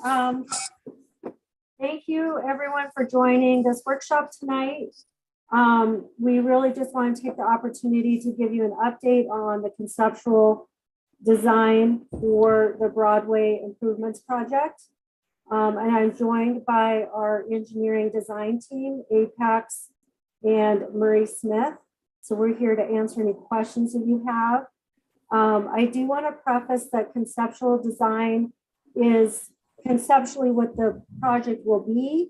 Um, Thank you, everyone, for joining this workshop tonight. We really just want to take the opportunity to give you an update on the conceptual design for the Broadway improvements project. And I'm joined by our engineering design team, Apex and Murray Smith. So we're here to answer any questions that you have. I do want to preface that conceptual design is conceptually what the project will be.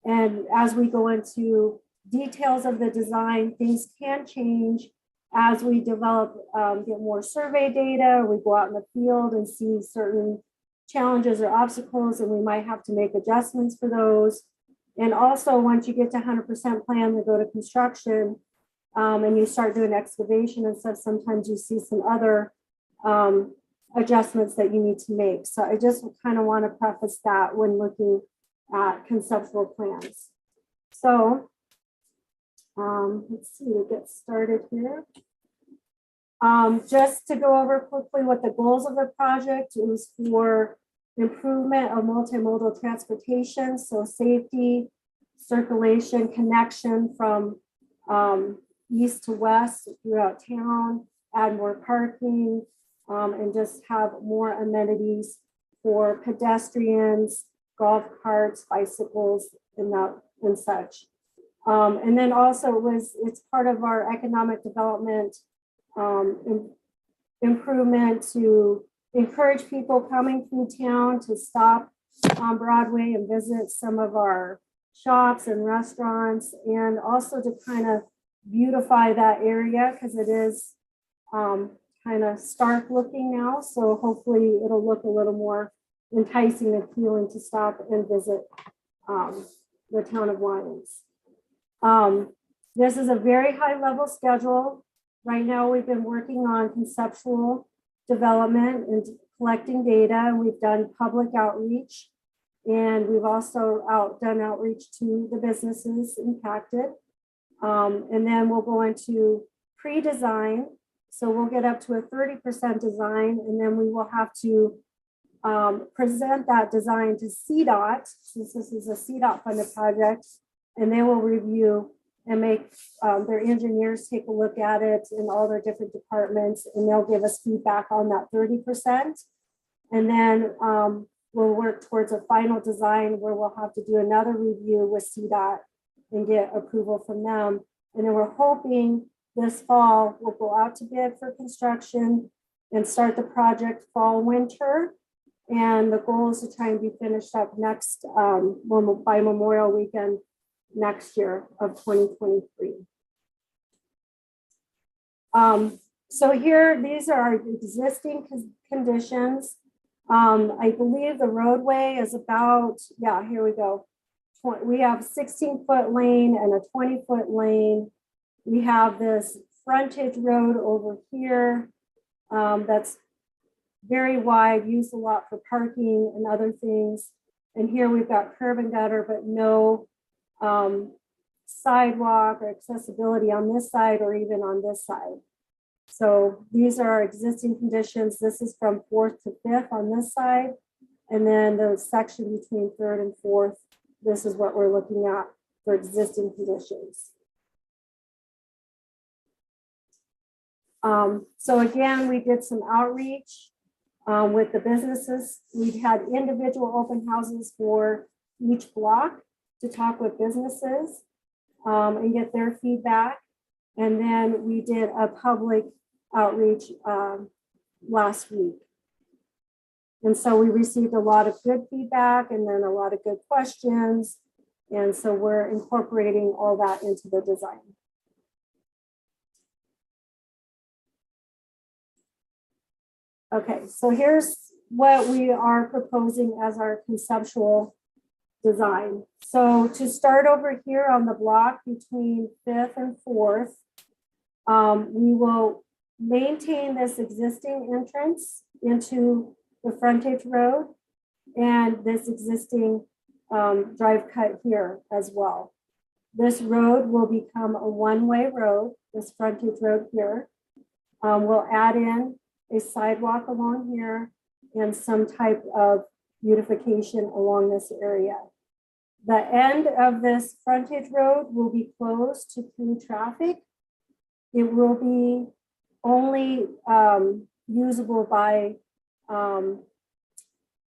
And as we go into details of the design, things can change as we develop, get more survey data, or we go out in the field and see certain challenges or obstacles, and we might have to make adjustments for those. And also, once you get to 100% plan to go to construction, and you start doing excavation and stuff, sometimes you see some other adjustments that you need to make. So I just kind of want to preface that when looking at conceptual plans. So let's see, we'll get started here. Just to go over quickly what the goals of the project is: for improvement of multimodal transportation, so safety, circulation, connection from east to west throughout town, add more parking, and just have more amenities for pedestrians, golf carts, bicycles, and such. And then also it's part of our economic development improvement to encourage people coming through town to stop on Broadway and visit some of our shops and restaurants, and also to kind of beautify that area because it is kind of stark looking now. So hopefully it'll look a little more enticing and appealing to stop and visit the town of Lyons. This is a very high level schedule. Right now we've been working on conceptual development and collecting data. We've done public outreach, and we've also done outreach to the businesses impacted. And then we'll go into pre-design. So we'll get up to a 30% design, and then we will have to present that design to CDOT, since this is a CDOT funded project, and they will review and make their engineers take a look at it in all their different departments, and they'll give us feedback on that 30%. And then we'll work towards a final design where we'll have to do another review with CDOT and get approval from them. And then we're hoping this fall we'll go out to bid for construction and start the project fall, winter. And the goal is to try and be finished up next by Memorial Weekend next year of 2023. So here, these are our existing conditions. I believe the roadway is about, yeah, here we go. We have 16-foot lane and a 20-foot lane. We have this frontage road over here that's very wide, used a lot for parking and other things. And here we've got curb and gutter, but no sidewalk or accessibility on this side or even on this side. So these are our existing conditions. This is from 4th to 5th on this side. And then the section between 3rd and 4th, this is what we're looking at for existing conditions. So again, we did some outreach with the businesses. We've had individual open houses for each block to talk with businesses and get their feedback. And then we did a public outreach last week. And so we received a lot of good feedback and then a lot of good questions. And so we're incorporating all that into the design. Okay, so here's what we are proposing as our conceptual design. So to start over here on the block between 5th and 4th, we will maintain this existing entrance into the frontage road and this existing drive cut here as well. This road will become a one-way road, this frontage road here. We'll add in a sidewalk along here and some type of beautification along this area. The end of this frontage road will be closed to through traffic. It will be only usable by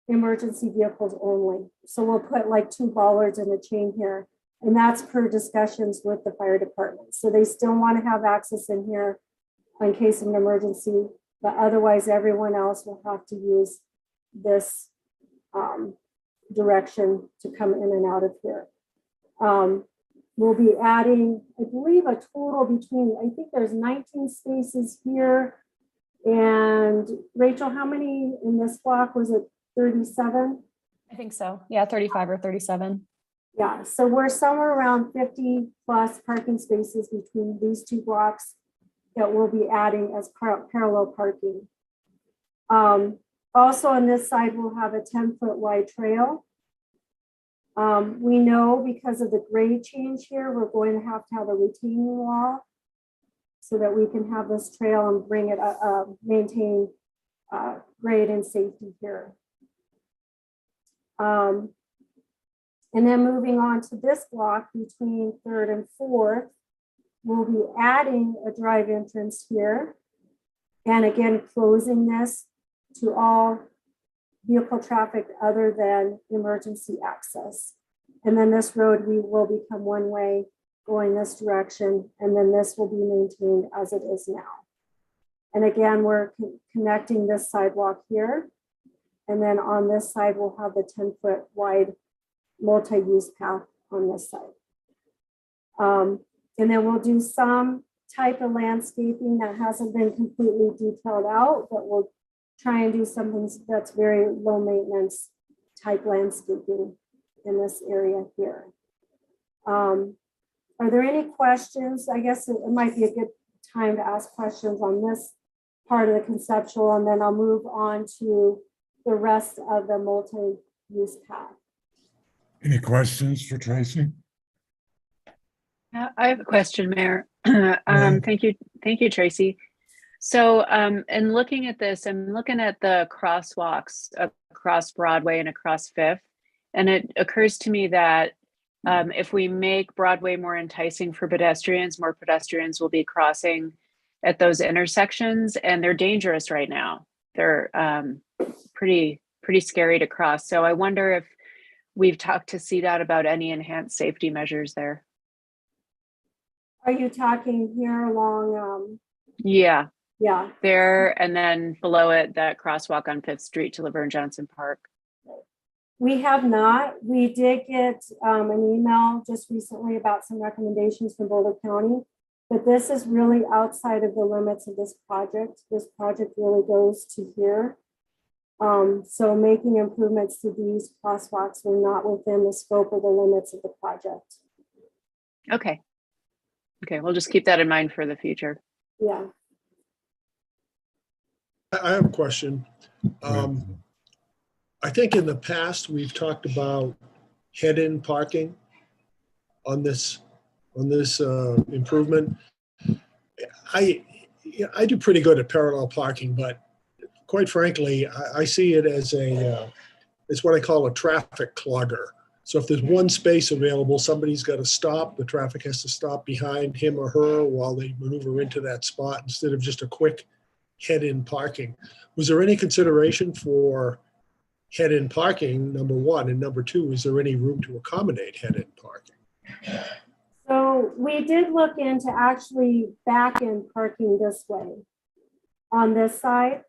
emergency vehicles only. So we'll put like 2 bollards in a chain here, and that's per discussions with the fire department. So they still want to have access in here in case of an emergency, but otherwise everyone else will have to use this direction to come in and out of here. We'll be adding, I believe, a total between, I think there's 19 spaces here. And Rachel, how many in this block? Was it 37? I think so. Yeah, 35 or 37. Yeah, so we're somewhere around 50 plus parking spaces between these 2 blocks that we'll be adding as parallel parking. Also on this side, we'll have a 10-foot wide trail. We know because of the grade change here, we're going to have a retaining wall so that we can have this trail and bring it, maintain grade and safety here. And then moving on to this block between 3rd and 4th, we'll be adding a drive entrance here. And again, closing this to all vehicle traffic other than emergency access. And then this road will become one way going this direction. And then this will be maintained as it is now. And again, we're connecting this sidewalk here. And then on this side, we'll have the 10-foot wide multi-use path on this side. And then we'll do some type of landscaping that hasn't been completely detailed out, but we'll try and do something that's very low maintenance type landscaping in this area here. Are there any questions? I guess it might be a good time to ask questions on this part of the conceptual, and then I'll move on to the rest of the multi-use path. Any questions for Tracy? I have a question, Mayor. Thank you, Tracy. So, in looking at this, I'm looking at the crosswalks across Broadway and across Fifth, and it occurs to me that if we make Broadway more enticing for pedestrians, more pedestrians will be crossing at those intersections, and they're dangerous right now. They're pretty scary to cross. So I wonder if we've talked to CDOT about any enhanced safety measures there. Are you talking here along? Yeah. Yeah. There, and then below it, that crosswalk on 5th Street to Laverne Johnson Park. We have not. We did get an email just recently about some recommendations from Boulder County, but this is really outside of the limits of this project. This project really goes to here. So making improvements to these crosswalks were not within the scope of the limits of the project. Okay. Okay, we'll just keep that in mind for the future. Yeah. I have a question. I think in the past, we've talked about head-in parking on this improvement. I do pretty good at parallel parking, but quite frankly, I see it as it's what I call a traffic clogger. So if there's one space available, somebody's got to stop. The traffic has to stop behind him or her while they maneuver into that spot instead of just a quick head-in parking. Was there any consideration for head-in parking, number one? And number two, is there any room to accommodate head-in parking? So we did look into actually back-in parking this way on this side.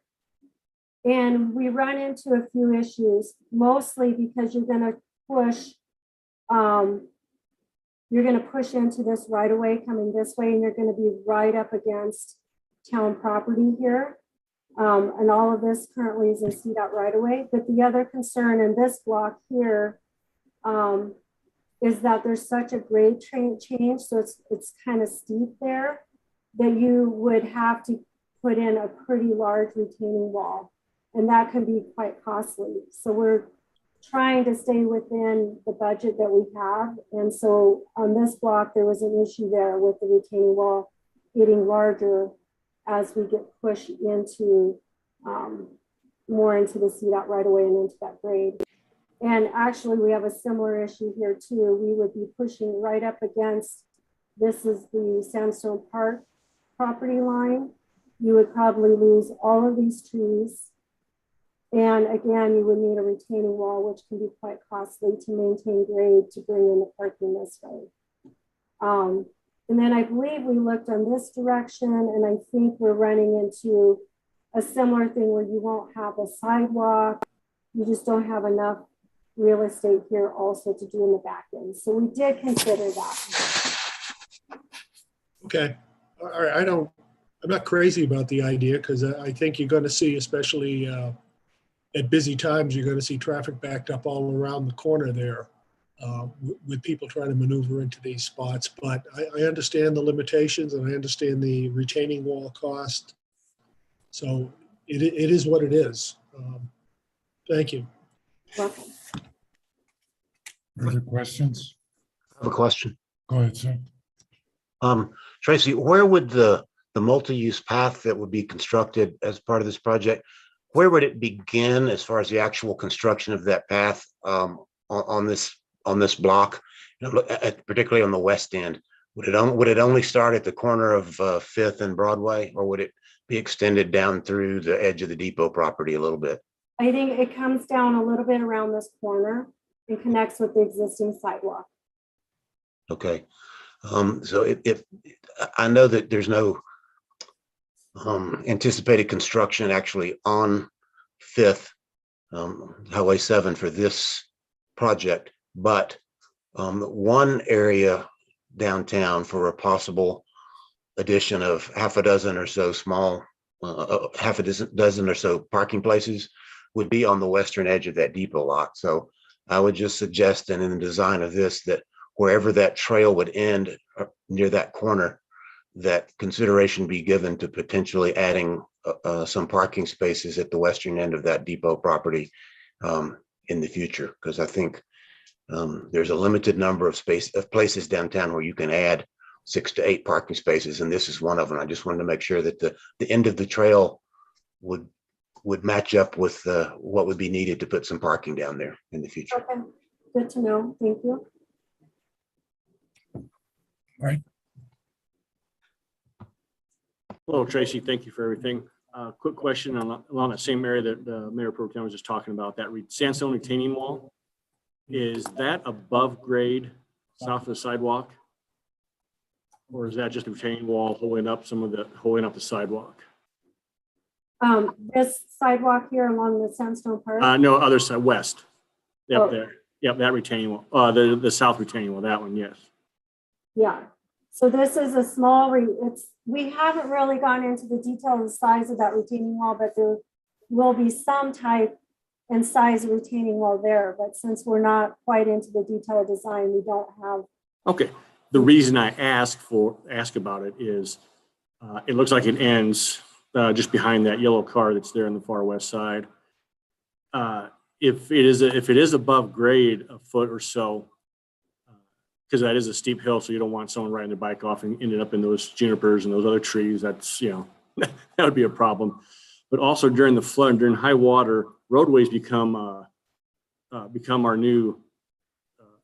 And we run into a few issues, mostly because you're going to push into this right away coming this way, and you're going to be right up against town property here. And all of this currently is in CDOT right away. But the other concern in this block here is that there's such a grade change. So it's kind of steep there that you would have to put in a pretty large retaining wall. And that can be quite costly. So we're trying to stay within the budget that we have. And so on this block, there was an issue there with the retaining wall getting larger as we get pushed into more into the CDOT right away and into that grade. And actually, we have a similar issue here too. We would be pushing right up against, this is the Sandstone Park property line. You would probably lose all of these trees. And again, you would need a retaining wall, which can be quite costly to maintain grade to bring in the parking this way. And then I believe we looked on this direction, and I think we're running into a similar thing where you won't have a sidewalk. You just don't have enough real estate here also to do in the back end. So we did consider that. Okay. All right. I'm not crazy about the idea because I think you're going to see, especially at busy times, you're going to see traffic backed up all around the corner there with people trying to maneuver into these spots. But I understand the limitations and I understand the retaining wall cost. So it is what it is. Thank you. Welcome. Further questions? I have a question. Go ahead, sir. Tracy, where would the multi-use path that would be constructed as part of this project, where would it begin as far as the actual construction of that path on this block, particularly on the west end? Would it only start at the corner of 5th and Broadway, or would it be extended down through the edge of the depot property a little bit? I think it comes down a little bit around this corner and connects with the existing sidewalk. Okay. So if I know that there's no anticipated construction actually on 5th, Highway 7 for this project, but one area downtown for a possible addition of half a dozen or so small, half a dozen or so parking places would be on the western edge of that depot lot. So I would just suggest that in the design of this, that wherever that trail would end near that corner, that consideration be given to potentially adding some parking spaces at the western end of that depot property in the future, because I think there's a limited number of places downtown where you can add 6 to 8 parking spaces, and this is one of them. I just wanted to make sure that the end of the trail would match up with what would be needed to put some parking down there in the future. Okay, good to know. Thank you. Right. Hello, Tracy. Thank you for everything. Quick question along that same area that Mayor Pro Tem was just talking about, that sandstone retaining wall. Is that above grade south of the sidewalk? Or is that just a retaining wall holding up the sidewalk? This sidewalk here along the Sandstone Park. No, other side, west. Yep, Oh. there. Yep, that retaining wall. The south retaining wall, that one, yes. Yeah. So this is a small, we haven't really gone into the detail of the size of that retaining wall, but there will be some type and size of retaining wall there. But since we're not quite into the detailed design, we don't have. Okay. The reason I ask about it is it looks like it ends just behind that yellow car that's there on the far west side. If it is above grade a foot or so, because that is a steep hill, so you don't want someone riding their bike off and ended up in those junipers and those other trees. That's, that would be a problem. But also during the flood and during high water, roadways become our new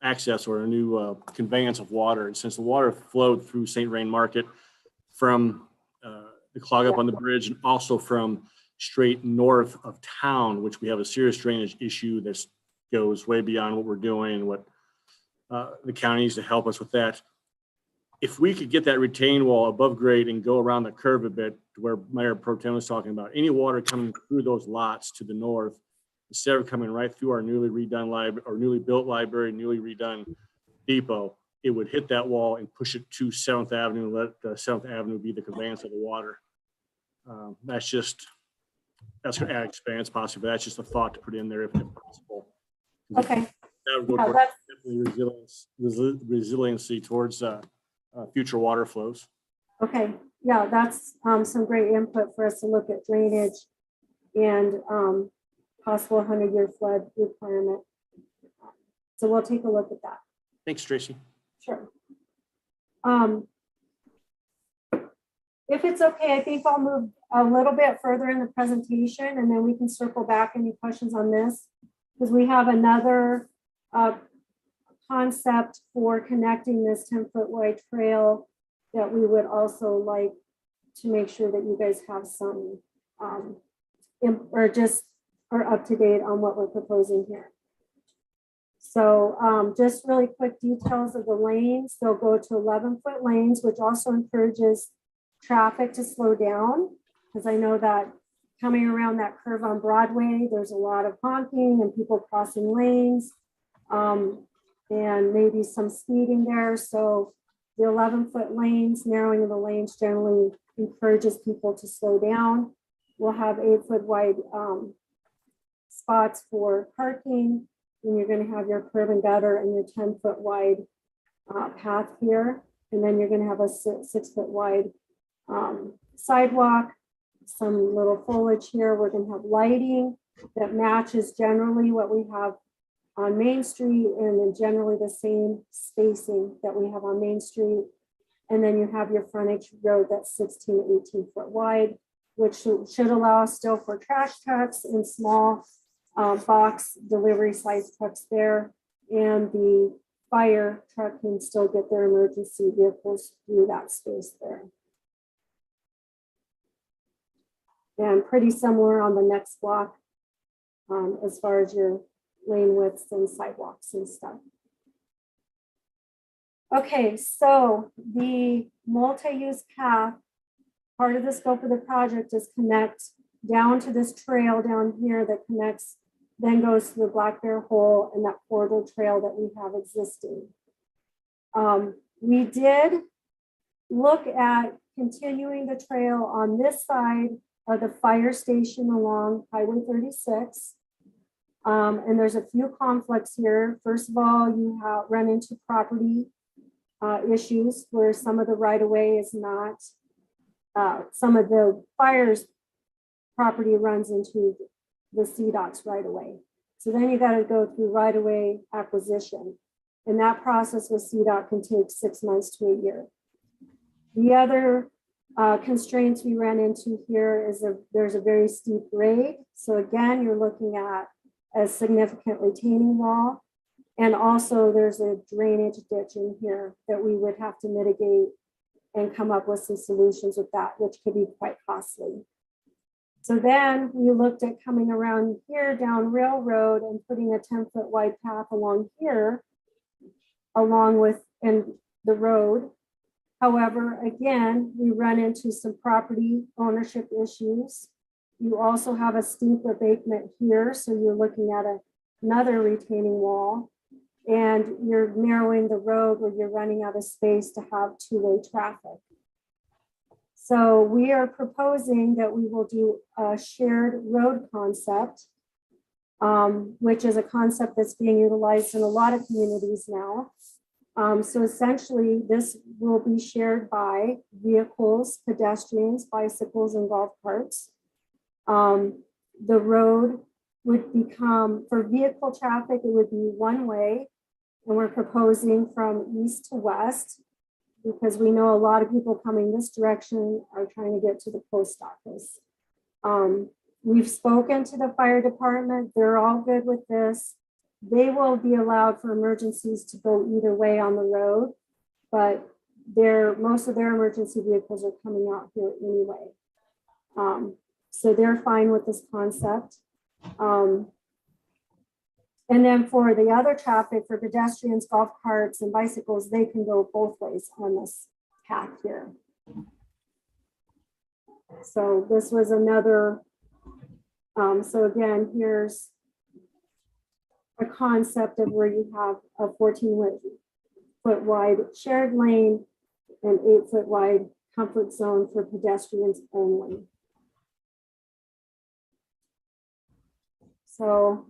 access or a new conveyance of water. And since the water flowed through St. Rain Market from the clog up on the bridge and also from straight north of town, which we have a serious drainage issue that goes way beyond what we're doing, what the county needs to help us with that. If we could get that retaining wall above grade and go around the curve a bit to where Mayor Pro Tem was talking about, any water coming through those lots to the north, instead of coming right through our newly redone library or newly built library, newly redone depot, it would hit that wall and push it to 7th Avenue and let 7th Avenue be the conveyance of the water. That's going to add expanse possibly, but that's just a thought to put in there if possible. Okay. That would go Yeah, towards definitely resiliency towards future water flows. Okay. Yeah, that's some great input for us to look at drainage and possible 100-year flood requirement. So we'll take a look at that. Thanks, Tracy. Sure. If it's okay, I think I'll move a little bit further in the presentation and then we can circle back. Any questions on this? because we have another concept for connecting this 10-foot wide trail that we would also like to make sure that you guys have some or up to date on what we're proposing here. So just really quick details of the lanes. They'll go to 11-foot lanes, which also encourages traffic to slow down, because I know that coming around that curve on Broadway, there's a lot of honking and people crossing lanes, and maybe some speeding there. So the 11-foot lanes, narrowing of the lanes generally encourages people to slow down. We'll have 8-foot wide spots for parking, and you're going to have your curb and gutter and your 10-foot wide path here. And then you're going to have a 6-foot wide sidewalk, some little foliage here. We're going to have lighting that matches generally what we have on Main Street, and then generally the same spacing that we have on Main Street. And then you have your frontage road that's 16 to 18 foot wide, which should allow still for trash trucks and small box delivery size trucks there. And the fire truck can still get their emergency vehicles through that space there. And pretty similar on the next block as far as your lane widths and sidewalks and stuff. Okay, so the multi-use path, part of the scope of the project is connect down to this trail down here that connects, then goes to the Black Bear Hole and that corridor trail that we have existing. We did look at continuing the trail on this side of the fire station along Highway 36. And there's a few conflicts here. First of all, you run into property issues where some of the right-of-way is not, some of the fire's property runs into the CDOT's right-of-way. So then you got to go through right-of-way acquisition. And that process with CDOT can take 6 months to a year. The other constraints we ran into here is there's a very steep grade. So again, you're looking at a significant retaining wall. And also there's a drainage ditch in here that we would have to mitigate and come up with some solutions with that, which could be quite costly. So then we looked at coming around here down Railroad and putting a 10-foot wide path along here, along with the road. However, again, we run into some property ownership issues. You also have a steep embankment here, so you're looking at another retaining wall, and you're narrowing the road where you're running out of space to have two-way traffic. So we are proposing that we will do a shared road concept, which is a concept that's being utilized in a lot of communities now. So essentially, this will be shared by vehicles, pedestrians, bicycles, and golf carts. The road would become, for vehicle traffic, it would be one way. And we're proposing from east to west, because we know a lot of people coming this direction are trying to get to the post office. We've spoken to the fire department. They're all good with this. They will be allowed for emergencies to go either way on the road, but most of their emergency vehicles are coming out here anyway. So they're fine with this concept. And then for the other traffic, for pedestrians, golf carts, and bicycles, they can go both ways on this path here. So this was another, so again, here's a concept of where you have a 14-foot wide shared lane and 8-foot wide comfort zone for pedestrians only. So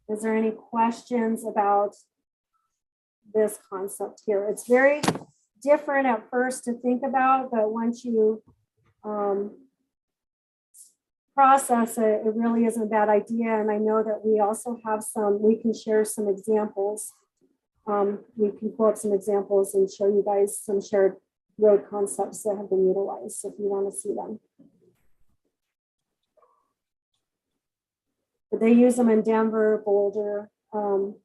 is there any questions about this concept here? It's very different at first to think about, but once you process it, it really isn't a bad idea. And I know that we also have we can share some examples. We can pull up some examples and show you guys some shared road concepts that have been utilized, if you want to see them. But they use them in Denver, Boulder,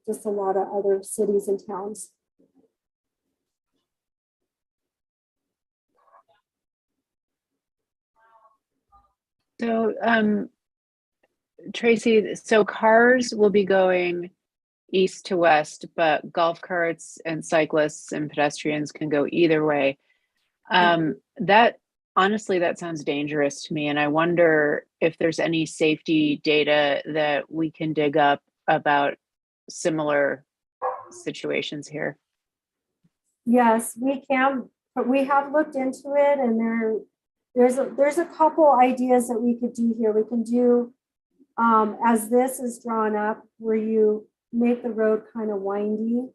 just a lot of other cities and towns. So, Tracy, so cars will be going east to west, but golf carts and cyclists and pedestrians can go either way. That honestly, that sounds dangerous to me. And I wonder if there's any safety data that we can dig up about similar situations here. Yes, we can, but we have looked into it, and there's a couple ideas that we could do here. We can do, as this is drawn up, where you make the road kind of windy.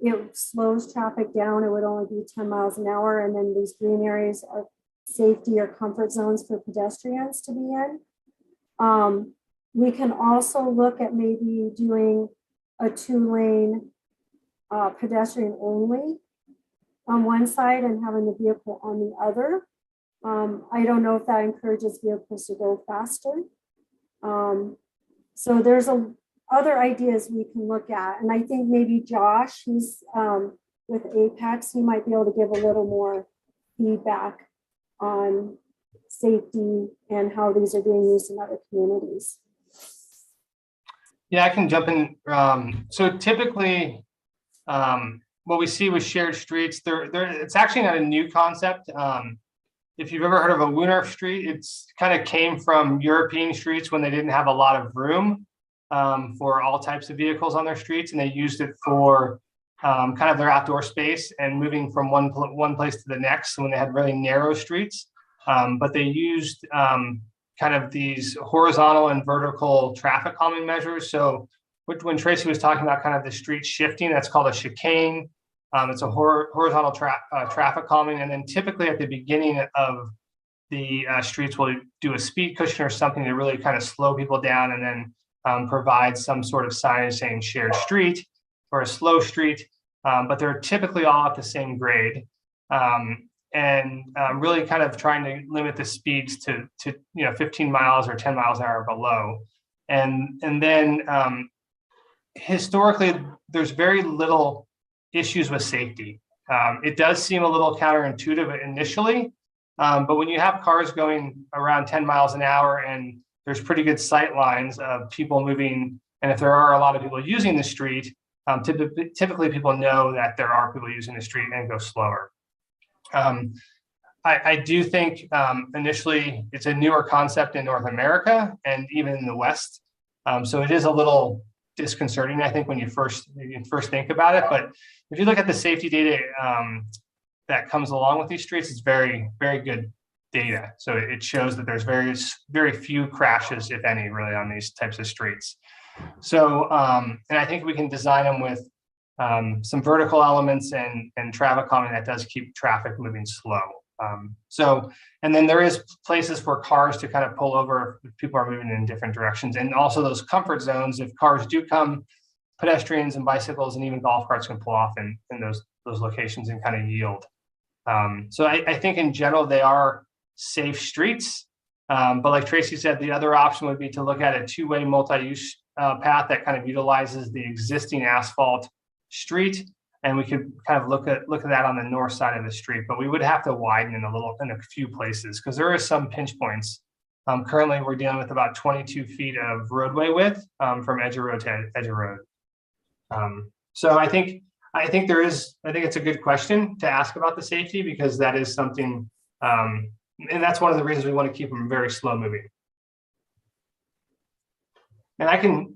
It slows traffic down. It would only be 10 miles an hour. And then these green areas are safety or comfort zones for pedestrians to be in. We can also look at maybe doing a 2-lane pedestrian only on one side and having the vehicle on the other. I don't know if that encourages vehicles to go faster. So there's other ideas we can look at. And I think maybe Josh, who's with Apex, he might be able to give a little more feedback on safety and how these are being used in other communities. Yeah, I can jump in. So typically, what we see with shared streets, it's actually not a new concept. If you've ever heard of a Wiener street, it's kind of came from European streets when they didn't have a lot of room for all types of vehicles on their streets, and they used it for kind of their outdoor space and moving from one place to the next when they had really narrow streets. But they used kind of these horizontal and vertical traffic calming measures. So when Tracy was talking about kind of the street shifting, that's called a chicane. It's a horizontal traffic calming. And then typically at the beginning of the streets, we'll do a speed cushion or something to really kind of slow people down, and then provide some sort of signage saying shared street or a slow street. But they're typically all at the same grade. And really kind of trying to limit the speeds to 15 miles or 10 miles an hour below. And then historically, there's very little issues with safety. It does seem a little counterintuitive initially, but when you have cars going around 10 miles an hour and there's pretty good sight lines of people moving, and if there are a lot of people using the street, typically people know that there are people using the street and go slower. I do think initially it's a newer concept in North America and even in the West. So it is a little disconcerting, I think, when you first think about it. But if you look at the safety data that comes along with these streets, it's very, very good data. So it shows that there's very few crashes, if any, really on these types of streets. So, and I think we can design them with some vertical elements and traffic calming that does keep traffic moving slow. So, and then there is places for cars to kind of pull over if people are moving in different directions, and also those comfort zones. If cars do come, pedestrians and bicycles and even golf carts can pull off in those locations and kind of yield. So I think in general they are safe streets, but like Tracy said, the other option would be to look at a 2-way multi-use path that kind of utilizes the existing asphalt street, and we could kind of look at that on the north side of the street, but we would have to widen in a few places because there are some pinch points. Currently, we're dealing with about 22 feet of roadway width from edge of road to edge of road. So I think it's a good question to ask about the safety, because that is something, and that's one of the reasons we want to keep them very slow moving. And I can.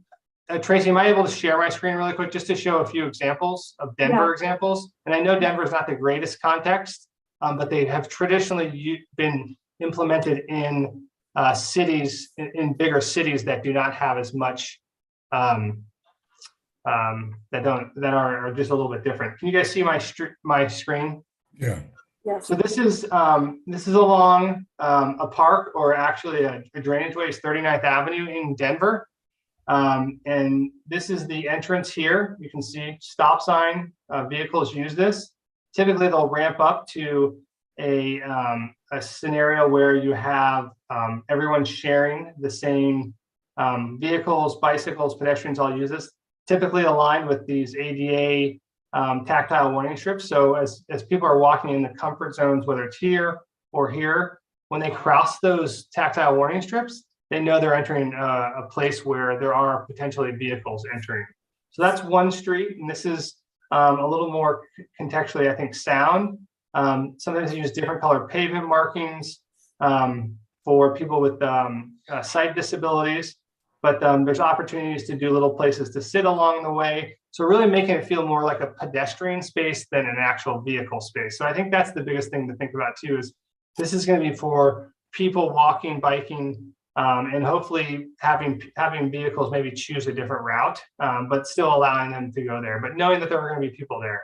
Tracy, am I able to share my screen really quick just to show a few examples of Denver examples? And I know Denver is not the greatest context, but they have traditionally been implemented in cities, in bigger cities that do not have as much, that are just a little bit different. Can you guys see my screen? Yeah. Yes. So this is along a park, or actually a drainage way. It's 39th Avenue in Denver. And this is the entrance here. You can see stop sign, vehicles use this. Typically they'll ramp up to a scenario where you have everyone sharing the same vehicles, bicycles, pedestrians all use this, typically aligned with these ADA tactile warning strips. So as people are walking in the comfort zones, whether it's here or here, when they cross those tactile warning strips, they know they're entering a place where there are potentially vehicles entering. So that's one street, and this is a little more contextually, I think, sound. Sometimes they use different color pavement markings for people with sight disabilities, but there's opportunities to do little places to sit along the way. So really making it feel more like a pedestrian space than an actual vehicle space. So I think that's the biggest thing to think about too, is this is going to be for people walking, biking, and hopefully having vehicles maybe choose a different route, but still allowing them to go there, but knowing that there are going to be people there.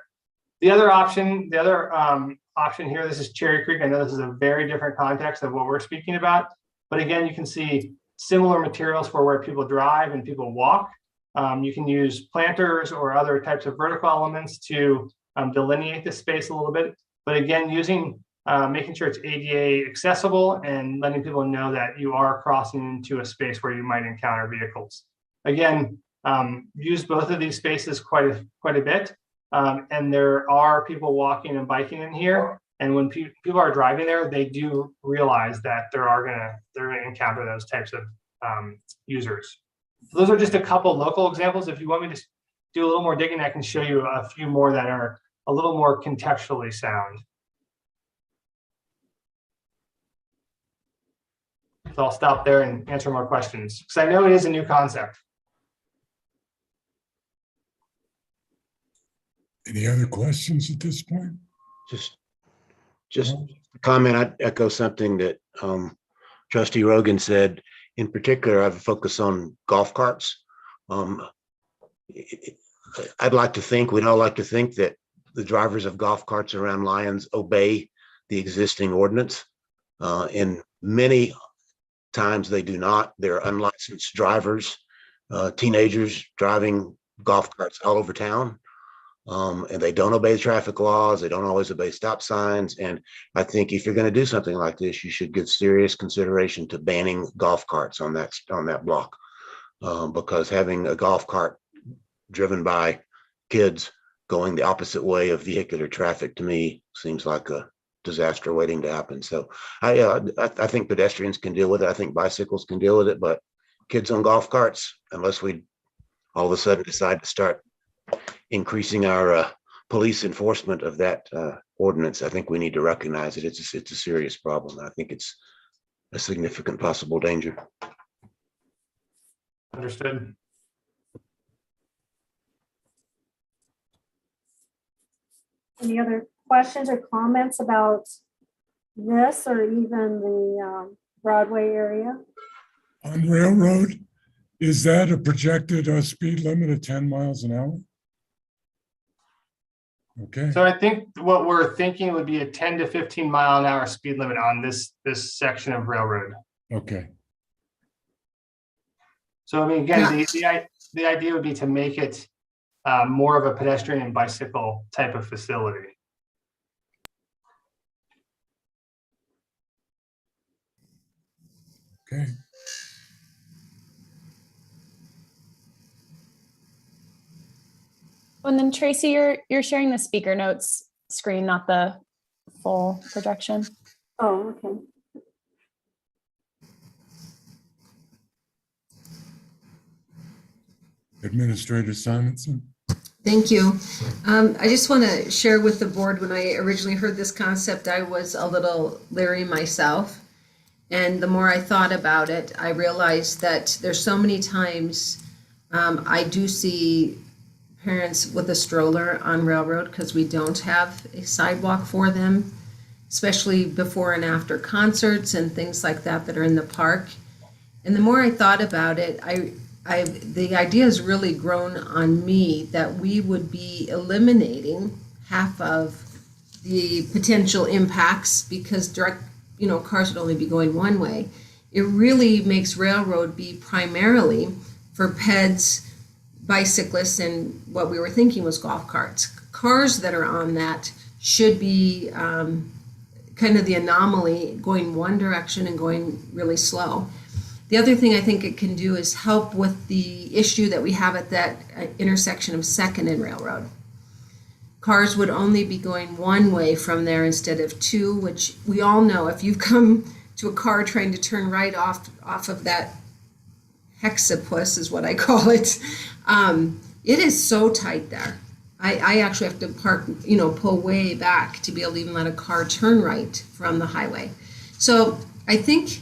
The other option here, this is Cherry Creek. I know this is a very different context of what we're speaking about, but again, you can see similar materials for where people drive and people walk. You can use planters or other types of vertical elements to delineate the space a little bit, but again, making sure it's ADA accessible and letting people know that you are crossing into a space where you might encounter vehicles. Again, use both of these spaces quite a bit. And there are people walking and biking in here. And when people are driving there, they do realize that they're gonna encounter those types of users. So those are just a couple local examples. If you want me to do a little more digging, I can show you a few more that are a little more contextually sound. So I'll stop there and answer more questions, because I know it is a new concept. Any other questions at this point? Just a comment. I'd echo something that Trustee Rogan said. In particular, I've focused on golf carts. I'd like to think, we'd all like to think that the drivers of golf carts around Lyons obey the existing ordinance. And many times they do not. They're unlicensed drivers, teenagers driving golf carts all over town. And they don't obey the traffic laws. They don't always obey stop signs. And I think if you're going to do something like this, you should give serious consideration to banning golf carts on that block, because having a golf cart driven by kids going the opposite way of vehicular traffic, to me, seems like a disaster waiting to happen. So I think pedestrians can deal with it. I think bicycles can deal with it, but kids on golf carts, unless we all of a sudden decide to start increasing our police enforcement of that ordinance, I think we need to recognize it. It's a serious problem. I think it's a significant possible danger. Understood. Any other questions or comments about this or even the Broadway area? On Railroad, is that a projected speed limit of 10 miles an hour? Okay, So I think what we're thinking would be a 10 to 15 mile an hour speed limit on this section of railroad. okay. So I mean, again, the idea would be to make it more of a pedestrian and bicycle type of facility. Okay. And then Tracy, you're sharing the speaker notes screen, not the full projection. Oh, okay. Administrator Simonson. Thank you. I just want to share with the board, when I originally heard this concept, I was a little leery myself. And the more I thought about it, I realized that there's so many times I do see parents with a stroller on Railroad because we don't have a sidewalk for them, especially before and after concerts and things like that that are in the park. And the more I thought about it, the idea has really grown on me that we would be eliminating half of the potential impacts because direct, cars would only be going one way. It really makes Railroad be primarily for peds, bicyclists, and what we were thinking was golf carts. Cars that are on that should be kind of the anomaly, going one direction and going really slow. The other thing I think it can do is help with the issue that we have at that intersection of Second and Railroad. Cars would only be going one way from there instead of two, which we all know if you've come to a car trying to turn right off of that hexapus is what I call it. It is so tight there. I actually have to park, pull way back to be able to even let a car turn right from the highway. So I think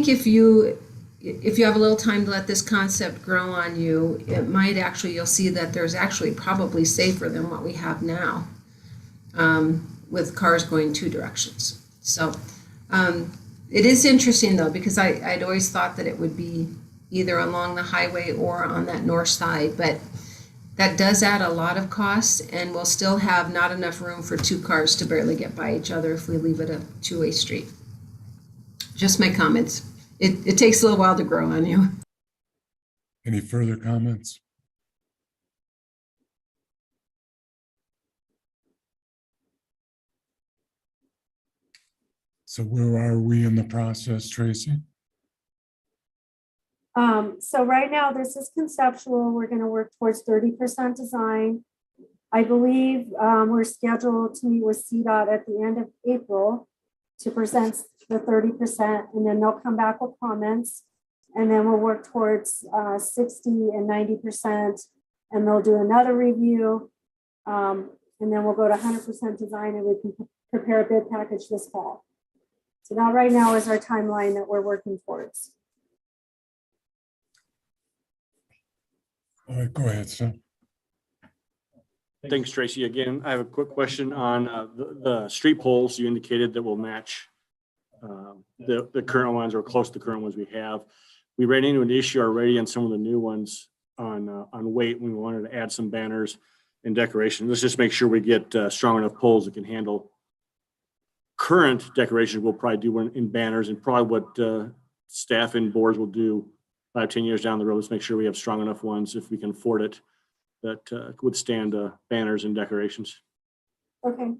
if you have a little time to let this concept grow on you, it might actually, you'll see that there's actually probably safer than what we have now with cars going two directions. So it is interesting though, because I'd always thought that it would be either along the highway or on that north side, but that does add a lot of costs, and we'll still have not enough room for two cars to barely get by each other if we leave it a two-way street. Just my comments. It takes a little while to grow on you. Any further comments? So where are we in the process, Tracy? So right now, this is conceptual. We're going to work towards 30% design. I believe we're scheduled to meet with CDOT at the end of April to present the 30%, and then they'll come back with comments, and then we'll work towards 60 and 90%, and they'll do another review, and then we'll go to 100% design, and we can prepare a bid package this fall. So that right now is our timeline that we're working towards. All right, go ahead, sir. Thanks, Tracy. Again, I have a quick question on the street poles you indicated that will match the current ones or close to the current ones we have. We ran into an issue already on some of the new ones on weight when we wanted to add some banners and decoration. Let's just make sure we get strong enough poles that can handle current decorations. We'll probably do one in banners, and probably what staff and boards will do 5-10 years down the road. Let's make sure we have strong enough ones, if we can afford it, that withstand banners and decorations. Okay.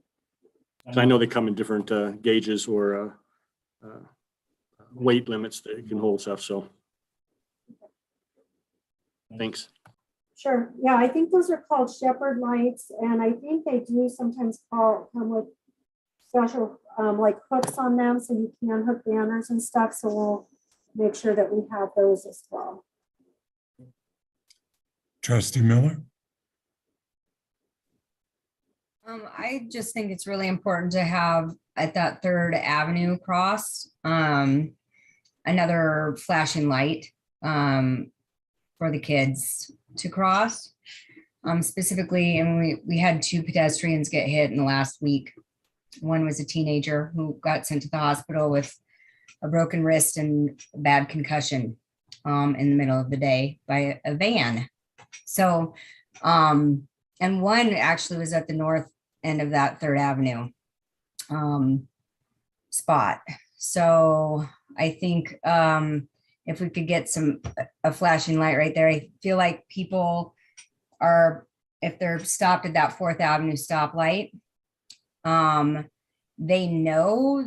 So I know they come in different gauges or weight limits that can hold stuff. So thanks. Sure. Yeah, I think those are called shepherd lights, and I think they do sometimes come with special like hooks on them, so you can hook banners and stuff. So we'll make sure that we have those as well. Trustee Miller? I just think it's really important to have at that 3rd Avenue cross another flashing light for the kids to cross. Specifically, and we had 2 pedestrians get hit in the last week. One was a teenager who got sent to the hospital with a broken wrist and a bad concussion in the middle of the day by a van. So, and one actually was at the north end of that 3rd Avenue spot. So I think if we could get a flashing light right there, I feel like people are, if they're stopped at that 4th Avenue stoplight, they know,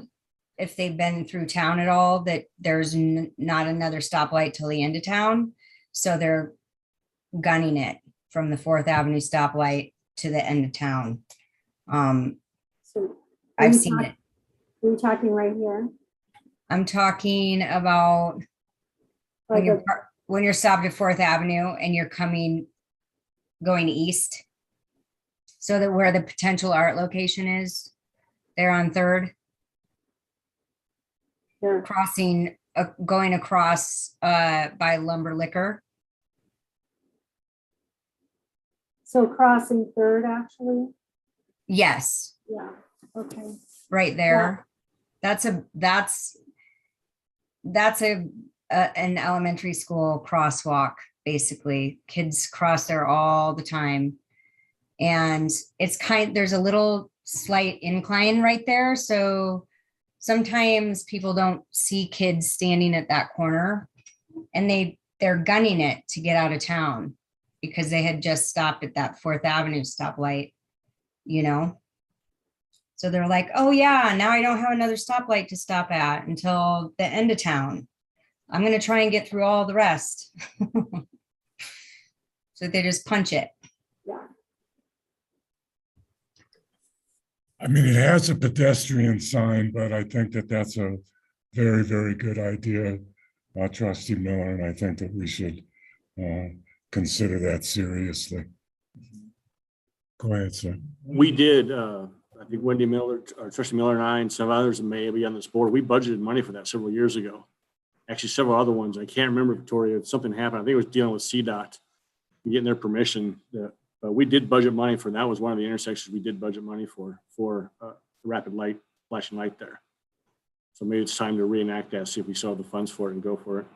if they've been through town at all, that there's not another stoplight till the end of town. So they're gunning it from the 4th Avenue stoplight to the end of town. So I've seen it. Are you talking right here? I'm talking about when you're stopped at 4th Avenue and you're going east. So that where the potential art location is, there on 3rd. Yeah. Crossing, going across by Lumber Liquor. So crossing 3rd, actually? Yes, Yeah, okay. right there. That's an elementary school crosswalk, basically. Kids cross there all the time. And it's there's a little slight incline right there. So sometimes people don't see kids standing at that corner, and they're gunning it to get out of town because they had just stopped at that 4th Avenue stoplight, So they're like, oh yeah, now I don't have another stoplight to stop at until the end of town. I'm going to try and get through all the rest. So they just punch it. Yeah. I mean, it has a pedestrian sign, but I think that that's a very, very good idea, Trustee Miller, and I think that we should consider that seriously. Go ahead, sir. We did, I think Wendy Miller, or Trustee Miller and I, and some others may be on this board. We budgeted money for that several years ago. Actually, several other ones. I can't remember, Victoria, something happened. I think it was dealing with CDOT, getting their permission. But we did budget money for, and that was one of the intersections we did budget money for rapid light, flashing light there. So maybe it's time to reenact that, see if we still have the funds for it and go for it.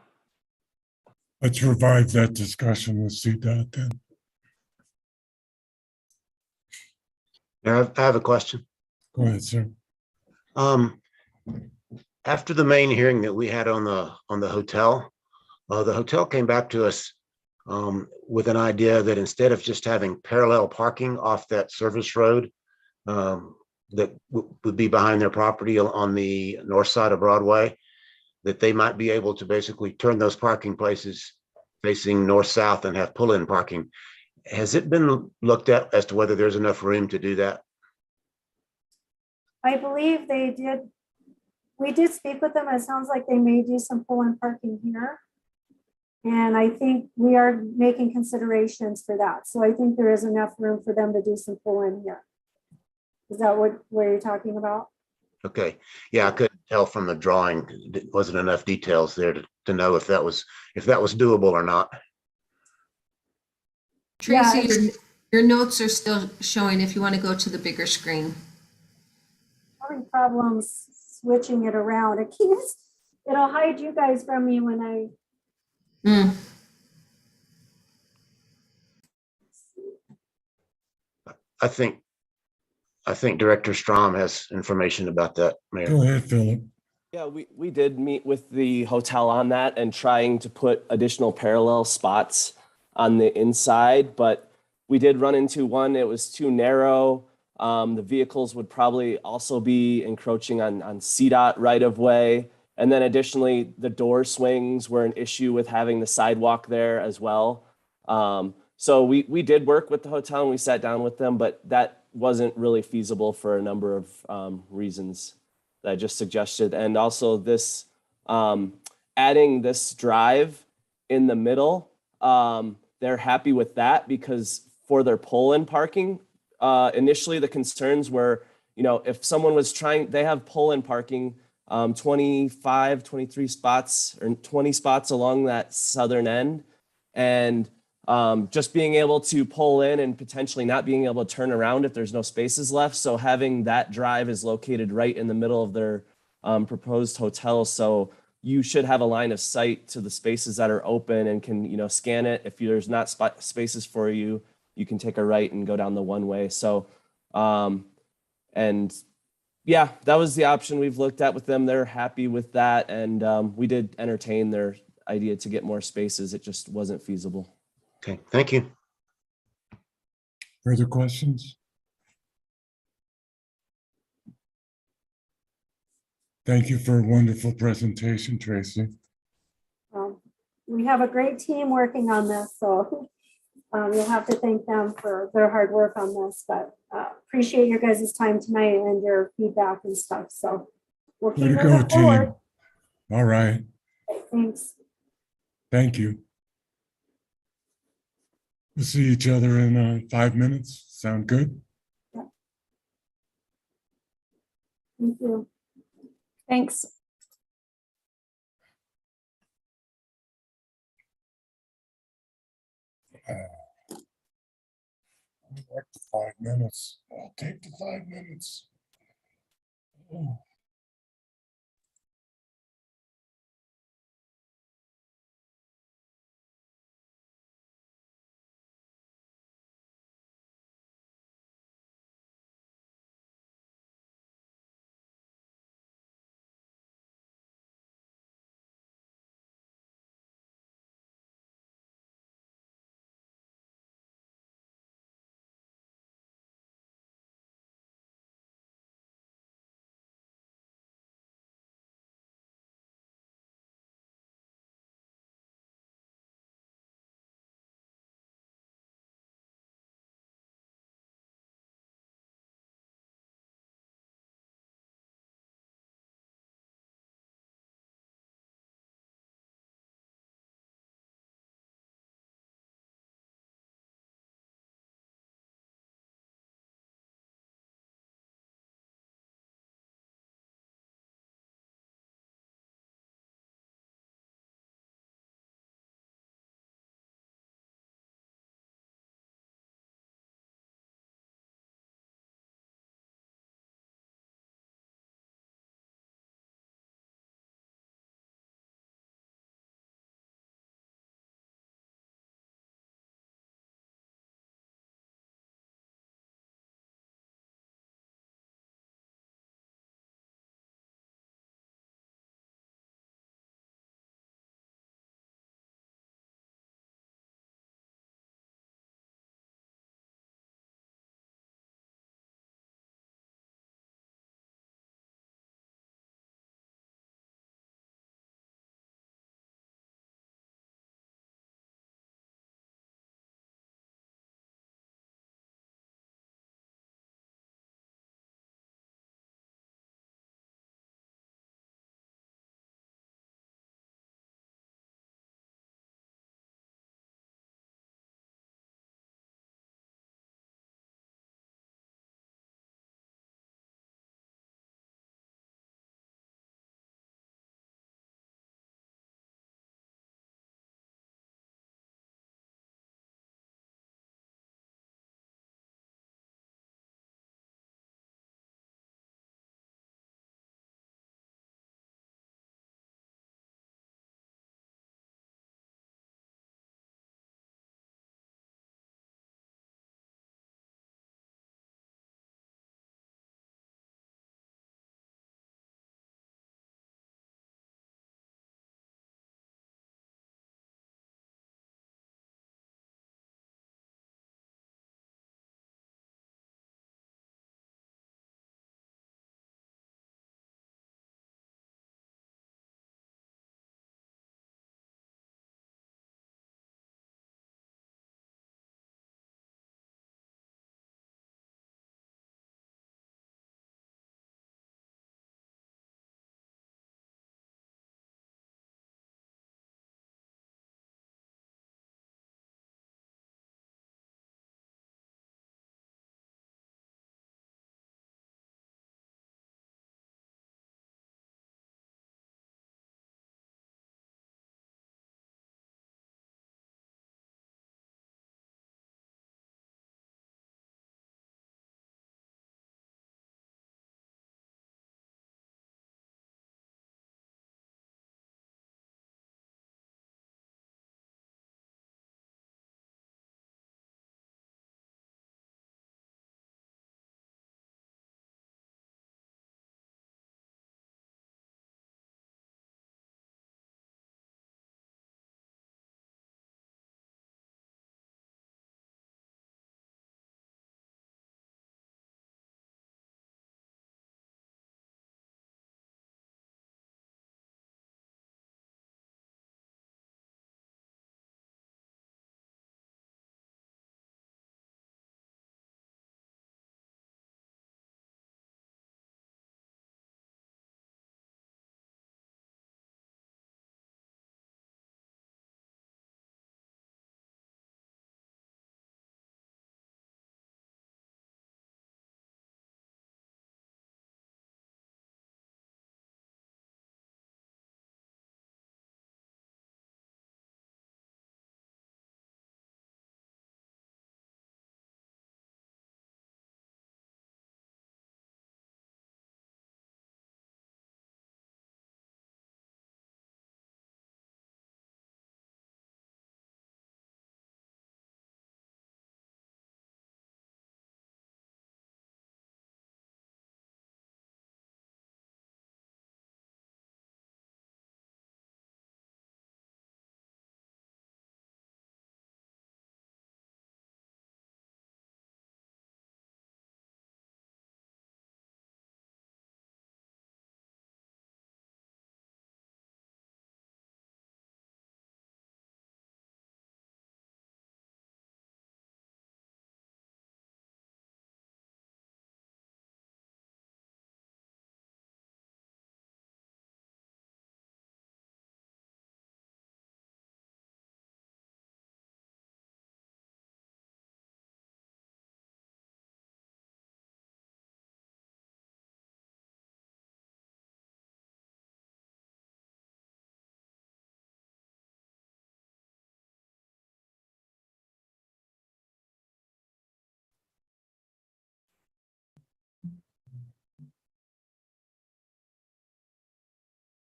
Let's revive that discussion with CDOT then. I have a question. Go ahead, sir. After the main hearing that we had on the hotel, the hotel came back to us with an idea that instead of just having parallel parking off that service road that would be behind their property on the north side of Broadway, that they might be able to basically turn those parking places facing north-south and have pull-in parking. Has it been looked at as to whether there's enough room to do that? I believe they did. We did speak with them. It sounds like they may do some pull-in parking here. And I think we are making considerations for that. So I think there is enough room for them to do some pull-in here. Is that what you're talking about? Okay. Yeah, I couldn't tell from the drawing. There wasn't enough details there to know if that was doable or not. Yeah, Tracy, your notes are still showing if you want to go to the bigger screen. Having problems switching it around. It'll hide you guys from me when I. I think Director Strom has information about that, Mayor. Go ahead, Philip. Yeah, we did meet with the hotel on that and trying to put additional parallel spots on the inside, but we did run into one. It was too narrow. The vehicles would probably also be encroaching on CDOT right of way. And then additionally, the door swings were an issue with having the sidewalk there as well. So we did work with the hotel and we sat down with them, but that wasn't really feasible for a number of reasons that I just suggested. And also this, adding this drive in the middle, they're happy with that because for their pull-in parking, initially the concerns were, if someone was they have pull-in parking, 25, 23 spots or 20 spots along that southern end. And just being able to pull in and potentially not being able to turn around if there's no spaces left. So having that drive is located right in the middle of their proposed hotel. So you should have a line of sight to the spaces that are open and can, scan it. If there's not spaces for you, you can take a right and go down the one way. So, and yeah, that was the option we've looked at with them. They're happy with that. And we did entertain their idea to get more spaces. It just wasn't feasible. Okay, thank you. Further questions? Thank you for a wonderful presentation, Tracy. We have a great team working on this, so you'll have to thank them for their hard work on this, but appreciate your guys' time tonight and your feedback and stuff. So we'll Way keep to go, moving forward. team. All right. Thanks. Thank you. We'll see each other in 5 minutes. Sound good? Thank you. Thanks. I'd like the 5 minutes. I'll take the 5 minutes. Oh.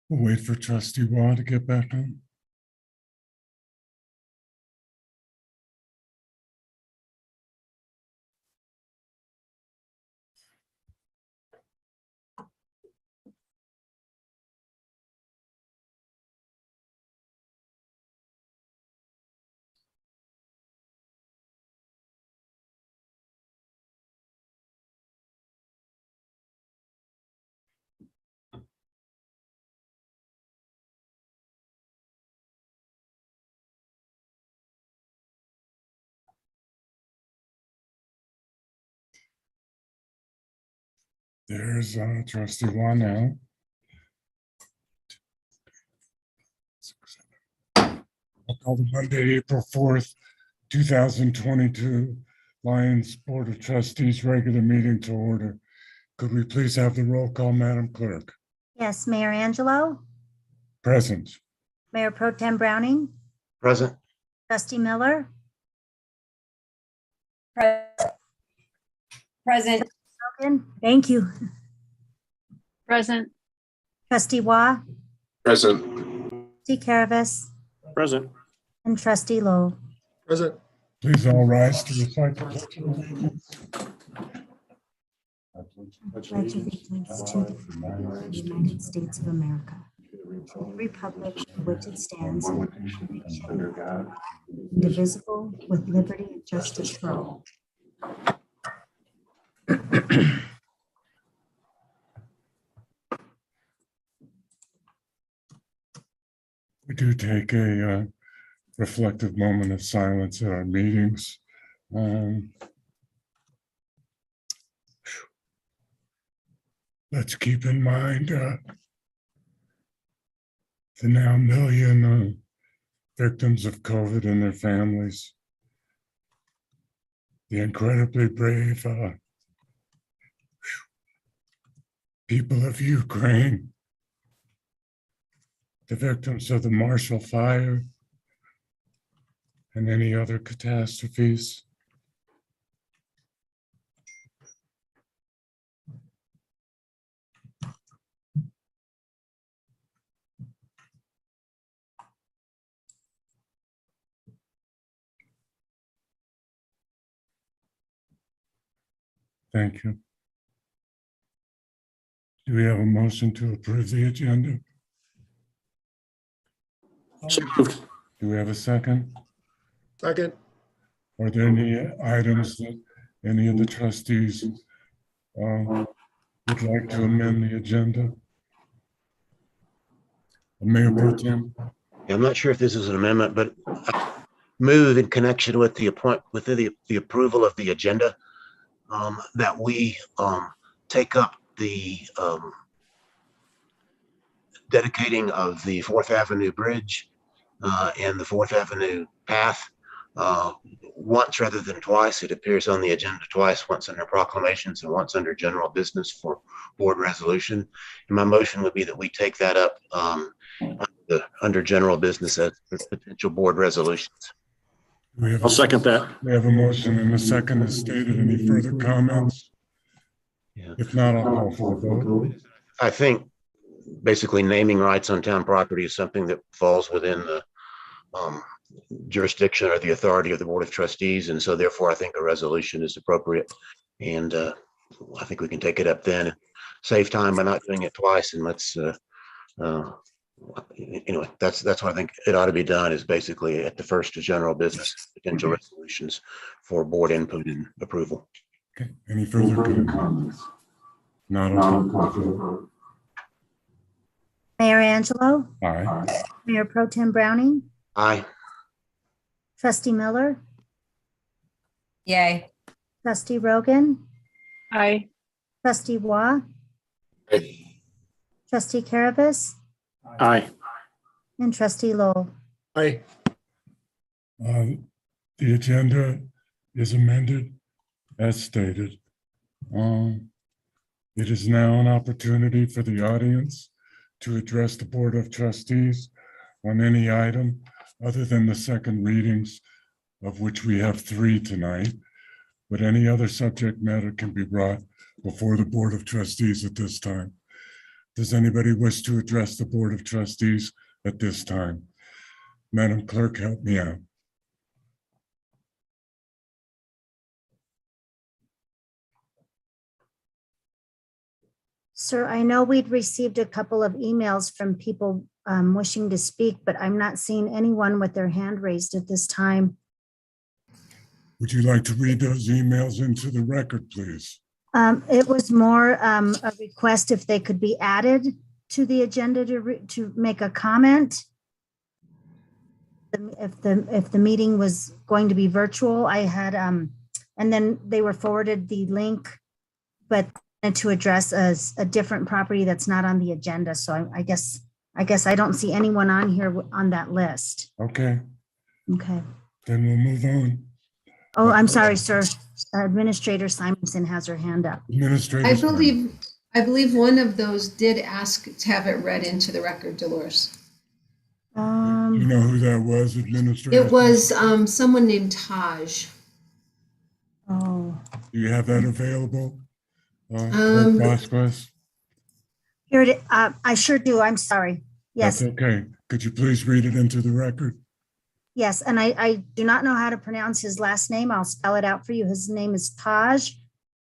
We'll wait for Trustee Waugh to get back on. There's Trustee Waugh now. I'll call the Monday, April 4th, 2022 Lions Board of Trustees regular meeting to order. Could we please have the roll call, Madam Clerk? Yes, Mayor Angelo, Present. Mayor Pro Tem Browning, Present. Trustee Miller, Present. Logan, thank you. Present. Trustee Waugh, Present. Trustee Caravas, Present. and Trustee Lowe. Present. Please all rise to recite the Pledge of Allegiance. Pledge allegiance to the United States of America, to the republic for which it stands, one nation, under God, indivisible, with liberty and justice for all. We do take a reflective moment of silence at our meetings. Let's keep in mind the now million victims of COVID and their families, the incredibly brave people of Ukraine, the victims of the Marshall Fire, and any other catastrophes. Thank you. Do we have a motion to approve the agenda? So moved. Do we have a second? Second. Are there any items that any of the trustees would like to amend the agenda? Mayor Pro Tem? I'm not sure if this is an amendment, but I move in connection with the the approval of the agenda, that we take up the dedicating of the 4th Avenue Bridge and the 4th Avenue path once rather than twice. It appears on the agenda twice, once under proclamations and once under general business for board resolution. And my motion would be that we take that up under general business as potential board resolutions. I'll second that. We have a motion and a second as stated. Any further comments? Yeah. If not, I'll call for the vote. I think basically naming rights on town property is something that falls within the jurisdiction or the authority of the Board of Trustees. And so therefore, I think a resolution is appropriate. And I think we can take it up then, save time by not doing it twice. And let's, anyway, that's what I think it ought to be done, is basically at the first of general business, potential resolutions for board input and approval. Okay. Any further comments? Not on the vote. Mayor Angelo, Aye. Mayor Pro Tem Browning, Aye. Trustee Miller, Yay. Trustee Rogan, Aye. Trustee Waugh, Trustee Caravas, Aye. and Trustee Lowell. Aye. The agenda is amended as stated. It is now an opportunity for the audience to address the Board of Trustees on any item other than the second readings, of which we have 3 tonight. But any other subject matter can be brought before the Board of Trustees at this time. Does anybody wish to address the Board of Trustees at this time? Madam Clerk, help me out. Sir, I know we'd received a couple of emails from people wishing to speak, but I'm not seeing anyone with their hand raised at this time. Would you like to read those emails into the record, please? It was more a request if they could be added to the agenda to make a comment. If the meeting was going to be virtual, I had, and then they were forwarded the link, but to address a different property that's not on the agenda. So I guess I don't see anyone on here on that list. Okay, Okay. then we'll move on. Oh, I'm sorry, sir. Administrator Simonson has her hand up. Administrator. I believe one of those did ask to have it read into the record, Dolores. You know who that was, Administrator? It was someone named Taj. Oh, Do you have that available? Um, Vasquez? here it, I sure do. I'm sorry. Yes, That's okay. Could you please read it into the record? yes. And I do not know how to pronounce his last name. I'll spell it out for you. His name is Taj,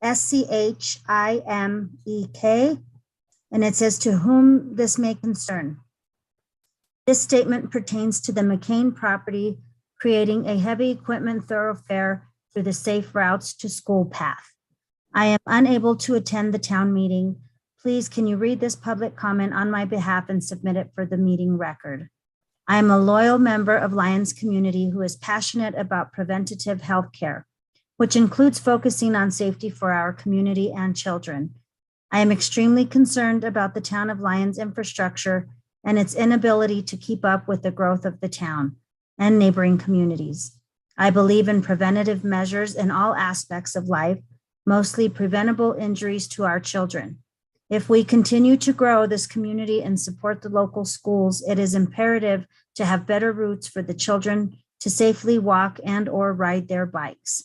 Schimek. And it says, to whom this may concern. This statement pertains to the McCain property, creating a heavy equipment thoroughfare through the safe routes to school path. I am unable to attend the town meeting. Please, can you read this public comment on my behalf and submit it for the meeting record? I am a loyal member of Lions community who is passionate about preventative health care, which includes focusing on safety for our community and children. I am extremely concerned about the town of Lions infrastructure and its inability to keep up with the growth of the town and neighboring communities. I believe in preventative measures in all aspects of life, mostly preventable injuries to our children. If we continue to grow this community and support the local schools, it is imperative to have better routes for the children to safely walk and/or ride their bikes.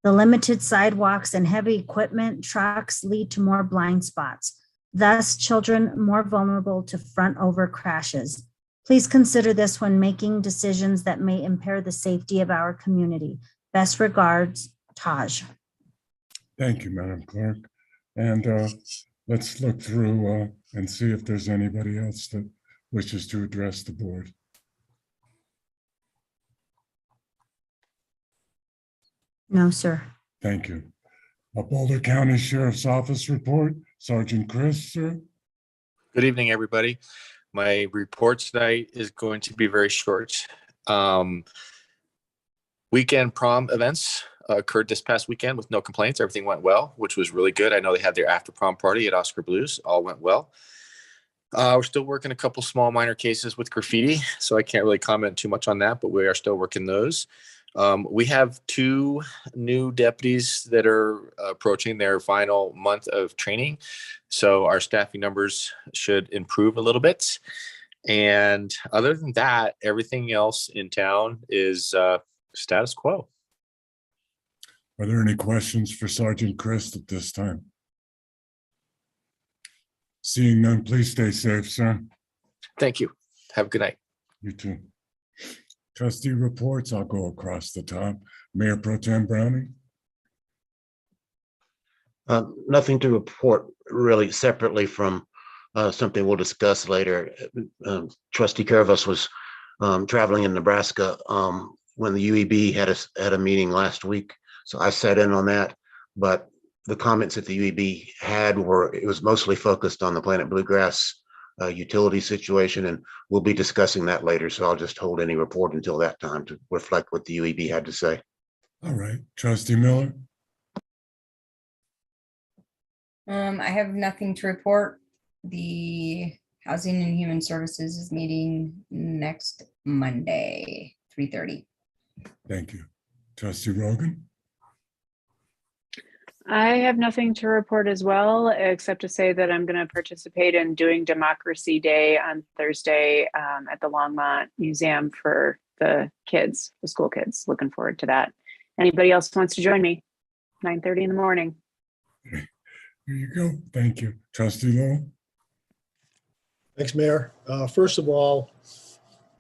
The limited sidewalks and heavy equipment trucks lead to more blind spots, thus children more vulnerable to front-over crashes. Please consider this when making decisions that may impair the safety of our community. Best regards, Taj. Thank you, Madam Clerk. And let's look through and see if there's anybody else that wishes to address the board. No, sir. Thank you. A Boulder County Sheriff's Office report, Sergeant Chris, sir. Good evening, everybody. My report tonight is going to be very short. Weekend prom events occurred this past weekend with no complaints. Everything went well, which was really good. I know they had their after prom party at Oscar Blues. All went well. We're still working a couple small minor cases with graffiti, so I can't really comment too much on that, but we are still working those. We have 2 new deputies that are approaching their final month of training. So our staffing numbers should improve a little bit. And other than that, everything else in town is status quo. Are there any questions for Sergeant Chris at this time? Seeing none, please stay safe, sir. Thank you. Have a good night. You too. Trustee reports, I'll go across the top. Mayor Pro Tem Browning. Nothing to report really separately from something we'll discuss later. Trustee Caravas was traveling in Nebraska when the UEB had a meeting last week. So I sat in on that, but the comments that the UEB had it was mostly focused on the Planet Bluegrass utility situation, and we'll be discussing that later. So I'll just hold any report until that time to reflect what the UEB had to say. All right, Trustee Miller. I have nothing to report. The Housing and Human Services is meeting next Monday, 3:30. Thank you. Trustee Rogan. I have nothing to report as well, except to say that I'm going to participate in doing Democracy Day on Thursday at the Longmont Museum for the kids, the school kids. Looking forward to that. Anybody else wants to join me? 9:30 in the morning. Here you go. Thank you. Trustee Lowell. Thanks, Mayor. First of all,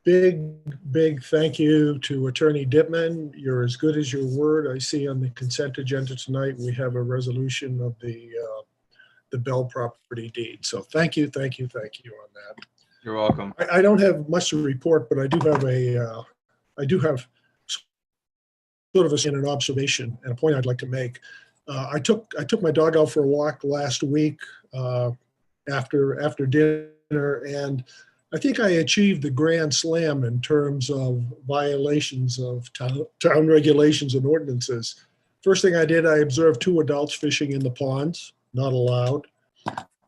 big thank you to Attorney Dittman. You're as good as your word. I see on the consent agenda tonight, we have a resolution of the Bell property deed. So thank you on that. You're welcome. I don't have much to report, but I do have sort of an observation and a point I'd like to make. I took my dog out for a walk last week after dinner, and I think I achieved the grand slam in terms of violations of town regulations and ordinances. First thing I did, I observed 2 adults fishing in the ponds, not allowed.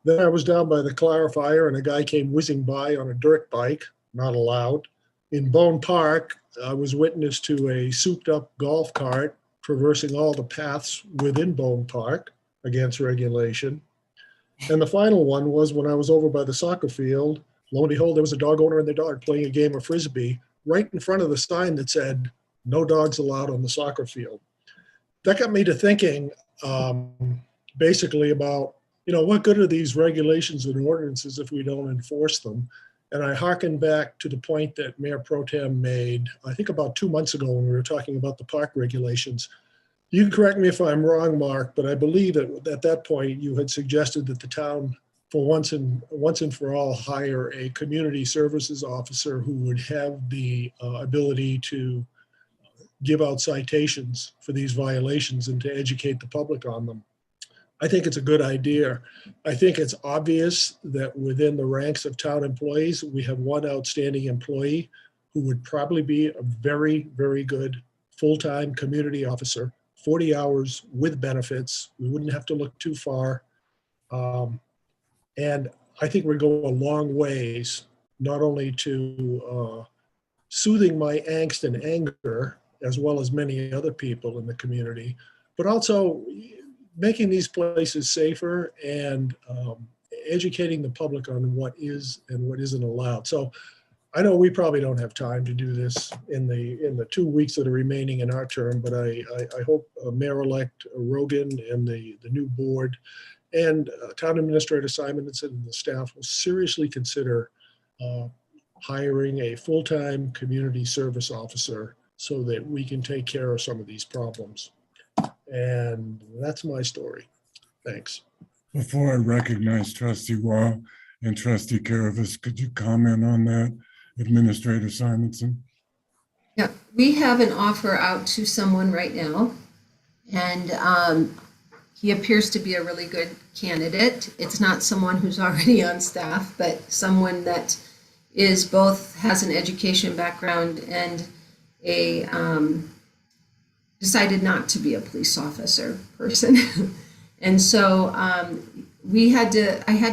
Then I was down by the clarifier and a guy came whizzing by on a dirt bike, not allowed. In Bone Park, I was witness to a souped up golf cart traversing all the paths within Bone Park against regulation. And the final one was when I was over by the soccer field. Lo and behold, there was a dog owner and their dog playing a game of Frisbee right in front of the sign that said, "No dogs allowed on the soccer field." That got me to thinking basically about, what good are these regulations and ordinances if we don't enforce them? And I hearken back to the point that Mayor Pro Tem made, I think about 2 months ago when we were talking about the park regulations. You can correct me if I'm wrong, Mark, but I believe that at that point you had suggested that the town, for once and for all, hire a community services officer who would have the ability to give out citations for these violations and to educate the public on them. I think it's a good idea. I think it's obvious that within the ranks of town employees, we have one outstanding employee who would probably be a very, very good full-time community officer, 40 hours with benefits. We wouldn't have to look too far. And I think we go a long ways, not only to soothing my angst and anger, as well as many other people in the community, but also making these places safer and educating the public on what is and what isn't allowed. So I know we probably don't have time to do this in the 2 weeks that are remaining in our term, but I hope Mayor-elect Rogan and the new board and Town Administrator Simonson and the staff will seriously consider hiring a full-time community service officer so that we can take care of some of these problems. And that's my story. Thanks. Before I recognize Trustee Wah and Trustee Caravas, could you comment on that, Administrator Simonson? Yeah, we have an offer out to someone right now, and he appears to be a really good candidate. It's not someone who's already on staff, but someone that is both has an education background and a decided not to be a police officer person. And so I had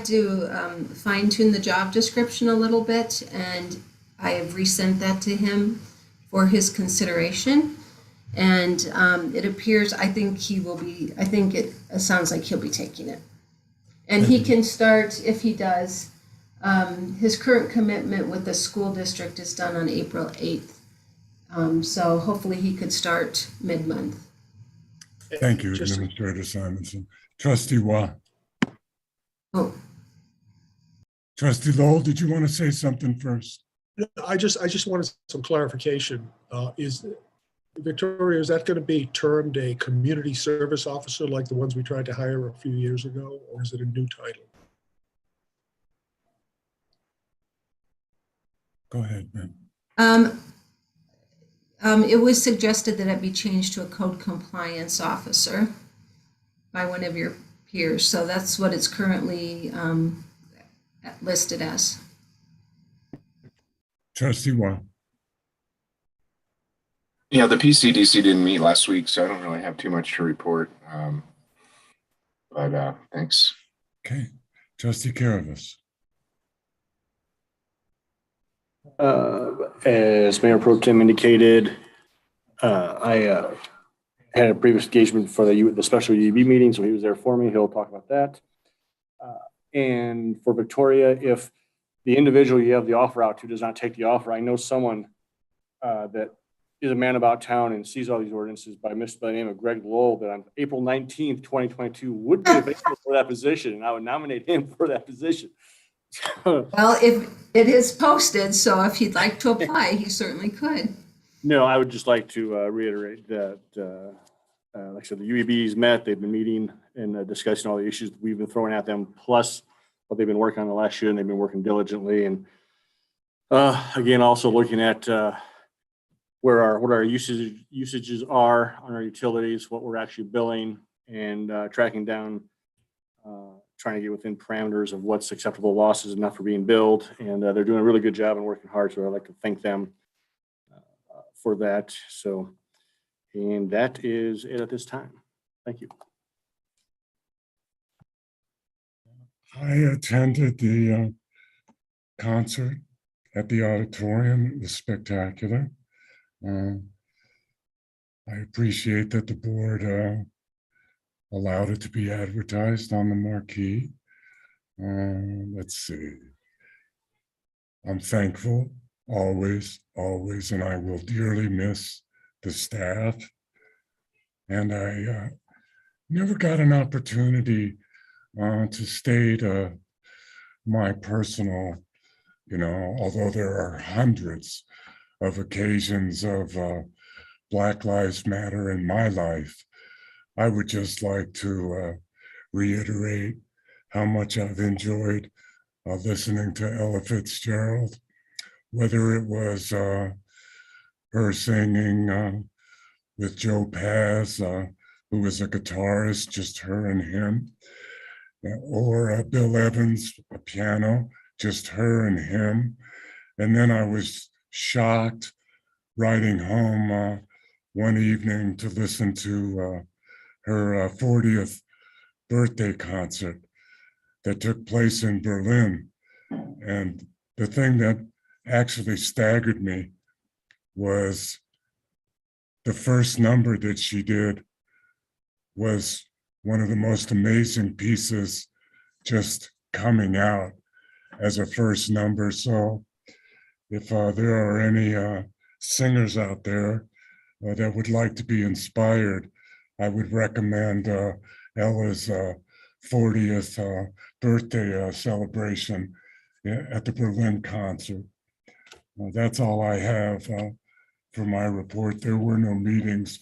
to fine tune the job description a little bit, and I have resent that to him for his consideration. And it appears, I think it sounds like he'll be taking it. And he can start, if he does, his current commitment with the school district is done on April 8th. So hopefully he could start mid-month. Thank you, Administrator Simonson. Trustee Wah. Oh, Trustee Lowell, did you want to say something first? I just wanted some clarification. Victoria, is that going to be termed a community service officer like the ones we tried to hire a few years ago, or is it a new title? Go ahead, ma'am. It was suggested that it be changed to a code compliance officer by one of your peers. So that's what it's currently listed as. Trustee Wah. Yeah, the PCDC didn't meet last week, so I don't really have too much to report. But thanks. Okay. Trustee Caravas. As Mayor Pro Tem indicated, I had a previous engagement for the special UB meeting, so he was there for me. He'll talk about that. And for Victoria, if the individual you have the offer out to does not take the offer, I know someone that is a man about town and sees all these ordinances by the name of Greg Lowell that on April 19th, 2022 would be available for that position, and I would nominate him for that position. Well, if it is posted, so if he'd like to apply, he certainly could. No, I would just like to reiterate that, like I said, the UEB's met, they've been meeting and discussing all the issues that we've been throwing at them, plus what they've been working on the last year, and they've been working diligently. And again, also looking at what our usages are on our utilities, what we're actually billing, and tracking down, trying to get within parameters of what's acceptable losses enough for being billed. And they're doing a really good job and working hard. So I'd like to thank them for that. So, and that is it at this time. Thank you. I attended the concert at the auditorium. It was spectacular. I appreciate that the board allowed it to be advertised on the marquee. Let's see. I'm thankful always, and I will dearly miss the staff. And I never got an opportunity to state my personal, although there are hundreds of occasions of Black Lives Matter in my life, I would just like to reiterate how much I've enjoyed listening to Ella Fitzgerald, whether it was her singing with Joe Paz, who was a guitarist, just her and him, or Bill Evans, a piano, just her and him. And then I was shocked riding home one evening to listen to her 40th birthday concert that took place in Berlin. And the thing that actually staggered me was the first number that she did was one of the most amazing pieces just coming out as a first number. So if there are any singers out there that would like to be inspired, I would recommend Ella's 40th birthday celebration at the Berlin concert. That's all I have for my report. There were no meetings.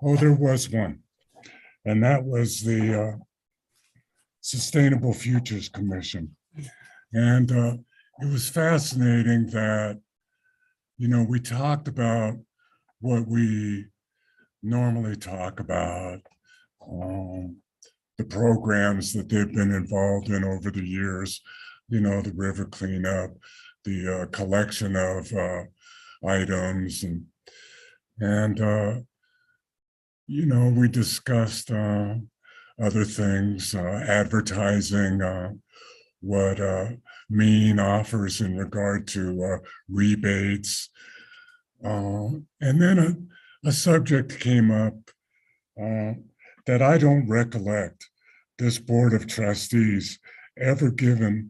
Oh, there was one, and that was the Sustainable Futures Commission. And it was fascinating that, we talked about what we normally talk about, the programs that they've been involved in over the years, the river cleanup, the collection of items, and we discussed other things, advertising, what Mean offers in regard to rebates. And then a subject came up that I don't recollect this Board of Trustees ever giving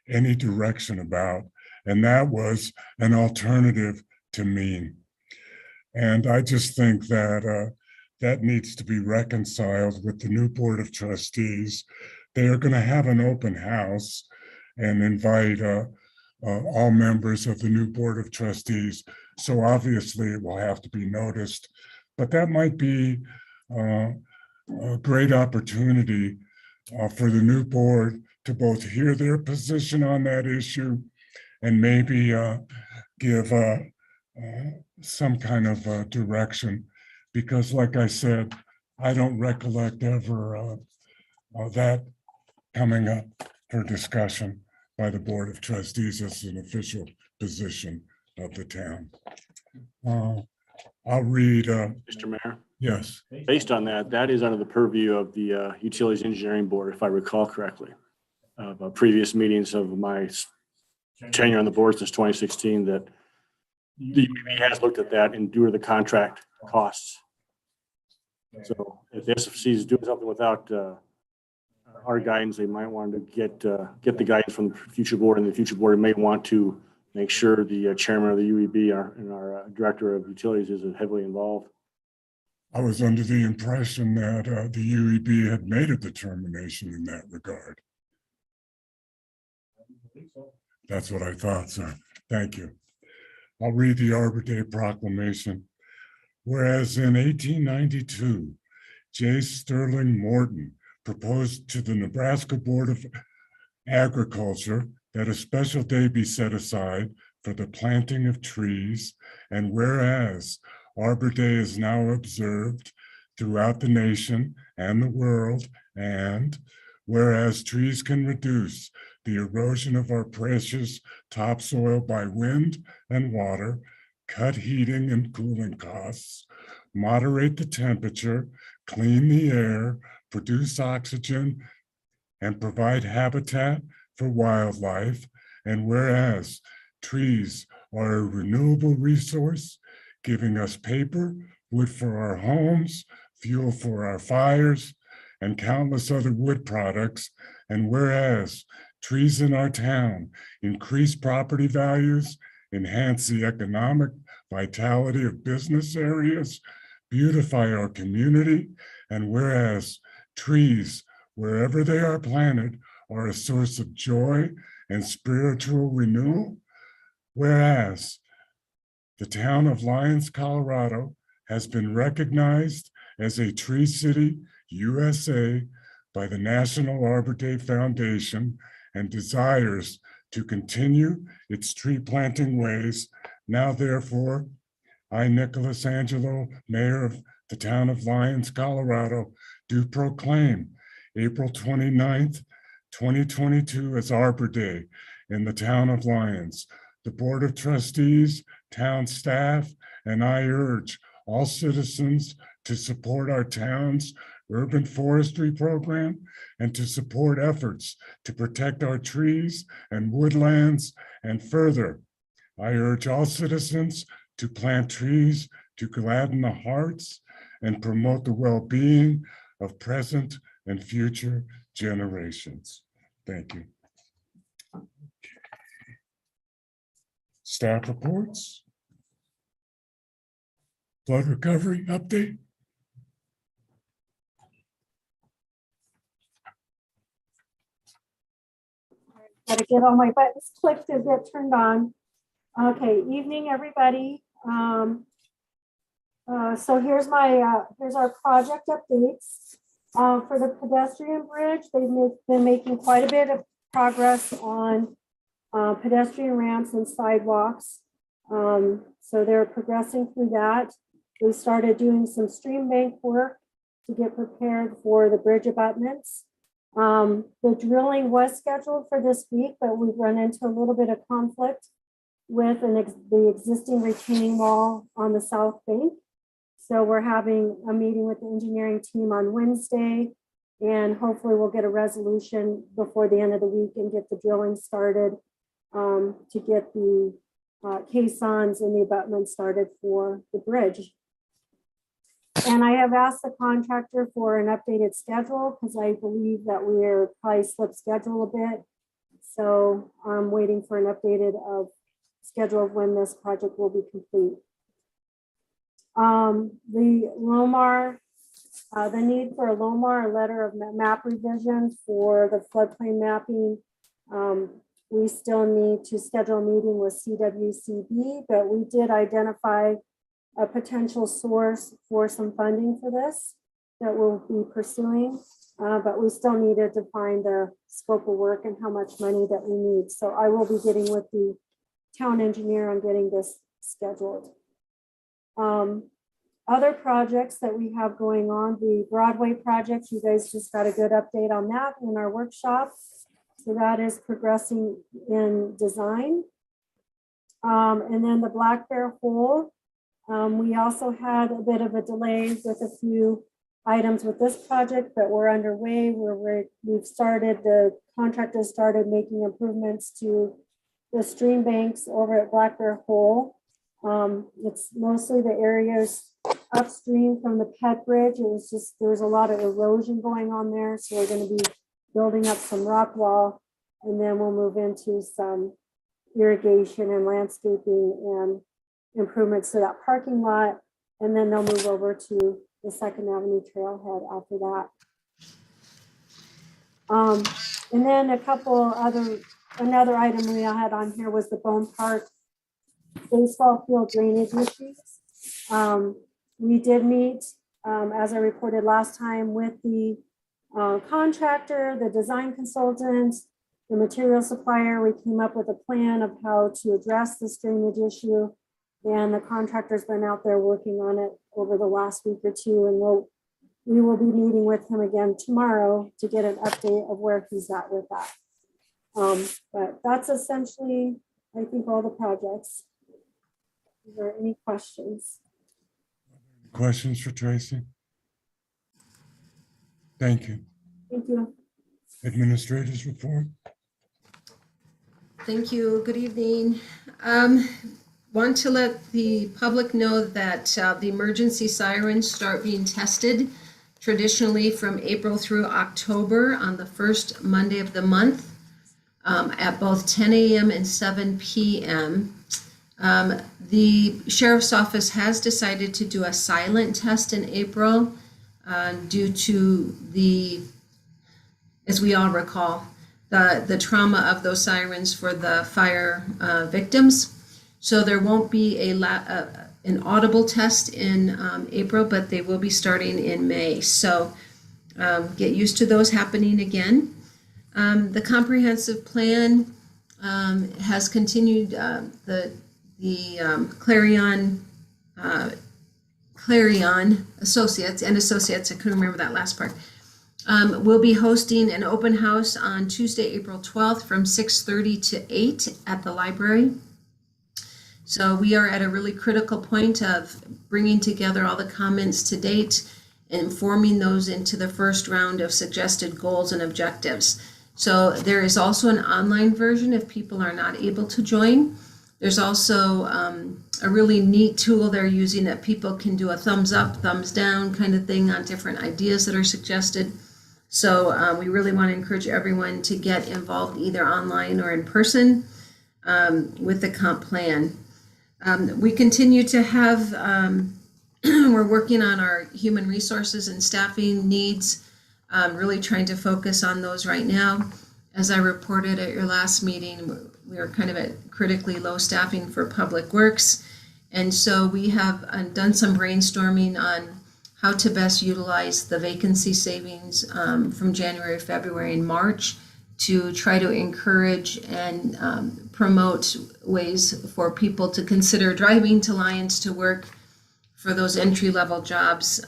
any direction about, and that was an alternative to Mean. And I just think that that needs to be reconciled with the new Board of Trustees. They are going to have an open house and invite all members of the new Board of Trustees. So obviously it will have to be noticed, but that might be a great opportunity for the new board to both hear their position on that issue and maybe give some kind of direction. Because like I said, I don't recollect ever that coming up for discussion by the Board of Trustees as an official position of the town. I'll read. Mr. Mayor, Yes. based on that, that is under the purview of the Utilities Engineering Board, if I recall correctly, of previous meetings of my tenure on the board since 2016, that the UEB has looked at that and due to the contract costs. So if the SFC is doing something without our guidance, they might want to get the guidance from the future board, and the future board may want to make sure the chairman of the UEB and our director of utilities is heavily involved. I was under the impression that the UEB had made a determination in that regard. That's what I thought, sir. Thank you. I'll read the Arbor Day proclamation. Whereas in 1892, J. Sterling Morton proposed to the Nebraska Board of Agriculture that a special day be set aside for the planting of trees, and whereas Arbor Day is now observed throughout the nation and the world, and whereas trees can reduce the erosion of our precious topsoil by wind and water, cut heating and cooling costs, moderate the temperature, clean the air, produce oxygen, and provide habitat for wildlife, and whereas trees are a renewable resource, giving us paper, wood for our homes, fuel for our fires, and countless other wood products, and whereas trees in our town increase property values, enhance the economic vitality of business areas, beautify our community, and whereas trees, wherever they are planted, are a source of joy and spiritual renewal, whereas the town of Lyons, Colorado has been recognized as a Tree City USA by the National Arbor Day Foundation and desires to continue its tree planting ways. Now, therefore, I, Nicholas Angelo, Mayor of the town of Lyons, Colorado, do proclaim April 29th, 2022 as Arbor Day in the town of Lyons. The Board of Trustees, town staff, and I urge all citizens to support our town's urban forestry program and to support efforts to protect our trees and woodlands. And further, I urge all citizens to plant trees to gladden the hearts and promote the well-being of present and future generations. Thank you. Staff reports. Flood recovery update. Got to get all my buttons clicked and get turned on. Okay, evening, everybody. So here's our project updates. For the pedestrian bridge, they've been making quite a bit of progress on pedestrian ramps and sidewalks. So they're progressing through that. We started doing some stream bank work to get prepared for the bridge abutments. The drilling was scheduled for this week, but we've run into a little bit of conflict with the existing retaining wall on the south bank. So we're having a meeting with the engineering team on Wednesday, and hopefully we'll get a resolution before the end of the week and get the drilling started to get the caissons and the abutments started for the bridge. And I have asked the contractor for an updated schedule because I believe that we're probably slipped schedule a bit. So I'm waiting for an updated schedule of when this project will be complete. The LOMAR, the need for a LOMAR, a letter of map revision for the floodplain mapping. We still need to schedule a meeting with CWCB, but we did identify a potential source for some funding for this that we'll be pursuing, but we still need to define the scope of work and how much money that we need. So I will be getting with the town engineer on getting this scheduled. Other projects that we have going on, the Broadway project, you guys just got a good update on that in our workshop. So that is progressing in design. And then the Black Bear Hole, we also had a bit of a delay with a few items with this project, but we're underway. We've started, the contractor started making improvements to the stream banks over at Black Bear Hole. It's mostly the areas upstream from the Pet Bridge. It was just, there's a lot of erosion going on there. So we're going to be building up some rock wall, and then we'll move into some irrigation and landscaping and improvements to that parking lot. And then they'll move over to the 2nd Avenue trailhead after that. And then a couple other another item we had on here was the Bone Park baseball field drainage issues. We did meet, as I reported last time, with the contractor, the design consultant, the material supplier. We came up with a plan of how to address this drainage issue. And the contractor's been out there working on it over the last week or two. And we will be meeting with him again tomorrow to get an update of where he's at with that. But that's essentially, I think, all the projects. Is there any questions? Questions for Tracy? Thank you. Thank you. Administrators report. Thank you. Good evening. Want to let the public know that the emergency sirens start being tested traditionally from April through October on the first Monday of the month at both 10 a.m. and 7 p.m. The Sheriff's Office has decided to do a silent test in April due to the, as we all recall, the trauma of those sirens for the fire victims. So there won't be an audible test in April, but they will be starting in May. So get used to those happening again. The comprehensive plan has continued. The Clarion Associates and Associates, I couldn't remember that last part, will be hosting an open house on Tuesday, April 12th from 6:30 to 8 at the library. So we are at a really critical point of bringing together all the comments to date and forming those into the first round of suggested goals and objectives. So there is also an online version if people are not able to join. There's also a really neat tool they're using that people can do a thumbs up, thumbs down kind of thing on different ideas that are suggested. So we really want to encourage everyone to get involved either online or in person with the comp plan. We continue to have, we're working on our human resources and staffing needs, really trying to focus on those right now. As I reported at your last meeting, we are kind of at critically low staffing for public works. And so we have done some brainstorming on how to best utilize the vacancy savings from January, February, and March to try to encourage and promote ways for people to consider driving to Lyons to work for those entry-level jobs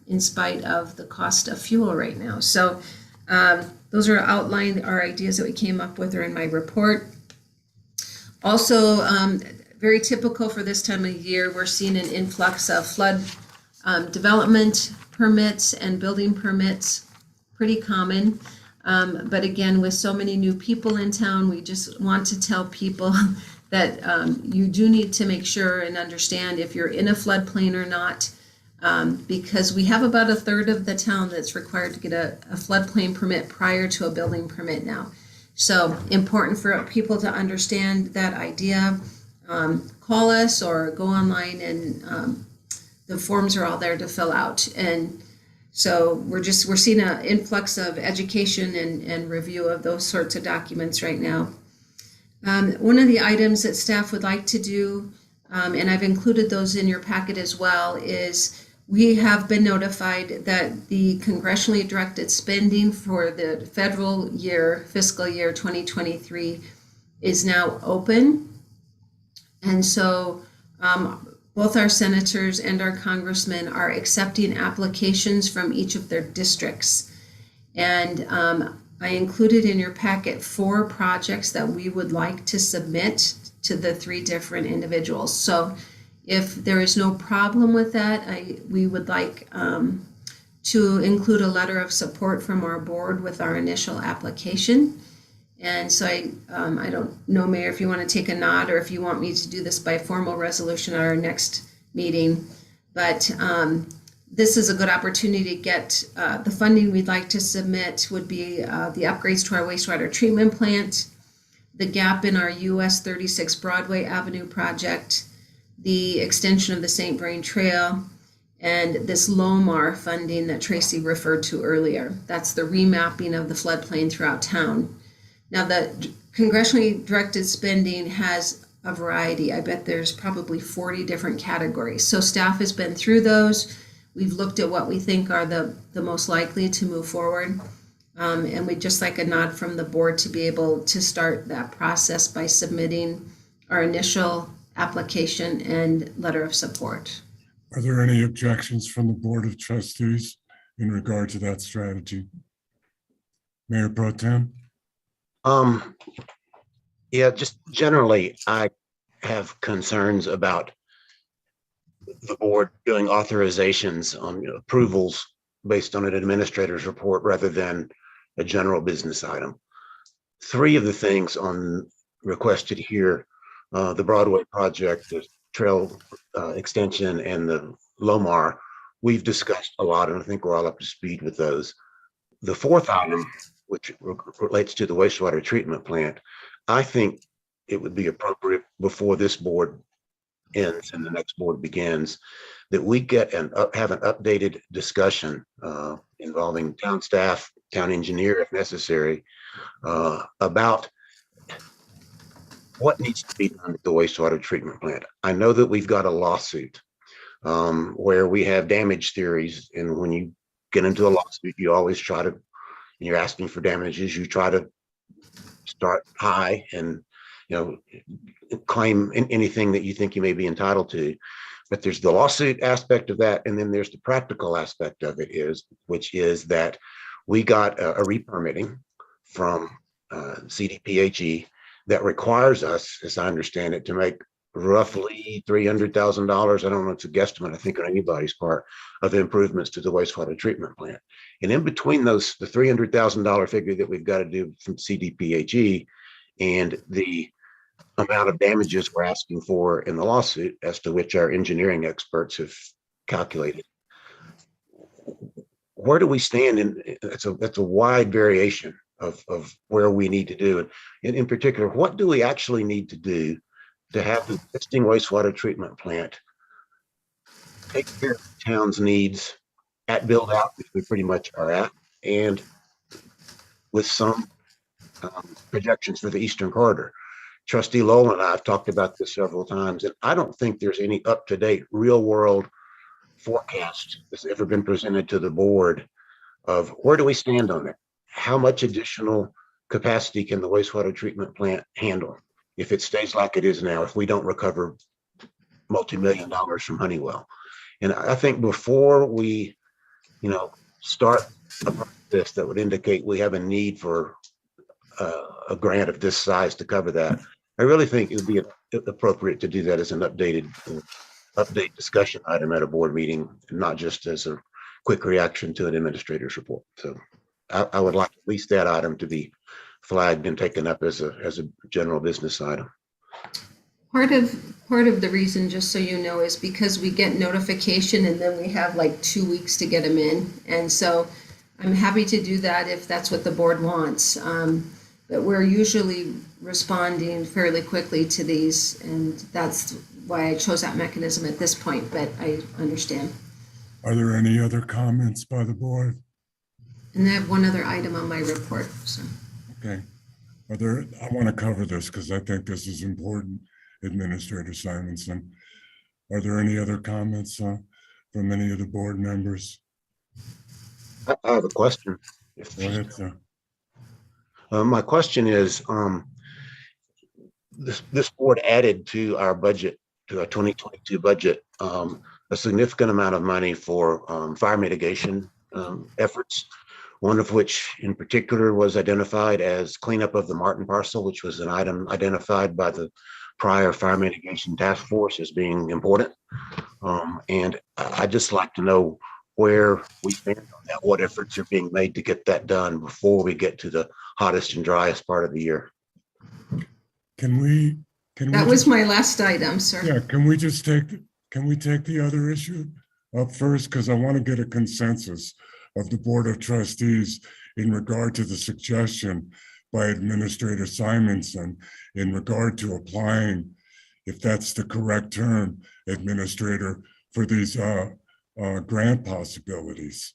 in spite of the cost of fuel right now. So those are outlined, our ideas that we came up with are in my report. Also, very typical for this time of year, we're seeing an influx of flood development permits and building permits, pretty common. But again, with so many new people in town, we just want to tell people that you do need to make sure and understand if you're in a floodplain or not, because we have about 1/3 of the town that's required to get a floodplain permit prior to a building permit now. So important for people to understand that idea. Call us or go online and the forms are all there to fill out. And so we're seeing an influx of education and review of those sorts of documents right now. One of the items that staff would like to do, and I've included those in your packet as well, is we have been notified that the congressionally directed spending for the federal year, fiscal year 2023, is now open. And so both our senators and our congressmen are accepting applications from each of their districts. And I included in your packet 4 projects that we would like to submit to the 3 different individuals. So if there is no problem with that, we would like to include a letter of support from our board with our initial application. And so I don't know, Mayor, if you want to take a nod or if you want me to do this by formal resolution at our next meeting. But this is a good opportunity to get the funding we'd like to submit would be the upgrades to our wastewater treatment plant, the gap in our US 36 Broadway Avenue project, the extension of the St. Vrain Trail, and this LOMAR funding that Tracy referred to earlier. That's the remapping of the floodplain throughout town. Now, the congressionally directed spending has a variety. I bet there's probably 40 different categories. So staff has been through those. We've looked at what we think are the most likely to move forward. And we'd just like a nod from the board to be able to start that process by submitting our initial application and letter of support. Are there any objections from the Board of Trustees in regard to that strategy? Mayor Pro Tem? Yeah, just generally, I have concerns about the board doing authorizations on approvals based on an administrator's report rather than a general business item. Three of the things requested here, the Broadway project, the trail extension, and the Lomar, we've discussed a lot, and I think we're all up to speed with those. The fourth item, which relates to the wastewater treatment plant, I think it would be appropriate before this board ends and the next board begins, that we get have an updated discussion involving town staff, town engineer if necessary, about what needs to be done at the wastewater treatment plant. I know that we've got a lawsuit where we have damage theories, and when you get into a lawsuit, you always try to, and you're asking for damages, you try to start high and claim anything that you think you may be entitled to. But there's the lawsuit aspect of that, and then there's the practical aspect of it, which is that we got a re-permitting from CDPHE that requires us, as I understand it, to make roughly $300,000. I don't know, it's a guesstimate, I think, on anybody's part, of improvements to the wastewater treatment plant. And in between those, the $300,000 figure that we've got to do from CDPHE and the amount of damages we're asking for in the lawsuit, as to which our engineering experts have calculated, where do we stand? It's a wide variation of where we need to do. And in particular, what do we actually need to do to have the existing wastewater treatment plant take care of the town's needs at build out, which we pretty much are at, and with some projections for the Eastern Corridor. Trustee Lowell and I have talked about this several times, and I don't think there's any up-to-date real-world forecast that's ever been presented to the board of where do we stand on it? How much additional capacity can the wastewater treatment plant handle if it stays like it is now, if we don't recover multi-million dollars from Honeywell? And I think before we, start a process that would indicate we have a need for a grant of this size to cover that, I really think it would be appropriate to do that as an update discussion item at a board meeting, not just as a quick reaction to an administrator's report. So I would like at least that item to be flagged and taken up as a general business item. Part of the reason, just so you know, is because we get notification and then we have like 2 weeks to get them in. And so I'm happy to do that if that's what the board wants. But we're usually responding fairly quickly to these, and that's why I chose that mechanism at this point, but I understand. Are there any other comments by the board? And I have one other item on my report. So. Okay. I want to cover this because I think this is important, Administrator Simonson. Are there any other comments from any of the board members? I have a question. Go ahead, sir. My question is, this board added to our budget, to our 2022 budget, a significant amount of money for fire mitigation efforts, one of which in particular was identified as cleanup of the Martin parcel, which was an item identified by the prior fire mitigation task force as being important. And I'd just like to know where we stand on that, what efforts are being made to get that done before we get to the hottest and driest part of the year. That was my last item, sir. Yeah, can we take the other issue up first? Because I want to get a consensus of the Board of Trustees in regard to the suggestion by Administrator Simonson in regard to applying, if that's the correct term, Administrator, for these grant possibilities.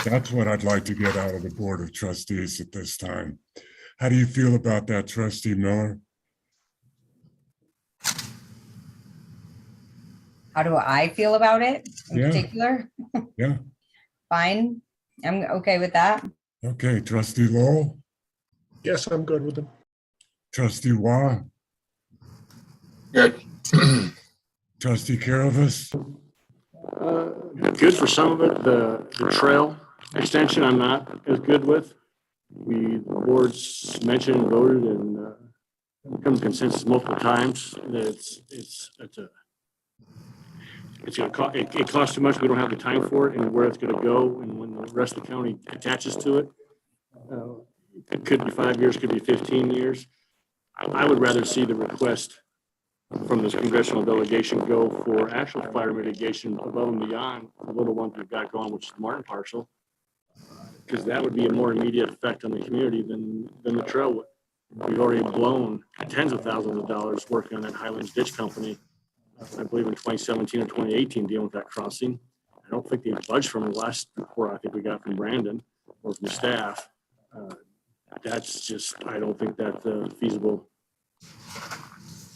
That's what I'd like to get out of the Board of Trustees at this time. how do you feel about that, Trustee Miller? How do I feel about it in Yeah. particular? Yeah. Fine. I'm okay with that. Okay, Trustee Lowell, Yes, I'm good with them. Trustee Wah, Good. Trustee Caravas. Good for some of it. The trail extension, I'm not as good with. The boards mentioned and voted and come to consensus multiple times that it's gonna cost, it costs too much. We don't have the time for it and where it's gonna go and when the rest of the county attaches to it. It could be 5 years, could be 15 years. I would rather see the request from this congressional delegation go for actual fire mitigation above and beyond the little ones we've got going, which is the Martin parcel. Because that would be a more immediate effect on the community than the trail would. We've already blown tens of thousands of dollars working on that Highlands Ditch Company, I believe in 2017 or 2018, dealing with that crossing. I don't think they budged from the last report I think we got from Brandon or from staff. That's just, I don't think that's feasible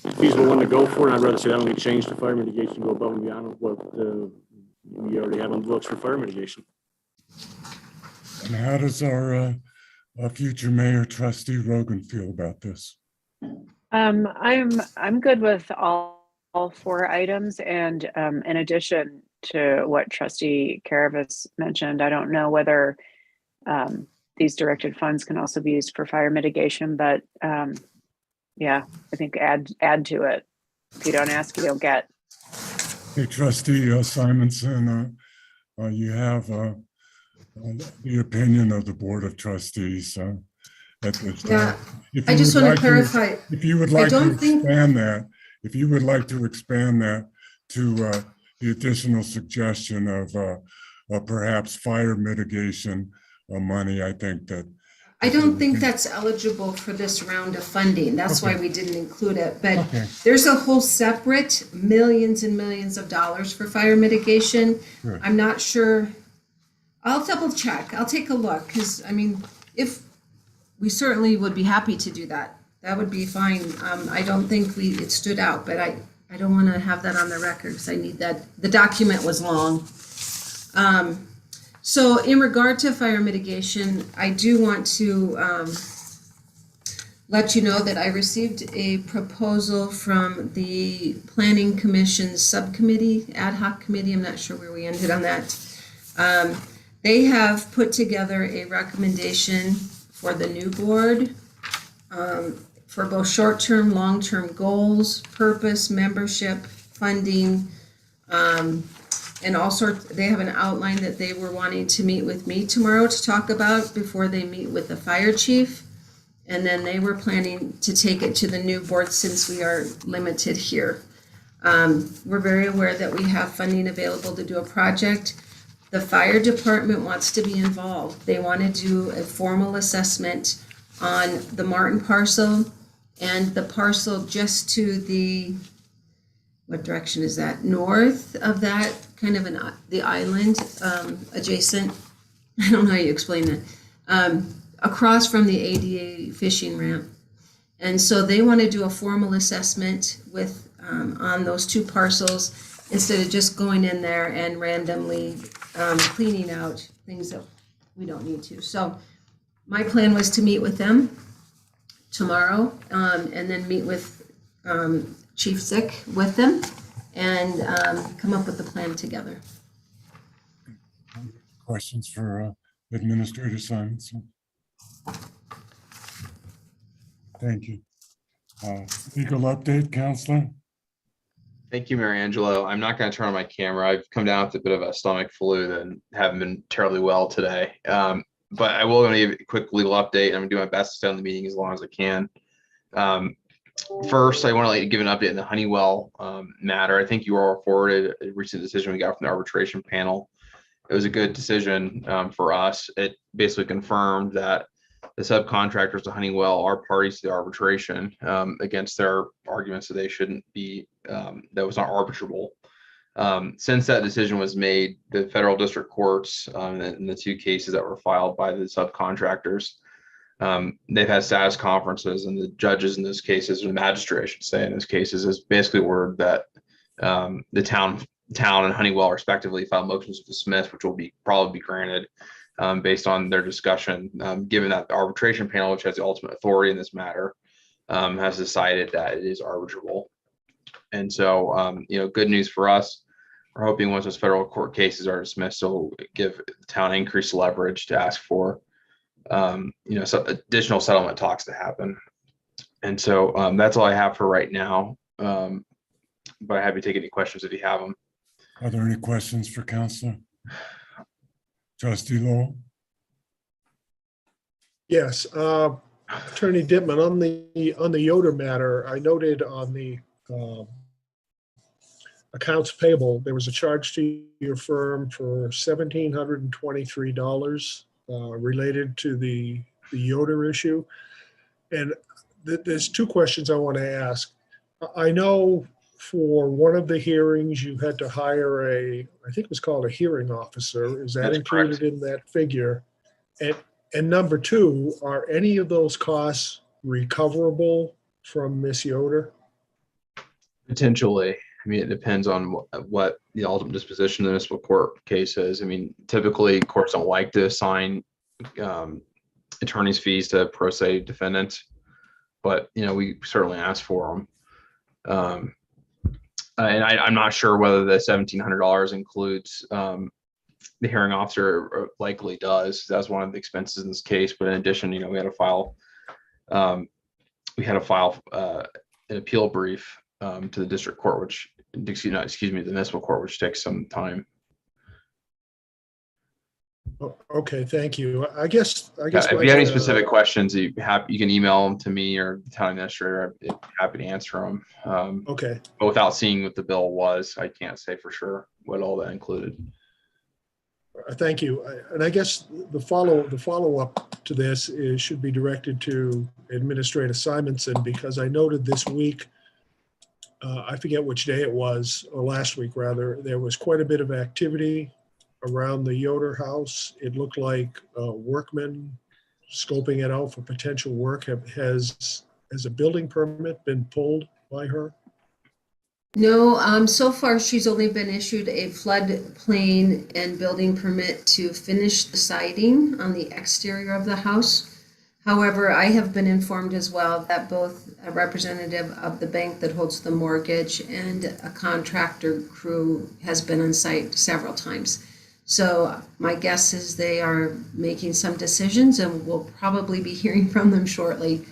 one to go for. And I'd rather see that one be changed to fire mitigation, go above and beyond what we already have on the books for fire mitigation. And how does our future mayor, Trustee Rogan, feel about this? I'm good with all four items, and in addition to what Trustee Caravas mentioned, I don't know whether these directed funds can also be used for fire mitigation, but yeah, I think add to it. If you don't ask, you don't get. Hey, Trustee Simonson, you have the opinion of the Board of Trustees at this time. Yeah, If I you just would want to like clarify. if you would like to don't think- expand that, if you would like to expand that to the additional suggestion of perhaps fire mitigation money, I think that. I don't think that's eligible for this round of funding. That's why we didn't include it. But Okay. there's a whole separate millions and millions of dollars for fire mitigation. Sure. I'm not sure. I'll double check. I'll take a look because, I mean, if we certainly would be happy to do that. That would be fine. I don't think it stood out, but I don't want to have that on the record because I need that. The document was long. So in regard to fire mitigation, I do want to let you know that I received a proposal from the Planning Commission Subcommittee, Ad Hoc Committee. I'm not sure where we ended on that. They have put together a recommendation for the new board for both short-term, long-term goals, purpose, membership, funding, and all sorts. They have an outline that they were wanting to meet with me tomorrow to talk about before they meet with the fire chief. And then they were planning to take it to the new board since we are limited here. We're very aware that we have funding available to do a project. The fire department wants to be involved. They want to do a formal assessment on the Martin parcel and the parcel just to the, what direction is that? North of that, kind of the island adjacent. I don't know how you explain that. Across from the ADA fishing ramp. And so they want to do a formal assessment with on those two parcels instead of just going in there and randomly cleaning out things that we don't need to. So my plan was to meet with them tomorrow and then meet with Chief Zick with them and come up with a plan together. Questions for Administrator Simonson? Thank you. Legal update, Counselor? Thank you, Mariangelo. I'm not going to turn on my camera. I've come down with a bit of a stomach flu and haven't been terribly well today. But I will give a quick legal update. I'm going to do my best to stay on the meeting as long as I can. First, I want to give an update on the Honeywell matter. I think you all forwarded a recent decision we got from the arbitration panel. It was a good decision for us. It basically confirmed that the subcontractors to Honeywell are parties to the arbitration against their arguments that they shouldn't be, that was not arbitrable. Since that decision was made, the federal district courts in the two cases that were filed by the subcontractors They've had status conferences, and the judges in those cases, or the magistrate, I should say, in those cases, has basically ordered that the town and Honeywell respectively file motions to dismiss, which will probably be granted based on their discussion, given that the arbitration panel, which has the ultimate authority in this matter, has decided that it is arbitrable. And so, good news for us. We're hoping once those federal court cases are dismissed, it'll give the town increased leverage to ask for, some additional settlement talks to happen. And so that's all I have for right now. But I'm happy to take any questions if you have them. Are there any questions for Counselor? Trustee Lowell? Yes, Attorney Dittman, on the Yoder matter, I noted on the accounts payable, there was a charge to your firm for $1,723 related to the Yoder issue. And there's two questions I want to ask. I know for one of the hearings, you had to hire I think it was called a hearing officer. Is that That's included correct. in that figure? And number two, are any of those costs recoverable from Miss Yoder? Potentially. I mean, it depends on what the ultimate disposition of the municipal court case is. I mean, typically courts don't like to assign attorney's fees to pro se defendants, but we certainly ask for them. And I'm not sure whether the $1,700 includes the hearing officer, or likely does. That's one of the expenses in this case. But in addition, we had to file an appeal brief to the district court, the municipal court, which takes some time. Okay, thank you. I guess. If you have any specific questions, you can email them to me or the town administrator. I'm happy to answer them. Okay. But without seeing what the bill was, I can't say for sure what all that included. Thank you. And I guess the follow-up to this should be directed to Administrator Simonson, because I noted this week, I forget which day it was, or last week rather, there was quite a bit of activity around the Yoder house. It looked like workmen scoping it out for potential work. Has a building permit been pulled by her? No, so far she's only been issued a floodplain and building permit to finish the siding on the exterior of the house. However, I have been informed as well that both a representative of the bank that holds the mortgage and a contractor crew has been on site several times. So my guess is they are making some decisions, and we'll probably be hearing from them shortly.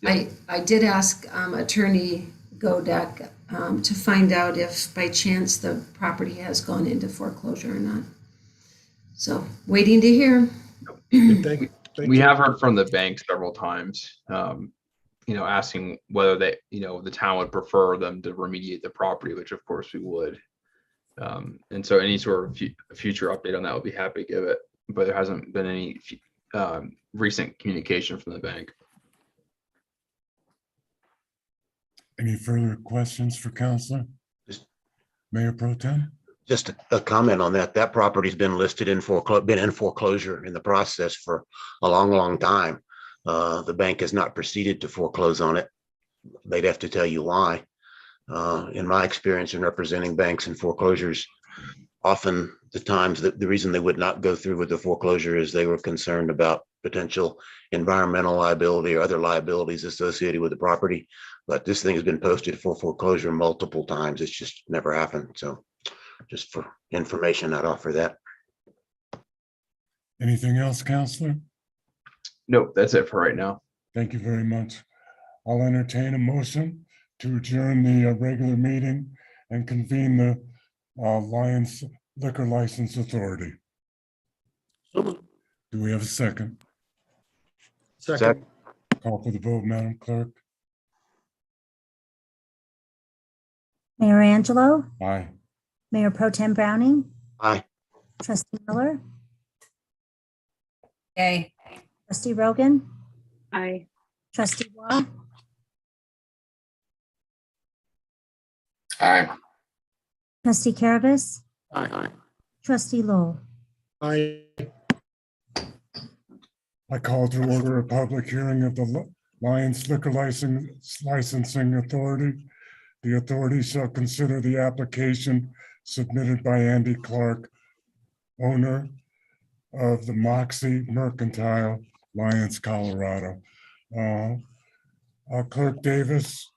I did ask Attorney Godek to find out if by chance the property has gone into foreclosure or not. So waiting to hear. Thank We you. have heard from the bank several times, asking whether the town would prefer them to remediate the property, which of course we would. And so any sort of future update on that would be happy to give it, but there hasn't been any recent communication from the bank. Any further questions for Counselor? Mayor Pro Tem? Just a comment on that. That property's been listed in foreclosure in the process for a long, long time. The bank has not proceeded to foreclose on it. They'd have to tell you why. In my experience in representing banks and foreclosures, often the times that the reason they would not go through with the foreclosure is they were concerned about potential environmental liability or other liabilities associated with the property. But this thing has been posted for foreclosure multiple times. It's just never happened. So just for information, I'd offer that. Anything else, Counselor? Nope, that's it for right now. Thank you very much. I'll entertain a motion to adjourn the regular meeting and convene the Lions Liquor License Authority. Do we have a second? Second. Call for the vote, Madam Clerk. Mayor Angelo, Aye. Mayor Pro Tem Browning, Aye. Trustee Miller, Yay. Trustee Rogan, Aye. Trustee Waugh, Aye. Trustee Caravis, Aye. Trustee Lowell. I I call to order a public hearing of the Lions Liquor Licensing Authority. The authority shall consider the application submitted by Andy Clark, owner of the Moxie Mercantile, Lyons, Colorado. Clerk Davis,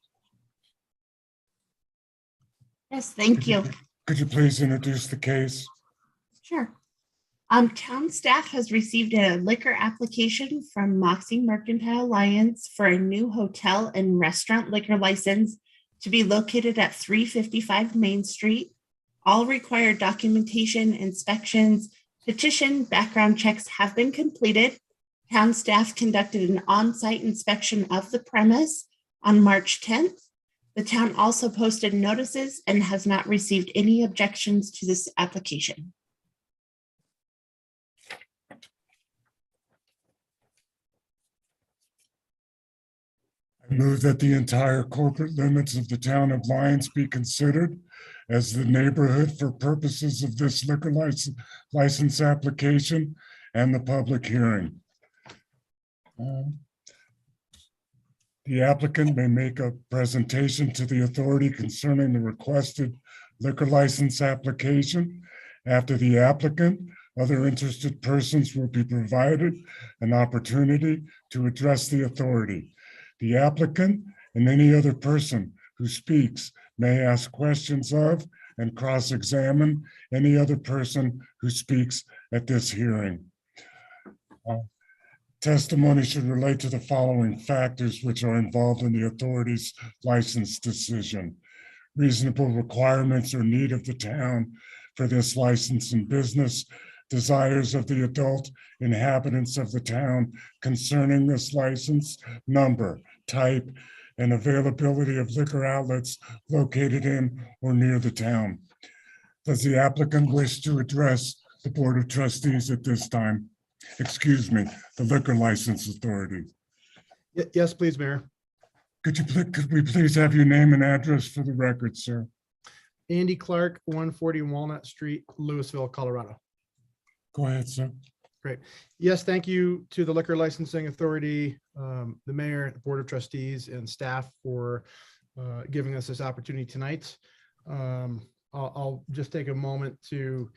Yes, thank you. could you please introduce the case? Sure. Town staff has received a liquor application from Moxie Mercantile Alliance for a new hotel and restaurant liquor license to be located at 355 Main Street. All required documentation, inspections, petition, background checks have been completed. Town staff conducted an on-site inspection of the premise on March 10th. The town also posted notices and has not received any objections to this application. I move that the entire corporate limits of the town of Lyons be considered as the neighborhood for purposes of this liquor license application and the public hearing. The applicant may make a presentation to the authority concerning the requested liquor license application. After the applicant, other interested persons will be provided an opportunity to address the authority. The applicant and any other person who speaks may ask questions of and cross-examine any other person who speaks at this hearing. Testimony should relate to the following factors which are involved in the authority's license decision: reasonable requirements or need of the town for this license and business, desires of the adult inhabitants of the town concerning this license, number, type, and availability of liquor outlets located in or near the town. Does the applicant wish to address the Board of Trustees at this time? Excuse me, the Liquor License Authority. Yes, please, Mayor. Could we please have your name and address for the record, sir? Andy Clark, 140 Walnut Street, Louisville, Colorado. Go ahead, sir. Great. Yes, thank you to the Liquor Licensing Authority, the mayor, the Board of Trustees, and staff for giving us this opportunity tonight. I'll just take a moment to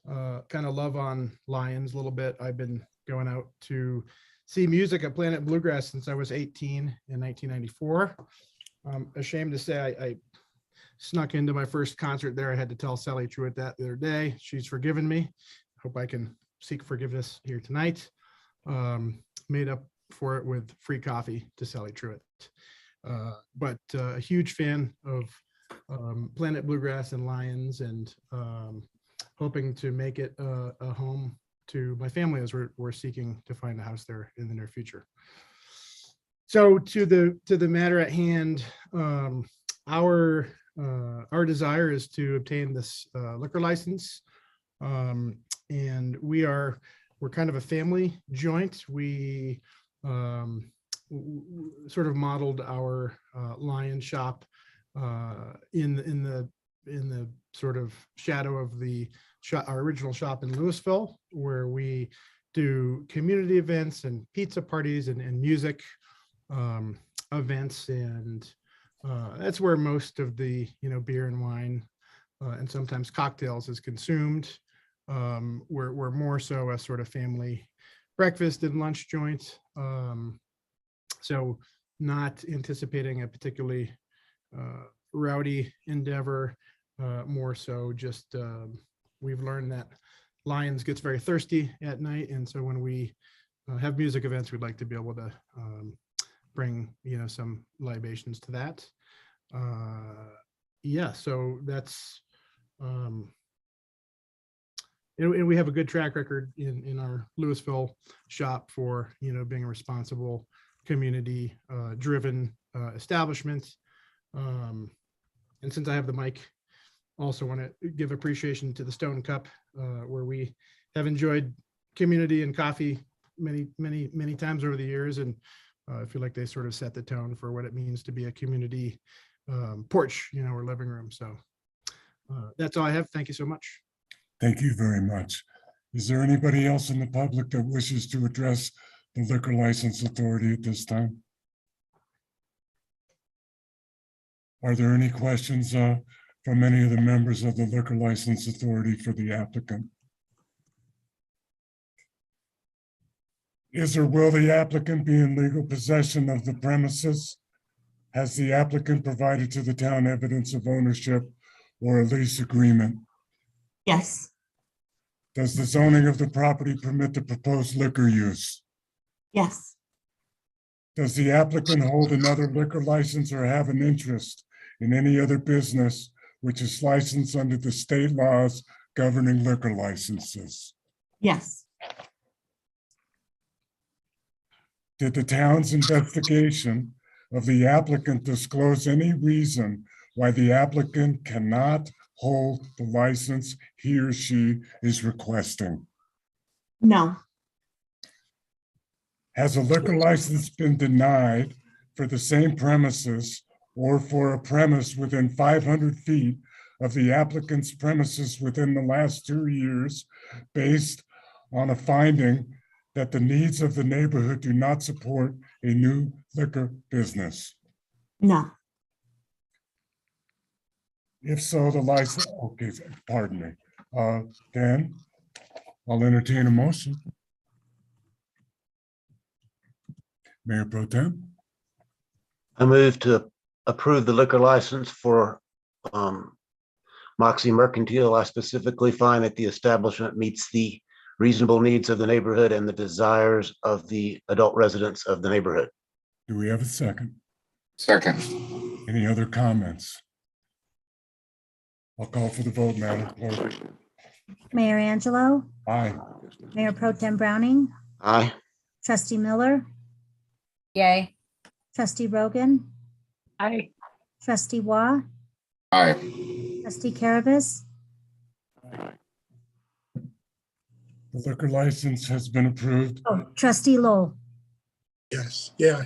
kind of love on Lyons a little bit. I've been going out to see music at Planet Bluegrass since I was 18 in 1994. I'm ashamed to say I snuck into my first concert there. I had to tell Sally Truitt that the other day. She's forgiven me. Hope I can seek forgiveness here tonight. Made up for it with free coffee to Sally Truitt. But a huge fan of Planet Bluegrass and Lyons, and hoping to make it a home to my family as we're seeking to find a house there in the near future. So to the matter at hand, our desire is to obtain this liquor license, and we're kind of a family joint. We sort of modeled our Lion shop in the sort of shadow of our original shop in Louisville, where we do community events and pizza parties and music events, and that's where most of the beer and wine and sometimes cocktails is consumed. We're more so a sort of family breakfast and lunch joint, so not anticipating a particularly rowdy endeavor. More so just we've learned that Lyons gets very thirsty at night, and so when we have music events, we'd like to be able to bring some libations to that. Yeah, so that's and we have a good track record in our Louisville shop for being a responsible, community driven establishment. And since I have the mic, also want to give appreciation to the Stone Cup, where we have enjoyed community and coffee many times over the years, and I feel like they sort of set the tone for what it means to be a community porch, or living room. So that's all I have. Thank you so much. Thank you very much. Is there anybody else in the public that wishes to address the Liquor License Authority at this time? Are there any questions from any of the members of the Liquor License Authority for the applicant? Is or will the applicant be in legal possession of the premises? Has the applicant provided to the town evidence of ownership or a lease agreement? Yes. Does the zoning of the property permit the proposed liquor use? Yes. Does the applicant hold another liquor license or have an interest in any other business which is licensed under the state laws governing liquor licenses? Yes. Did the town's investigation of the applicant disclose any reason why the applicant cannot hold the license he or she is requesting? No. Has a liquor license been denied for the same premises or for a premise within 500 feet of the applicant's premises within the last 2 years based on a finding that the needs of the neighborhood do not support a new liquor business? No. If so, the license, okay, pardon me. Then I'll entertain a motion. Mayor Pro Tem? I move to approve the liquor license for Moxie Mercantile. I specifically find that the establishment meets the reasonable needs of the neighborhood and the desires of the adult residents of the neighborhood. Do we have a second? Second. Any other comments? I'll call for the vote, Madam Clerk. Mayor Angelo, Aye. Mayor Pro Tem Browning, Aye. Trustee Miller, Yay. Trustee Rogan, Aye. Trustee Waugh, Aye. Trustee Caravas, The liquor license has been approved. oh, Trustee Lowell. Yes, yeah.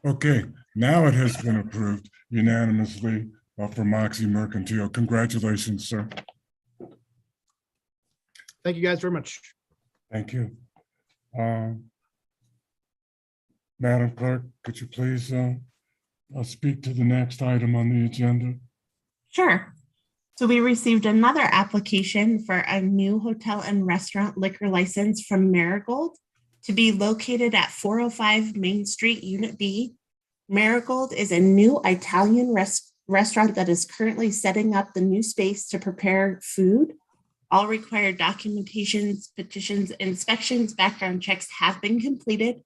Okay, now it has been approved unanimously for Moxie Mercantile. Congratulations, sir. Thank you guys very much. Thank you. Madam Clerk, could you please speak to the next item on the agenda? Sure. So we received another application for a new hotel and restaurant liquor license from Marigold to be located at 405 Main Street, Unit B. Marigold is a new Italian restaurant that is currently setting up the new space to prepare food. All required documentations, petitions, inspections, background checks have been completed.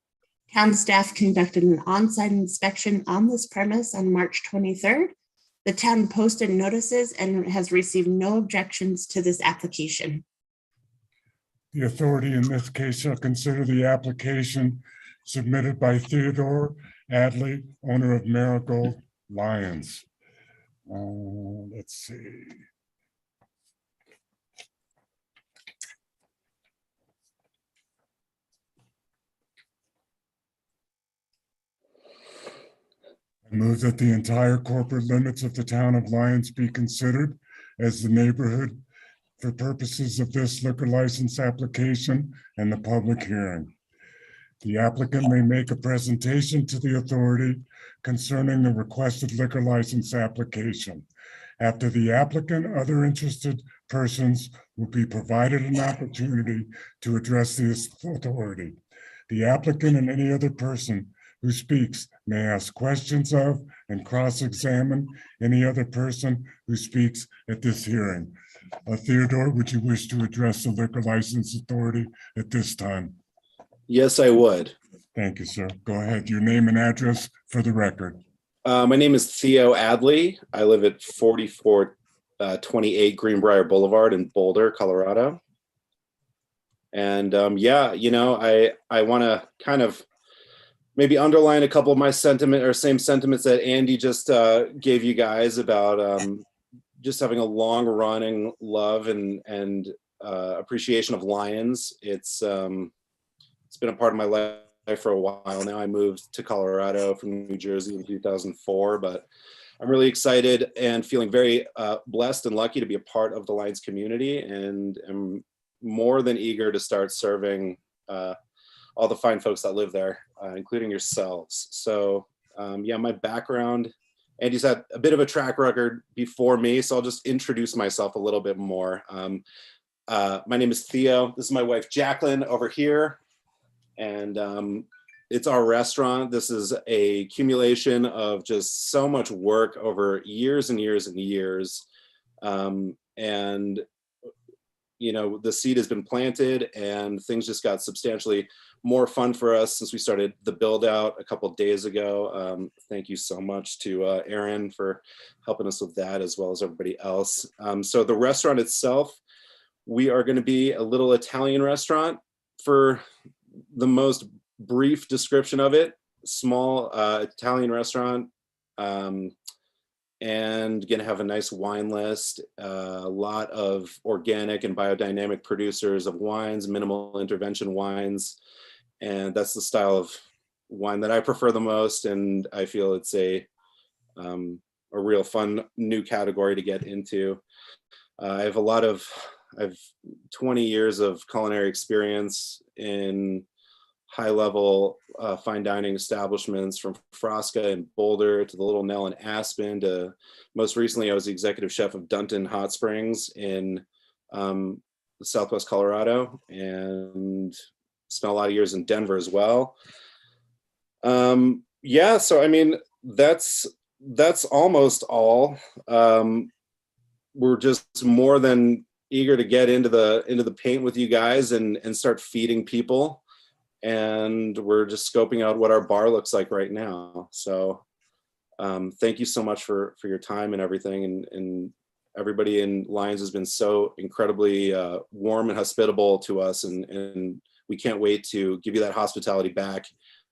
Town staff conducted an on-site inspection on this premise on March 23rd. The town posted notices and has received no objections to this application. The authority in this case shall consider the application submitted by Theodore Adley, owner of Marigold Lions. Let's see. I move that the entire corporate limits of the town of Lyons be considered as the neighborhood for purposes of this liquor license application and the public hearing. The applicant may make a presentation to the authority concerning the requested liquor license application. After the applicant, other interested persons will be provided an opportunity to address the authority. The applicant and any other person who speaks may ask questions of and cross-examine any other person who speaks at this hearing. Theodore, would you wish to address the liquor license authority at this time? Yes, I would. Thank you, sir. Go ahead. Your name and address for the record. My name is Theo Adley. I live at 4428 Greenbrier Boulevard in Boulder, Colorado. And yeah, you know, I want to kind of maybe underline a couple of my same sentiments that Andy just gave you guys about just having a long running love and appreciation of Lions. It's been a part of my life for a while now. I moved to Colorado from New Jersey in 2004, but I'm really excited and feeling very blessed and lucky to be a part of the Lions community, and am more than eager to start serving all the fine folks that live there, including yourselves. So yeah, my background, Andy's had a bit of a track record before me, so I'll just introduce myself a little bit more. My name is Theo. This is my wife, Jacqueline, over here. And it's our restaurant. This is a accumulation of just so much work over years and years and years. And, you know, the seed has been planted and things just got substantially more fun for us since we started the build out a couple of days ago. Thank you so much to Aaron for helping us with that, as well as everybody else. So the restaurant itself, we are going to be a little Italian restaurant. For the most brief description of it, small Italian restaurant, and gonna have a nice wine list, a lot of organic and biodynamic producers of wines, minimal intervention wines, and that's the style of wine that I prefer the most, and I feel it's a real fun new category to get into. I have 20 years of culinary experience in high-level fine dining establishments, from Frasca in Boulder to the Little Nell in Aspen to most recently I was the executive chef of Dunton Hot Springs in Southwest Colorado, and spent a lot of years in Denver as well. Yeah, so I mean, that's almost all. We're just more than eager to get into the paint with you guys and start feeding people. And we're just scoping out what our bar looks like right now. So thank you so much for your time and everything. And everybody in Lions has been so incredibly warm and hospitable to us. And we can't wait to give you that hospitality back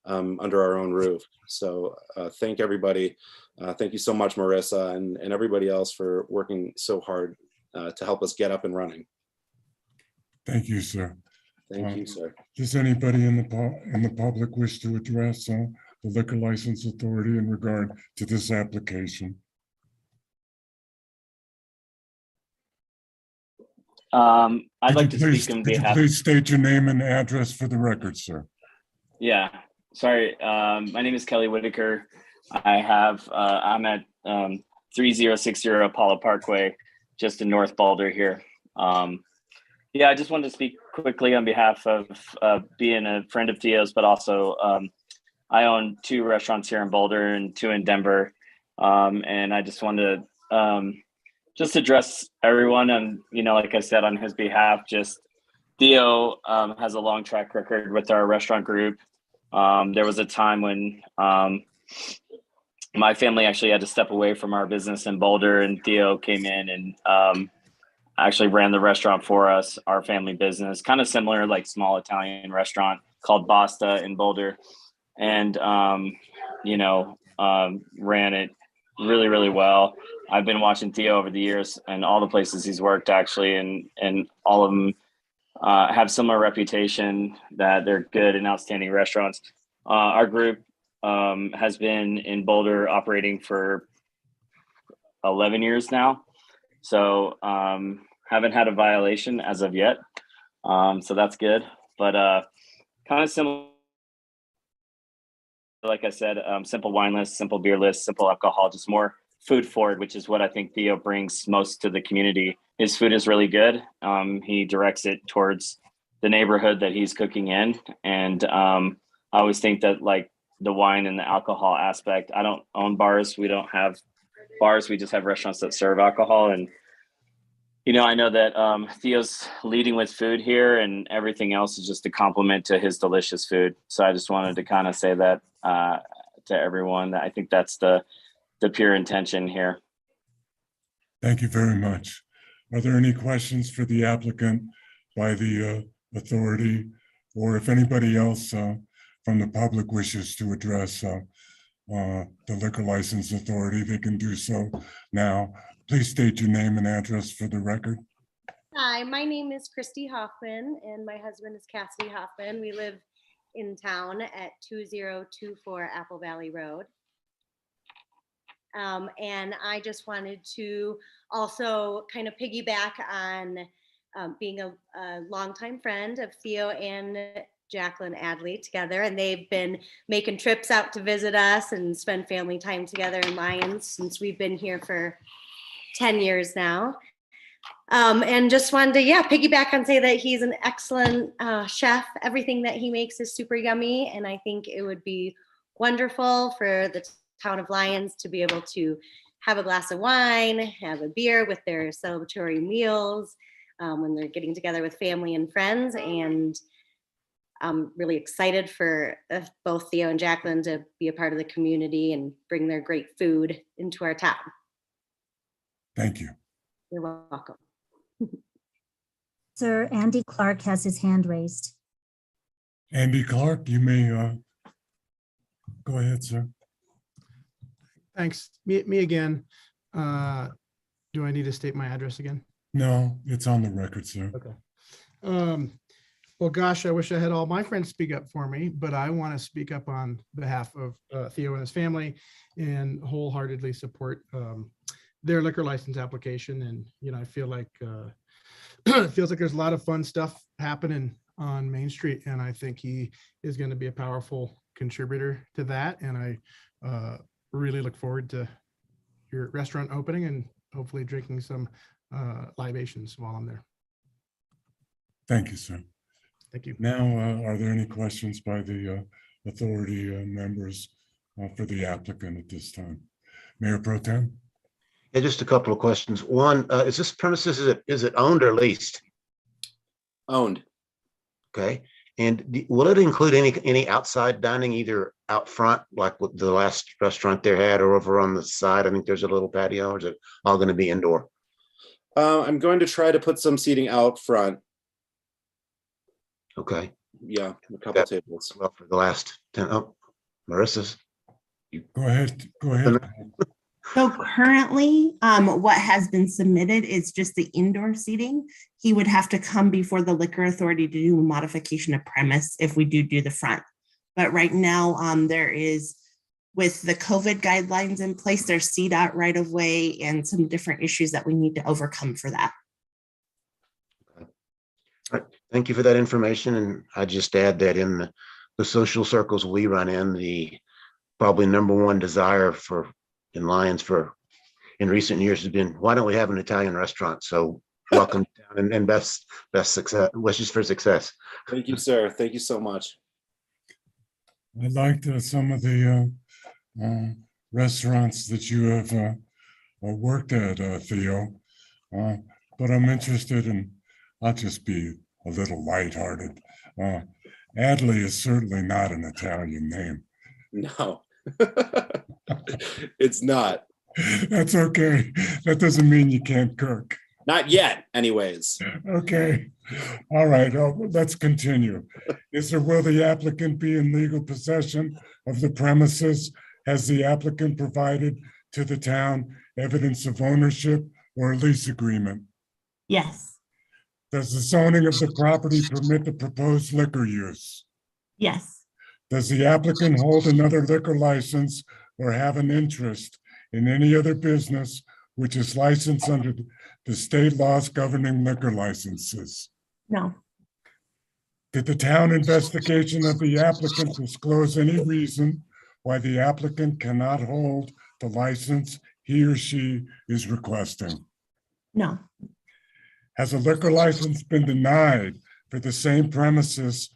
under our own roof. So thank everybody. Thank you so much, Marissa, and everybody else for working so hard to help us get up and running. Thank you, sir. Thank you, sir. Does anybody in the public wish to address the Liquor License Authority in regard to this application? I'd like to speak on Could you behalf. please state your name and address for the record, sir? Yeah, sorry. My name is Kelly Whitaker. I'm at 3060 Apollo Parkway, just in North Boulder here. Yeah, I just wanted to speak quickly on behalf of being a friend of Theo's, but also I own 2 restaurants here in Boulder and 2 in Denver. And I just wanted to just address everyone, and, you know, like I said, on his behalf, just Theo has a long track record with our restaurant group. There was a time when my family actually had to step away from our business in Boulder, and Theo came in and actually ran the restaurant for us, our family business, kind of similar, like small Italian restaurant called Basta in Boulder. And, you know, ran it really, really well. I've been watching Theo over the years and all the places he's worked, actually, and all of them have similar reputation, that they're good and outstanding restaurants. Our group has been in Boulder operating for 11 years now. So haven't had a violation as of yet. So that's good. But kind of similar, like I said, simple wine list, simple beer list, simple alcohol, just more food forward, which is what I think Theo brings most to the community. His food is really good. He directs it towards the neighborhood that he's cooking in. And I always think that, like, the wine and the alcohol aspect, I don't own bars. We don't have bars. We just have restaurants that serve alcohol. And, you know, I know that Theo's leading with food here, and everything else is just a compliment to his delicious food. So I just wanted to kind of say that to everyone. I think that's the pure intention here. Thank you very much. Are there any questions for the applicant by the authority, or if anybody else from the public wishes to address the Liquor License Authority, they can do so now. Please state your name and address for the record. Hi, my name is Christy Hoffman and my husband is Cassidy Hoffman. We live in town at 2024 Apple Valley Road. And I just wanted to also kind of piggyback on being a longtime friend of Theo and Jacqueline Adley together, and they've been making trips out to visit us and spend family time together in Lyons since we've been here for 10 years now. And just wanted to, piggyback and say that he's an excellent chef. Everything that he makes is super yummy. And I think it would be wonderful for the town of Lyons to be able to have a glass of wine, have a beer with their celebratory meals when they're getting together with family and friends. And I'm really excited for both Theo and Jacqueline to be a part of the community and bring their great food into our town. Thank you. You're welcome. Sir Andy Clark has his hand raised. Andy Clark, you may go ahead, sir. Thanks. Me again. Do I need to state my address again? No, it's on the record, sir. Okay. Well, gosh, I wish I had all my friends speak up for me, but I want to speak up on behalf of Theo and his family and wholeheartedly support their liquor license application. And, I feel like it feels like there's a lot of fun stuff happening on Main Street. And I think he is going to be a powerful contributor to that. And I really look forward to your restaurant opening and hopefully drinking some libations while I'm there. Thank you, sir. Thank you. Now, are there any questions by the authority members for the applicant at this time? Mayor Pro Tem? Yeah, just a couple of questions. One, is this premises, is it owned or leased? Owned. Okay. And will it include any outside dining, either out front, like what the last restaurant there had, or over on the side? I think there's a little patio, or is it all going to be indoor? I'm going to try to put some seating out front. Okay. Yeah, a couple tables. Well, for the last 10, Marissa's. Go ahead. Go ahead. So currently, what has been submitted is just the indoor seating. He would have to come before the liquor authority to do a modification of premise if we do the front. But right now, there is, with the COVID guidelines in place, there's CDOT right of way and some different issues that we need to overcome for that. All right. Thank you for that information. And I just add that in the social circles we run in, the probably number one desire in Lyons in recent years has been, why don't we have an Italian restaurant? So welcome down and best success, wishes for success. Thank you, sir. Thank you so much. I liked some of the restaurants that you have worked at, Theo, but I'm interested in, I'll just be a little lighthearted. Adley is certainly not an Italian name. No, it's not. That's okay. That doesn't mean you can't cook. Not yet, anyways. Okay. All right. Let's continue. Will the applicant be in legal possession of the premises? Has the applicant provided to the town evidence of ownership or a lease agreement? Yes. Does the zoning of the property permit the proposed liquor use? Yes. Does the applicant hold another liquor license or have an interest in any other business which is licensed under the state laws governing liquor licenses? No. Did the town investigation of the applicant disclose any reason why the applicant cannot hold the license he or she is requesting? No. Has a liquor license been denied for the same premises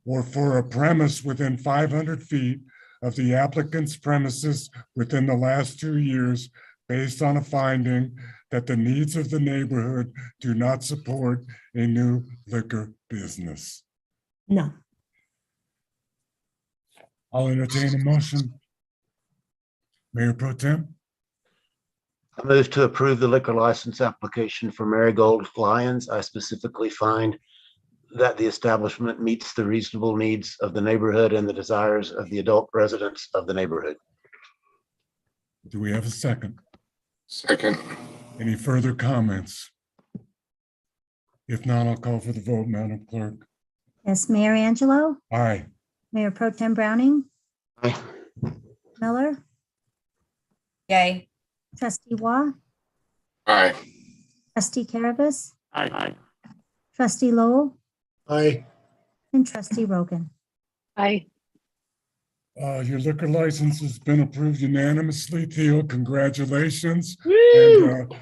or for a premise within 500 feet of the applicant's premises within the last 2 years based on a finding that the needs of the neighborhood do not support a new liquor business? No. I'll entertain a motion. Mayor Pro Tem? I move to approve the liquor license application for Marigold Lyons. I specifically find that the establishment meets the reasonable needs of the neighborhood and the desires of the adult residents of the neighborhood. Do we have a second? Second. Any further comments? If not, I'll call for the vote, Madam Clerk. Yes, Mayor Angelo, Aye. Mayor Pro Tem Browning, Aye. Miller, Yay. Trustee Waugh, Aye. Trustee Caravas, Aye. Trustee Lowell, Aye. and Trustee Rogan. Aye. Your liquor license has been approved unanimously. Theo, congratulations. And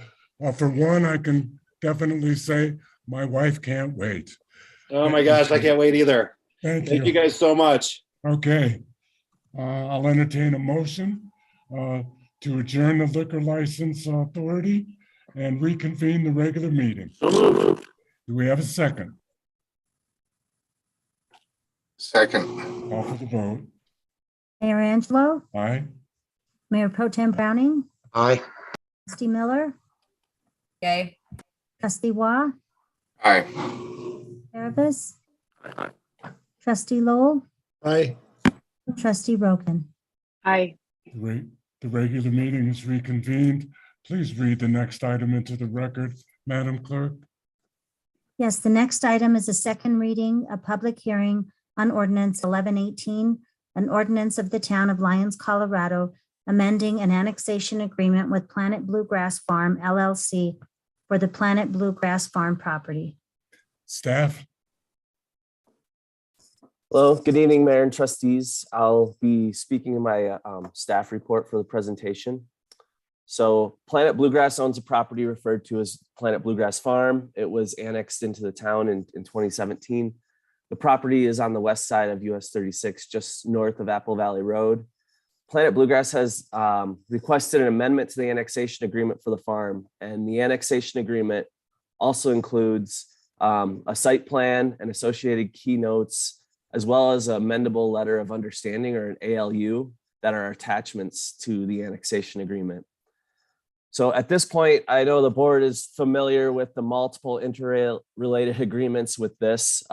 for one, I can definitely say my wife can't wait. Oh my gosh, I can't wait either. Thank you guys so much. Okay. I'll entertain a motion to adjourn the liquor license authority and reconvene the regular meeting. Do we have a second? Second. Call for the vote. Mayor Angelo, Aye. Mayor Pro Tem Browning, Aye. Trustee Miller, Okay. Trustee Waugh, Aye. Travis, Trustee Lowell, Aye. and Trustee Rogan. Aye. The regular meeting is reconvened. Please read the next item into the record, Madam Clerk. Yes, the next item is a second reading, a public hearing on ordinance 1118, an ordinance of the town of Lyons, Colorado, amending an annexation agreement with Planet Bluegrass Farm LLC for the Planet Bluegrass Farm property. Staff. Hello, good evening, Mayor and Trustees. I'll be speaking in my staff report for the presentation. So Planet Bluegrass owns a property referred to as Planet Bluegrass Farm. It was annexed into the town in 2017. The property is on the west side of US 36, just north of Apple Valley Road. Planet Bluegrass has requested an amendment to the annexation agreement for the farm, and the annexation agreement also includes a site plan and associated keynotes, as well as an amendable letter of understanding, or an ALU, that are attachments to the annexation agreement. So at this point, I know the board is familiar with the multiple interrelated agreements with this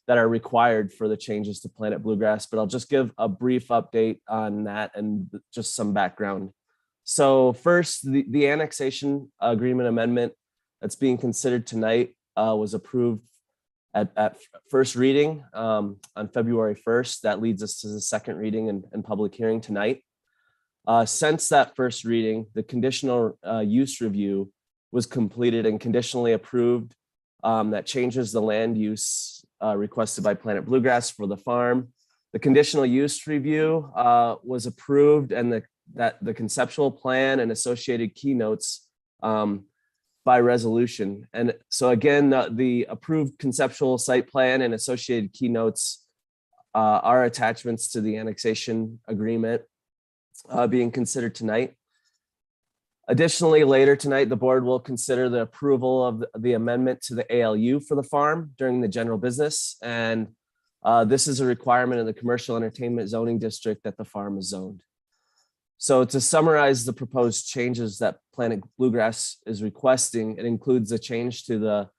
that are required for the changes to Planet Bluegrass, but I'll just give a brief update on that and just some background. So first, the annexation agreement amendment that's being considered tonight was approved at first reading on February 1st. That leads us to the second reading and public hearing tonight. Since that first reading, the conditional use review was completed and conditionally approved. That changes the land use requested by Planet Bluegrass for the farm. The conditional use review was approved, and the conceptual plan and associated keynotes by resolution. And so again, the approved conceptual site plan and associated keynotes are attachments to the annexation agreement being considered tonight. Additionally, later tonight, the board will consider the approval of the amendment to the ALU for the farm during the general business. And this is a requirement in the commercial entertainment zoning district that the farm is zoned. So to summarize the proposed changes that Planet Bluegrass is requesting, it includes a change to the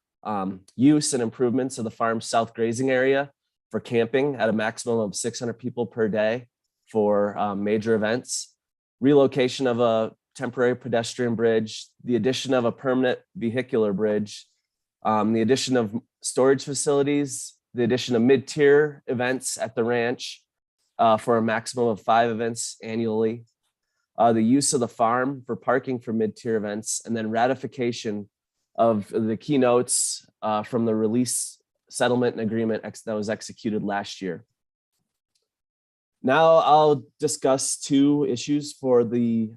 use and improvements of the farm's south grazing area for camping at a maximum of 600 people per day for major events, relocation of a temporary pedestrian bridge, the addition of a permanent vehicular bridge, the addition of storage facilities, the addition of mid-tier events at the ranch for a maximum of 5 events annually, the use of the farm for parking for mid-tier events, and then ratification of the keynotes from the release settlement and agreement that was executed last year. Now I'll discuss 2 issues for the,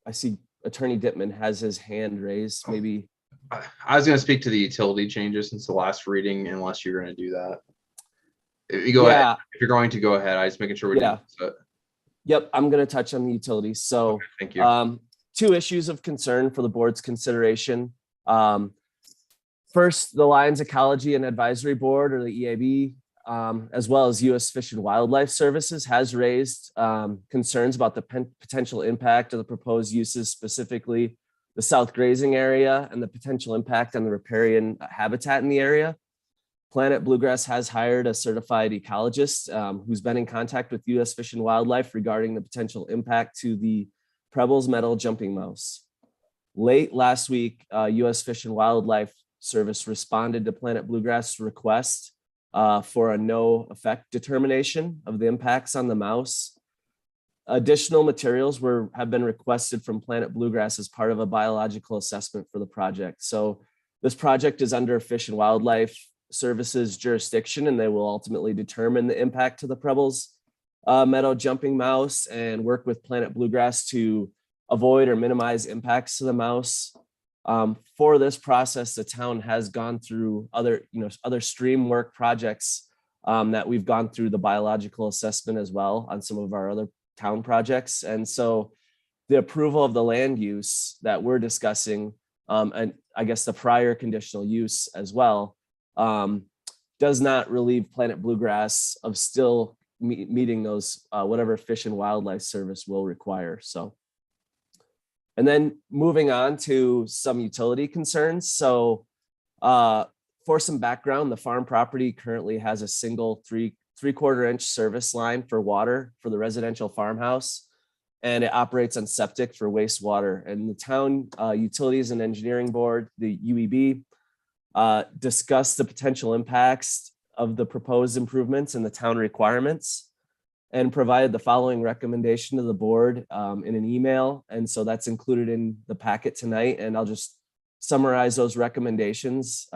I see Attorney Dittman has his hand raised. Maybe I was going to speak to the utility changes since the last reading, unless you're going to do that. If you go ahead, if you're going to go ahead, I just making sure we do it. Yep, I'm going to touch on the utilities. So thank you. 2 issues of concern for the board's consideration. First, the Lyons Ecology and Advisory Board, or the EAB, as well as U.S. Fish and Wildlife Services, has raised concerns about the potential impact of the proposed uses, specifically the south grazing area and the potential impact on the riparian habitat in the area. Planet Bluegrass has hired a certified ecologist who's been in contact with U.S. Fish and Wildlife regarding the potential impact to the Preble's meadow jumping mouse. Late last week, U.S. Fish and Wildlife Service responded to Planet Bluegrass' request for a no effect determination of the impacts on the mouse. Additional materials have been requested from Planet Bluegrass as part of a biological assessment for the project. So this project is under Fish and Wildlife Services jurisdiction, and they will ultimately determine the impact to the Prebbles meadow jumping mouse and work with Planet Bluegrass to avoid or minimize impacts to the mouse. For this process, the town has gone through other stream work projects that we've gone through the biological assessment as well on some of our other town projects. And so the approval of the land use that we're discussing, and I guess the prior conditional use as well, does not relieve Planet Bluegrass of still meeting those whatever Fish and Wildlife Service will require. So, and then moving on to some utility concerns. So for some background, the farm property currently has a single 3/4 inch service line for water for the residential farmhouse, and it operates on septic for wastewater. And the town Utilities and Engineering Board, the UEB, discussed the potential impacts of the proposed improvements and the town requirements, and provided the following recommendation to the board in an email. And so that's included in the packet tonight. And I'll just summarize those recommendations.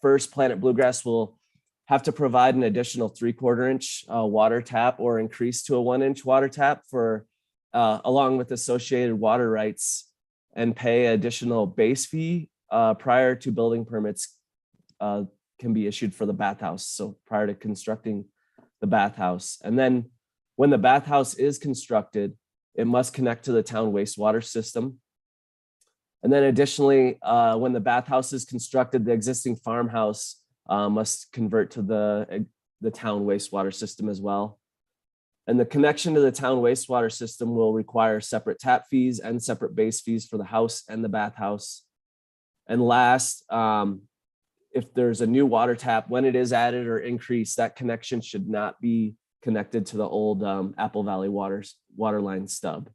First, Planet Bluegrass will have to provide an additional 3/4 inch water tap or increase to a 1 inch water tap for along with associated water rights, and pay additional base fee prior to building permits can be issued for the bathhouse. So prior to constructing the bathhouse. And then when the bathhouse is constructed, it must connect to the town wastewater system. And then additionally, when the bathhouse is constructed, the existing farmhouse must convert to the town wastewater system as well. And the connection to the town wastewater system will require separate tap fees and separate base fees for the house and the bathhouse. And last, if there's a new water tap, when it is added or increased, that connection should not be connected to the old Apple Valley water line stub.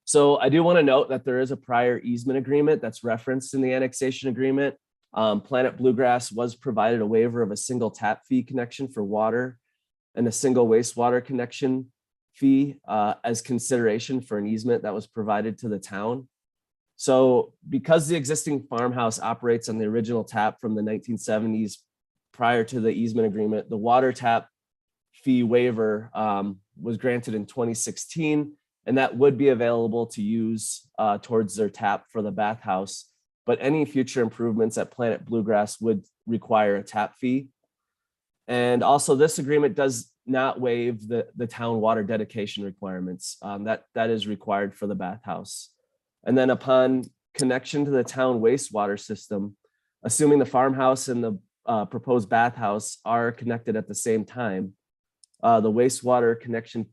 So I do want to note that there is a prior easement agreement that's referenced in the annexation agreement. Planet Bluegrass was provided a waiver of a single tap fee connection for water and a single wastewater connection fee as consideration for an easement that was provided to the town. So because the existing farmhouse operates on the original tap from the 1970s prior to the easement agreement, the water tap fee waiver was granted in 2016, and that would be available to use towards their tap for the bathhouse. But any future improvements at Planet Bluegrass would require a tap fee. And also this agreement does not waive the town water dedication requirements that is required for the bathhouse. And then upon connection to the town wastewater system, assuming the farmhouse and the proposed bathhouse are connected at the same time, the wastewater connection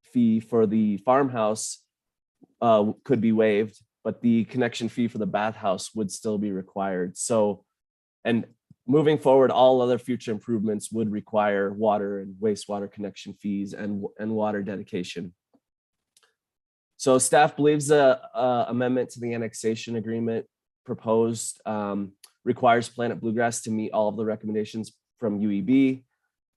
fee for the farmhouse could be waived, but the connection fee for the bathhouse would still be required. So, and moving forward, all other future improvements would require water and wastewater connection fees and water dedication. So staff believes the amendment to the annexation agreement proposed requires Planet Bluegrass to meet all of the recommendations from UEB.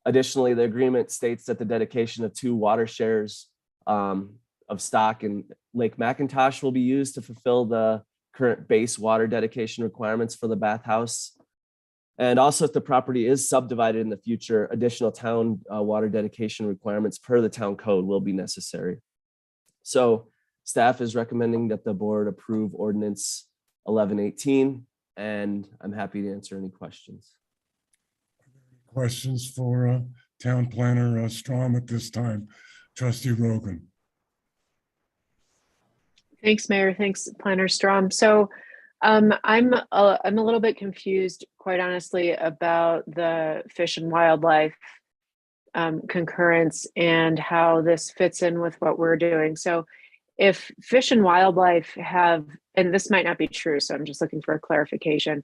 Additionally, the agreement states that the dedication of 2 water shares of stock in Lake McIntosh will be used to fulfill the current base water dedication requirements for the bathhouse. And also, if the property is subdivided in the future, additional town water dedication requirements per the town code will be necessary. So staff is recommending that the board approve ordinance 1118, and I'm happy to answer any questions. Questions for Town Planner Strom at this time? Trustee Rogan. Thanks, Mayor. Thanks, Planner Strom. So I'm a little bit confused, quite honestly, about the Fish and Wildlife concurrence and how this fits in with what we're doing. So if Fish and Wildlife have, and this might not be true, so I'm just looking for a clarification.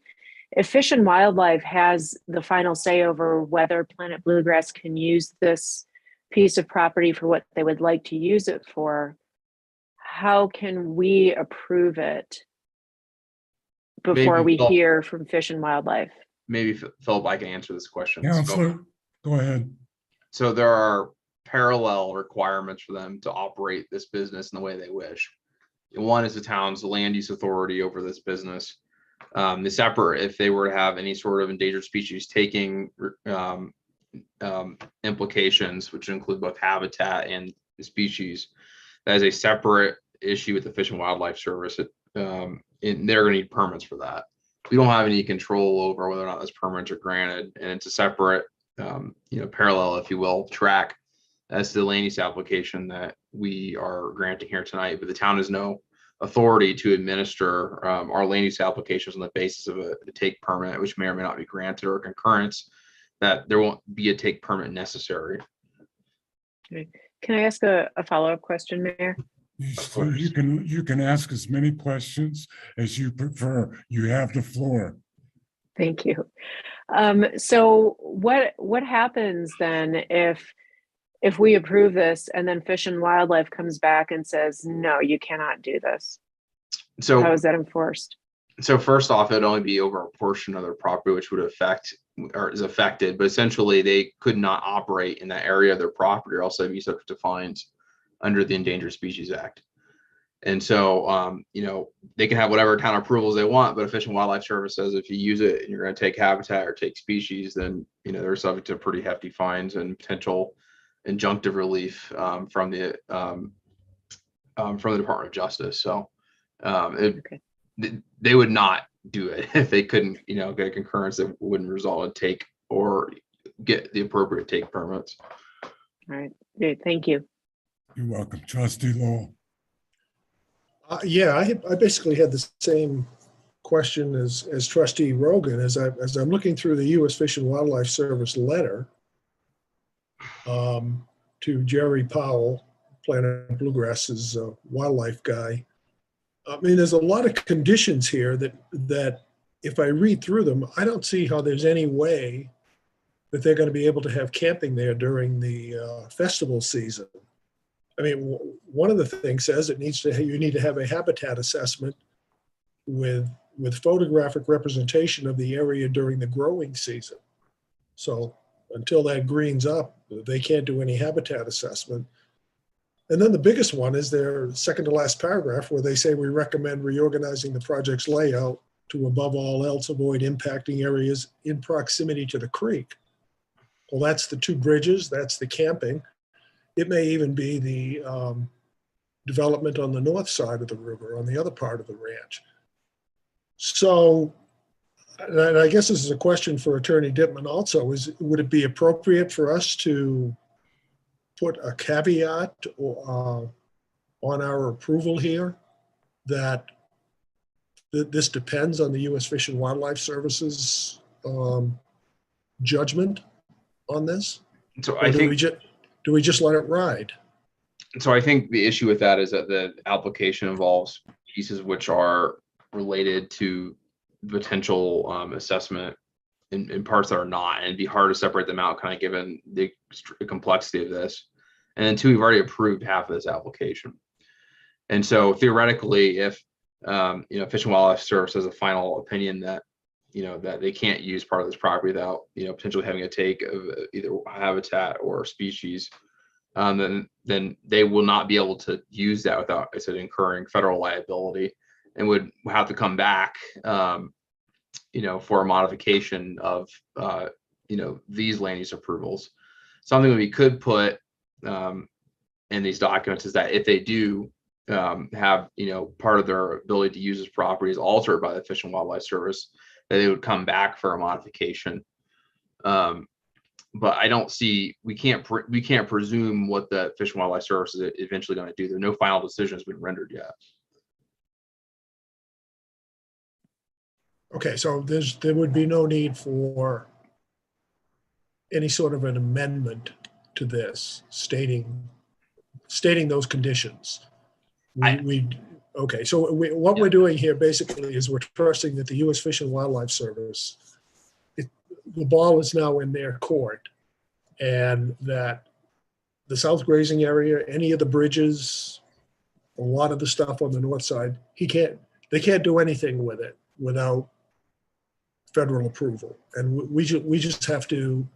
If Fish and Wildlife has the final say over whether Planet Bluegrass can use this piece of property for what they would like to use it for, how can we approve it before we hear from Fish and Wildlife? Maybe Philip, I can answer this question. Counselor, go ahead. So there are parallel requirements for them to operate this business in the way they wish. One is the town's land use authority over this business. The separate, if they were to have any sort of endangered species taking implications, which include both habitat and the species, that is a separate issue with the Fish and Wildlife Service. And they're going to need permits for that. We don't have any control over whether or not those permits are granted, and it's a separate, parallel, if you will, track as to the land use application that we are granting here tonight. But the town has no authority to administer our land use applications on the basis of a take permit, which may or may not be granted, or concurrence that there won't be a take permit necessary. Okay. Can I ask a follow-up question, Mayor? So you can ask as many questions as you prefer. You have the floor. Thank you. So what happens then if we approve this and then Fish and Wildlife comes back and says, no, you cannot do this? So how is that enforced? So first off, it'd only be over a portion of their property, which would affect or is affected, but essentially they could not operate in that area of their property, or else they'd be subject to fines under the Endangered Species Act. And so, they can have whatever town approvals they want, but a Fish and Wildlife Service says if you use it and you're going to take habitat or take species, then, they're subject to pretty hefty fines and potential injunctive relief from the Department of Justice. So they would not do it if they couldn't, get a concurrence that wouldn't result in take or get the appropriate take permits. All right. Great. Thank you. You're welcome. Trustee Lowell. I basically had the same question as Trustee Rogan. As I'm looking through the U.S. Fish and Wildlife Service letter to Jerry Powell, Planet Bluegrass's wildlife guy. I mean, there's a lot of conditions here that if I read through them, I don't see how there's any way that they're going to be able to have camping there during the festival season. I mean, one of the things says you need to have a habitat assessment with photographic representation of the area during the growing season. So until that greens up, they can't do any habitat assessment. And then the biggest one is their second to last paragraph, where they say we recommend reorganizing the project's layout to above all else avoid impacting areas in proximity to the creek. Well, that's the two bridges, that's the camping. It may even be the development on the north side of the river, on the other part of the ranch. So, and I guess this is a question for Attorney Dittman also, would it be appropriate for us to put a caveat on our approval here that this depends on the U.S. Fish and Wildlife Service's judgment on this? So I think, do we just let it ride? So I think the issue with that is that the application involves pieces which are related to potential assessment in parts that are not, and it'd be hard to separate them out, kind of given the complexity of this. And then two, we've already approved half of this application. And so theoretically, if Fish and Wildlife Service has a final opinion that that they can't use part of this property without potentially having a take of either habitat or species, then they will not be able to use that without, I said, incurring federal liability, and would have to come back for a modification of these land use approvals. Something that we could put in these documents is that if they do have part of their ability to use this property is altered by the Fish and Wildlife Service, that they would come back for a modification. But I don't see, we can't presume what the Fish and Wildlife Service is eventually going to do. There's no final decision has been rendered yet. Okay, so there would be no need for any sort of an amendment to this stating those conditions. Okay, so what we're doing here basically is we're trusting that the U.S. Fish and Wildlife Service, the ball is now in their court, and that the south grazing area, any of the bridges, a lot of the stuff on the north side, they can't do anything with it without federal approval. And we just have to,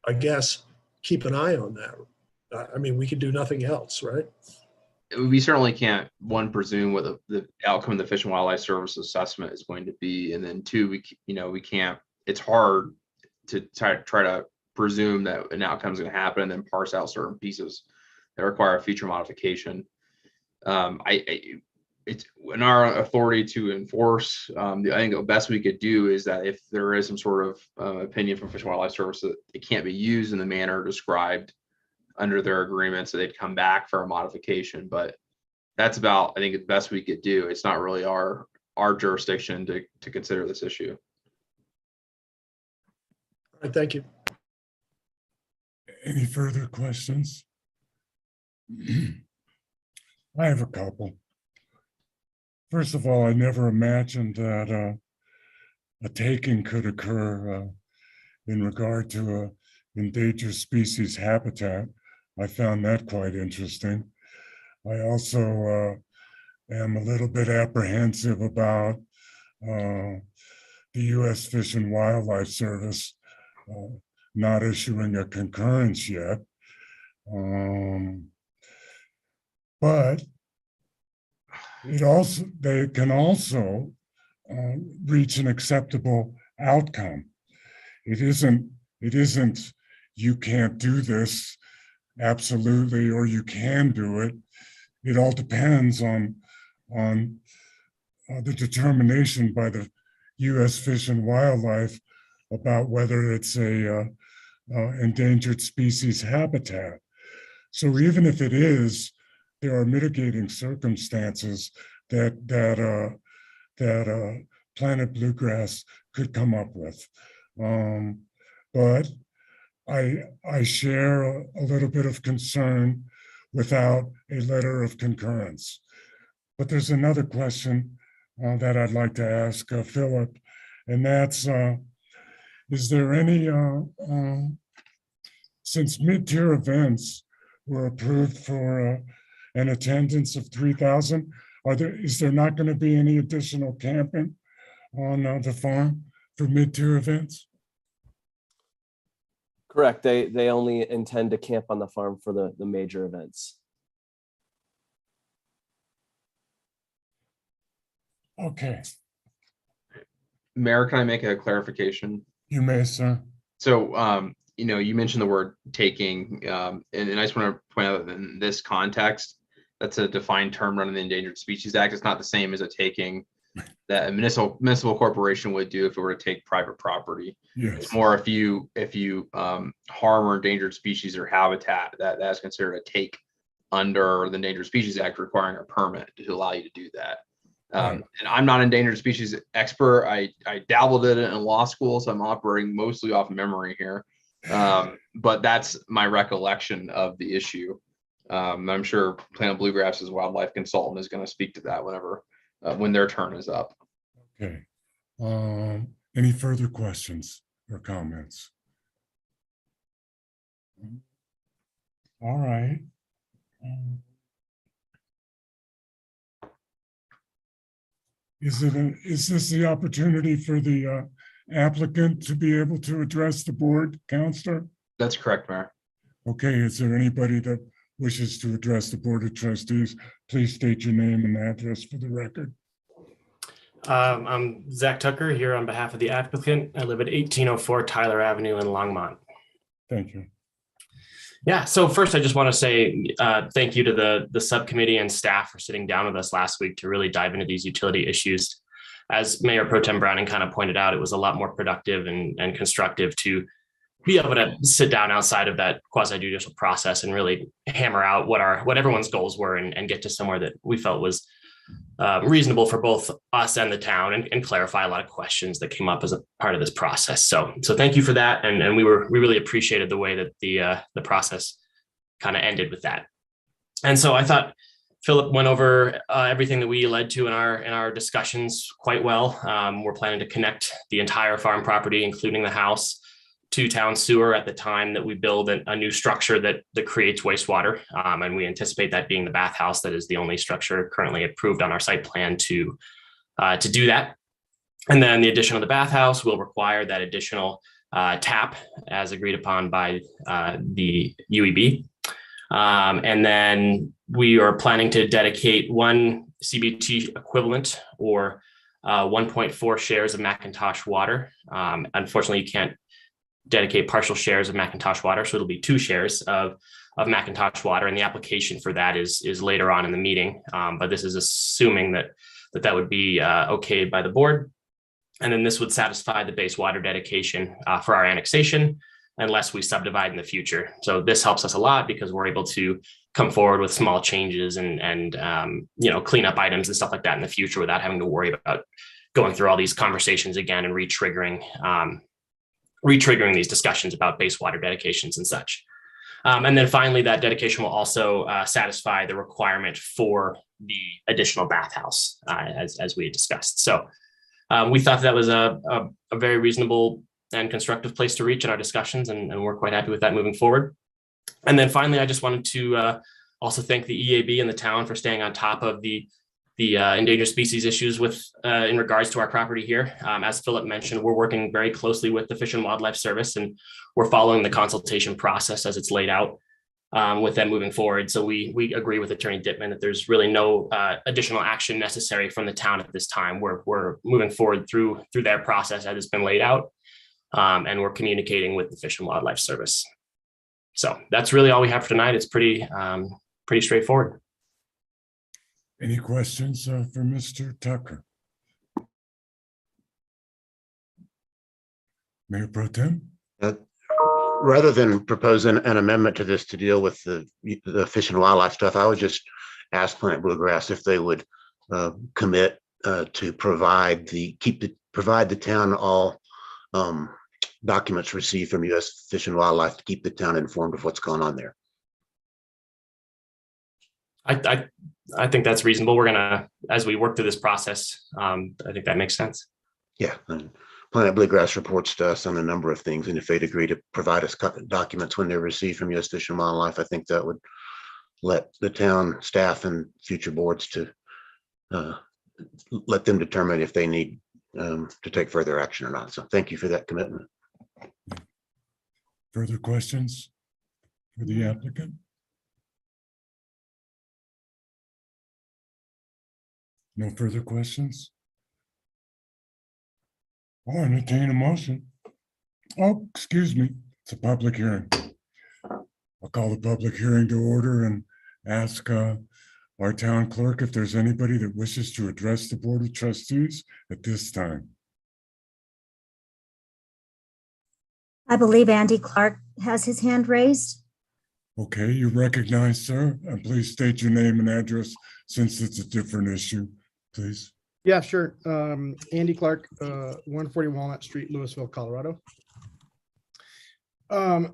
I guess, keep an eye on that. I mean, we can do nothing else, right? we certainly can't, one, presume what the outcome of the Fish and Wildlife Service assessment is going to be, and then two, we can't. It's hard to try to presume that an outcome is going to happen and then parse out certain pieces that require a future modification. It's in our authority to enforce. I think the best we could do is that if there is some sort of opinion from Fish and Wildlife Service that it can't be used in the manner described under their agreement, so they'd come back for a modification. But that's about, I think, the best we could do. It's not really our jurisdiction to consider this issue. All right, thank you. Any further questions? I have a couple. First of all, I never imagined that a taking could occur in regard to a endangered species habitat. I found that quite interesting. I also am a little bit apprehensive about the U.S. Fish and Wildlife Service not issuing a concurrence yet. But they can also reach an acceptable outcome. It isn't you can't do this absolutely, or you can do it. It all depends on the determination by the U.S. Fish and Wildlife about whether it's a endangered species habitat. So even if it is, there are mitigating circumstances that Planet Bluegrass could come up with. But I share a little bit of concern without a letter of concurrence. But there's another question that I'd like to ask Philip, and that's, is there any, since mid-tier events were approved for an attendance of 3,000, is there not going to be any additional camping on the farm for mid-tier events? Correct. They only intend to camp on the farm for the major events. Okay. Mayor, can I make a clarification? You may, sir. So, you mentioned the word taking, and I just want to point out that in this context, that's a defined term under the Endangered Species Act. It's not the same as a taking that a municipal corporation would do if it were to take private property. Yes. It's more if you harm or endangered species or habitat, that's considered a take under the Endangered Species Act, requiring a permit to allow you to do that. And I'm not an endangered species expert. I dabbled in it in law school, so I'm operating mostly off memory here. But that's my recollection of the issue. I'm sure Planet Bluegrass's wildlife consultant is going to speak to that when their turn is up. Okay. Any further questions or comments? All right. Is this the opportunity for the applicant to be able to address the board, Counselor? That's correct, Mayor. Okay, is there anybody that wishes to address the Board of Trustees? Please state your name and address for the record. I'm Zach Tucker here on behalf of the applicant. I live at 1804 Tyler Avenue in Longmont. Thank you. Yeah, so first I just want to say thank you to the subcommittee and staff for sitting down with us last week to really dive into these utility issues. As Mayor Pro Tem Browning kind of pointed out, it was a lot more productive and constructive to be able to sit down outside of that quasi-judicial process and really hammer out what everyone's goals were and get to somewhere that we felt was reasonable for both us and the town, and clarify a lot of questions that came up as a part of this process. So thank you for that. And we really appreciated the way that the process kind of ended with that. And so I thought Philip went over everything that we led to in our discussions quite well. We're planning to connect the entire farm property, including the house, to town sewer at the time that we build a new structure that creates wastewater. And we anticipate that being the bathhouse that is the only structure currently approved on our site plan to do that. And then the addition of the bathhouse will require that additional tap as agreed upon by the UEB. And then we are planning to dedicate one CBT equivalent or 1.4 shares of Macintosh water. Unfortunately, you can't dedicate partial shares of Macintosh water, so it'll be 2 shares of Macintosh water, and the application for that is later on in the meeting. But this is assuming that would be okayed by the board. And then this would satisfy the base water dedication for our annexation, unless we subdivide in the future. So this helps us a lot because we're able to come forward with small changes and clean up items and stuff like that in the future without having to worry about going through all these conversations again and retriggering these discussions about base water dedications and such. And then finally, that dedication will also satisfy the requirement for the additional bathhouse, as we had discussed. So we thought that was a very reasonable and constructive place to reach in our discussions, and we're quite happy with that moving forward. And then finally, I just wanted to also thank the EAB and the town for staying on top of the endangered species issues in regards to our property here. As Philip mentioned, we're working very closely with the Fish and Wildlife Service, and we're following the consultation process as it's laid out with them moving forward. So we agree with Attorney Dittman that there's really no additional action necessary from the town at this time. We're moving forward through their process as it's been laid out, and we're communicating with the Fish and Wildlife Service. So that's really all we have for tonight. It's pretty straightforward. Any questions for Mr. Tucker? Mayor Pro Tem? Rather than propose an amendment to this to deal with the fish and wildlife stuff, I would just ask Planet Bluegrass if they would commit to provide the town all documents received from U.S. Fish and Wildlife to keep the town informed of what's going on there. I think that's reasonable. We're gonna, as we work through this process, I think that makes sense. Yeah, and Planet Bluegrass reports to us on a number of things, and if they'd agree to provide us documents when they're received from U.S. Fish and Wildlife, I think that would let the town staff and future boards to let them determine if they need to take further action or not. So thank you for that commitment. Further questions for the applicant? No further questions? I'll entertain a motion. Oh, excuse me, it's a public hearing. I'll call the public hearing to order and ask our town clerk if there's anybody that wishes to address the Board of Trustees at this time. I believe Andy Clark has his hand raised. Okay, you're recognized, sir, and please state your name and address since it's a different issue, please. Yeah, sure. Andy Clark, 140 Walnut Street, Louisville, Colorado. I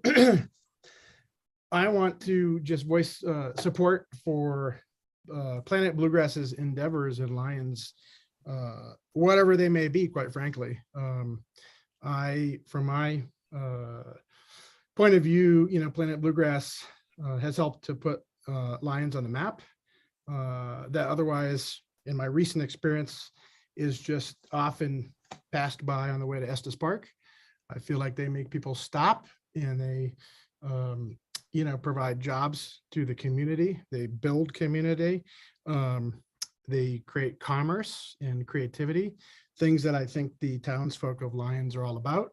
want to just voice support for Planet Bluegrass's endeavors in Lions, whatever they may be, quite frankly. From my point of view, Planet Bluegrass has helped to put Lions on the map that otherwise, in my recent experience, is just often passed by on the way to Estes Park. I feel like they make people stop, and they provide jobs to the community. They build community. They create commerce and creativity, things that I think the townsfolk of Lions are all about.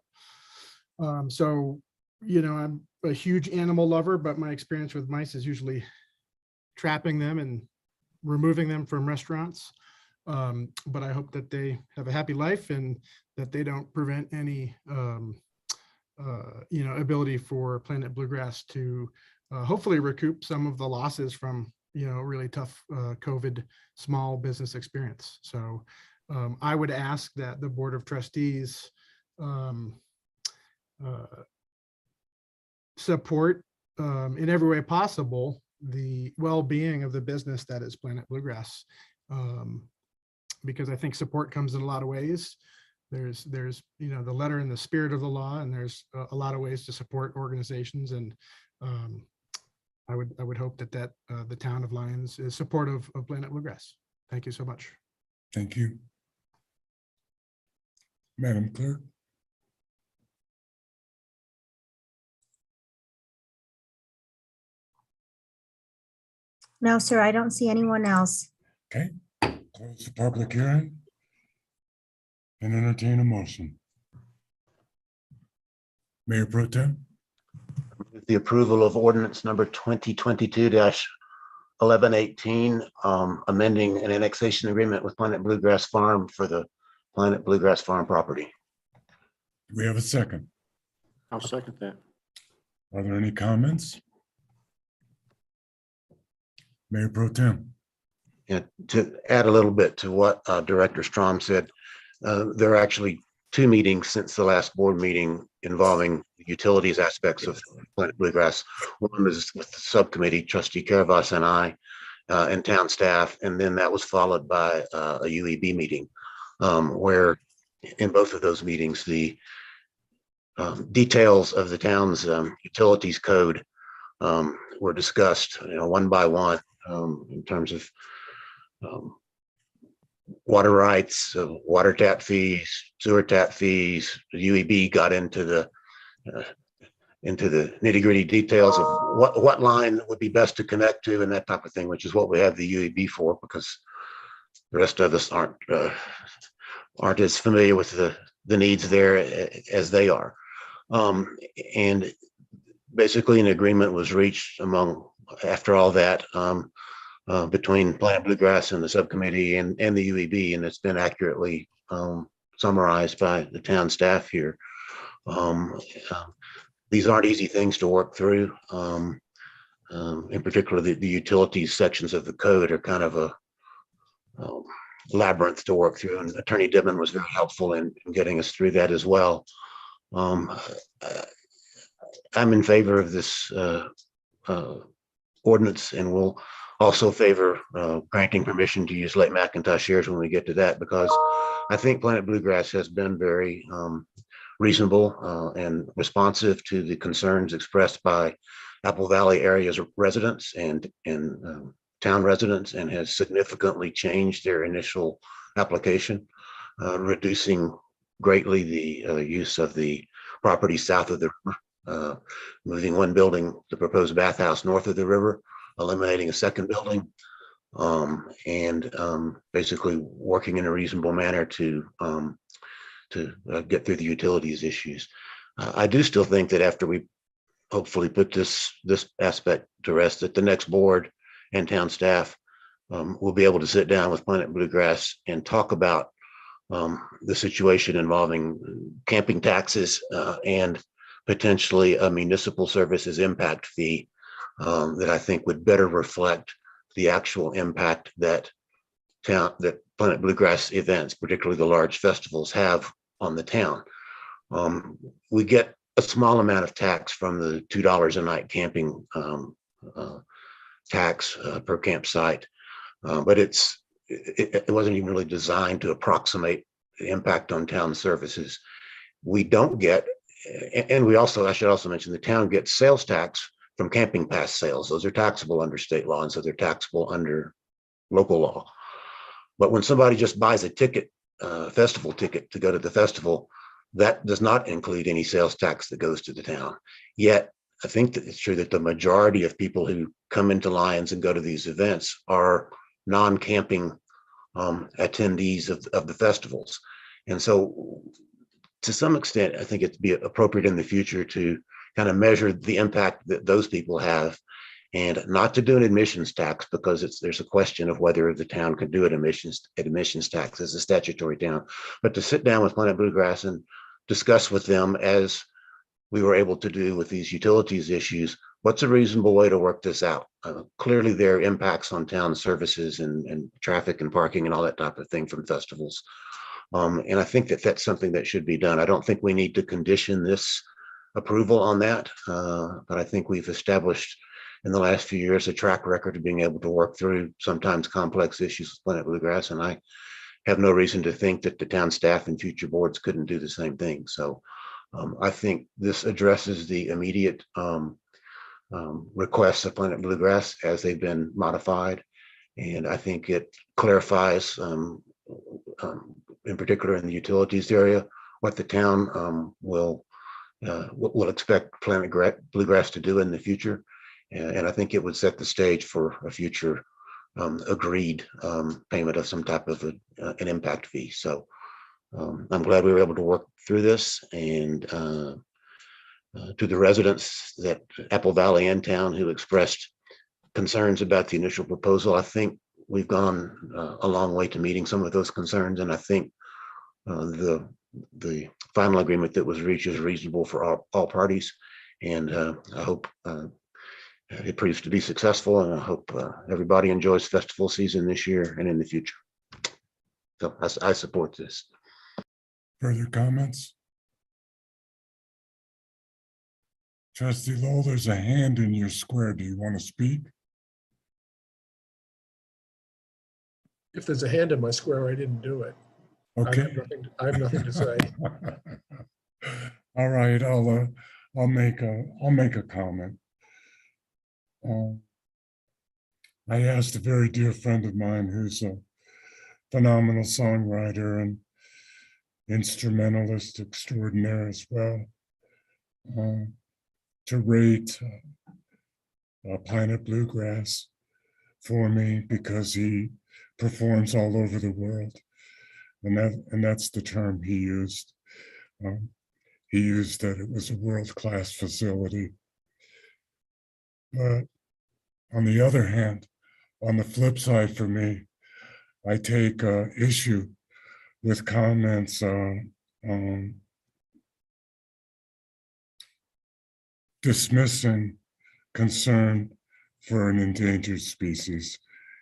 So, I'm a huge animal lover, but my experience with mice is usually trapping them and removing them from restaurants. But I hope that they have a happy life and that they don't prevent any ability for Planet Bluegrass to hopefully recoup some of the losses from really tough COVID small business experience. So I would ask that the Board of Trustees support in every way possible the well-being of the business that is Planet Bluegrass, because I think support comes in a lot of ways. There's the letter and the spirit of the law, and there's a lot of ways to support organizations, and I would hope that the town of Lions is supportive of Planet Bluegrass. Thank you so much. Thank you. Madam Clerk. No, sir, I don't see anyone else. Okay, close the public hearing and entertain a motion. Mayor Pro Tem? With the approval of ordinance number 2022-1118, amending an annexation agreement with Planet Bluegrass Farm for the Planet Bluegrass Farm property. Do we have a second? I'll second that. Are there any comments? Mayor Pro Tem? Yeah, to add a little bit to what Director Strom said, there are actually 2 meetings since the last board meeting involving utilities aspects of Planet Bluegrass. One was with the subcommittee, Trustee Caravas and I, and town staff, and then that was followed by a UEB meeting, where in both of those meetings, the details of the town's utilities code were discussed, one by one, in terms of water rights, water tap fees, sewer tap fees. The UEB got into the nitty gritty details of what line would be best to connect to and that type of thing, which is what we have the UEB for, because the rest of us aren't as familiar with the needs there as they are. And basically an agreement was reached after all that, between Planet Bluegrass and the subcommittee and the UEB, and it's been accurately summarized by the town staff here. These aren't easy things to work through. In particular, the utilities sections of the code are kind of a labyrinth to work through, and Attorney Dibben was very helpful in getting us through that as well. I'm in favor of this ordinance, and will also favor granting permission to use Lake McIntosh shares when we get to that, because I think Planet Bluegrass has been very reasonable and responsive to the concerns expressed by Apple Valley area's residents and town residents, and has significantly changed their initial application, reducing greatly the use of the property south of the river, moving one building, the proposed bathhouse, north of the river, eliminating a second building, and basically working in a reasonable manner to get through the utilities issues. I do still think that after we hopefully put this aspect to rest, that the next board and town staff will be able to sit down with Planet Bluegrass and talk about the situation involving camping taxes and potentially a municipal services impact fee that I think would better reflect the actual impact that Planet Bluegrass events, particularly the large festivals, have on the town. We get a small amount of tax from the $2 a night camping tax per campsite, but it wasn't even really designed to approximate the impact on town services. We don't get, and I should also mention, the town gets sales tax from camping pass sales. Those are taxable under state law, and so they're taxable under local law. But when somebody just buys a ticket, festival ticket to go to the festival, that does not include any sales tax that goes to the town. Yet, I think that it's true that the majority of people who come into Lions and go to these events are non-camping attendees of the festivals. And so to some extent, I think it'd be appropriate in the future to kind of measure the impact that those people have, and not to do an admissions tax, because there's a question of whether the town can do an admissions tax as a statutory town, but to sit down with Planet Bluegrass and discuss with them, as we were able to do with these utilities issues, what's a reasonable way to work this out? Clearly, there are impacts on town services and traffic and parking and all that type of thing from festivals. And I think that that's something that should be done. I don't think we need to condition this approval on that, but I think we've established in the last few years a track record of being able to work through sometimes complex issues with Planet Bluegrass, and I have no reason to think that the town staff and future boards couldn't do the same thing. So I think this addresses the immediate requests of Planet Bluegrass as they've been modified, and I think it clarifies, in particular in the utilities area, what the town will expect Planet Bluegrass to do in the future. And I think it would set the stage for a future agreed payment of some type of an impact fee. So I'm glad we were able to work through this, and to the residents that Apple Valley and town who expressed concerns about the initial proposal, I think we've gone a long way to meeting some of those concerns, and I think the final agreement that was reached is reasonable for all parties, and I hope it proves to be successful, and I hope everybody enjoys festival season this year and in the future. So I support this. Further comments? Trustee Lowell, there's a hand in your square. Do you want to speak? If there's a hand in my square, I didn't do it. Okay. I have nothing to say. All right, I'll make a comment. I asked a very dear friend of mine who's a phenomenal songwriter and instrumentalist extraordinaire as well, to rate Planet Bluegrass for me, because he performs all over the world, and that's the term he used. He used that it was a world-class facility. But on the other hand, on the flip side for me, I take issue with comments dismissing concern for an endangered species,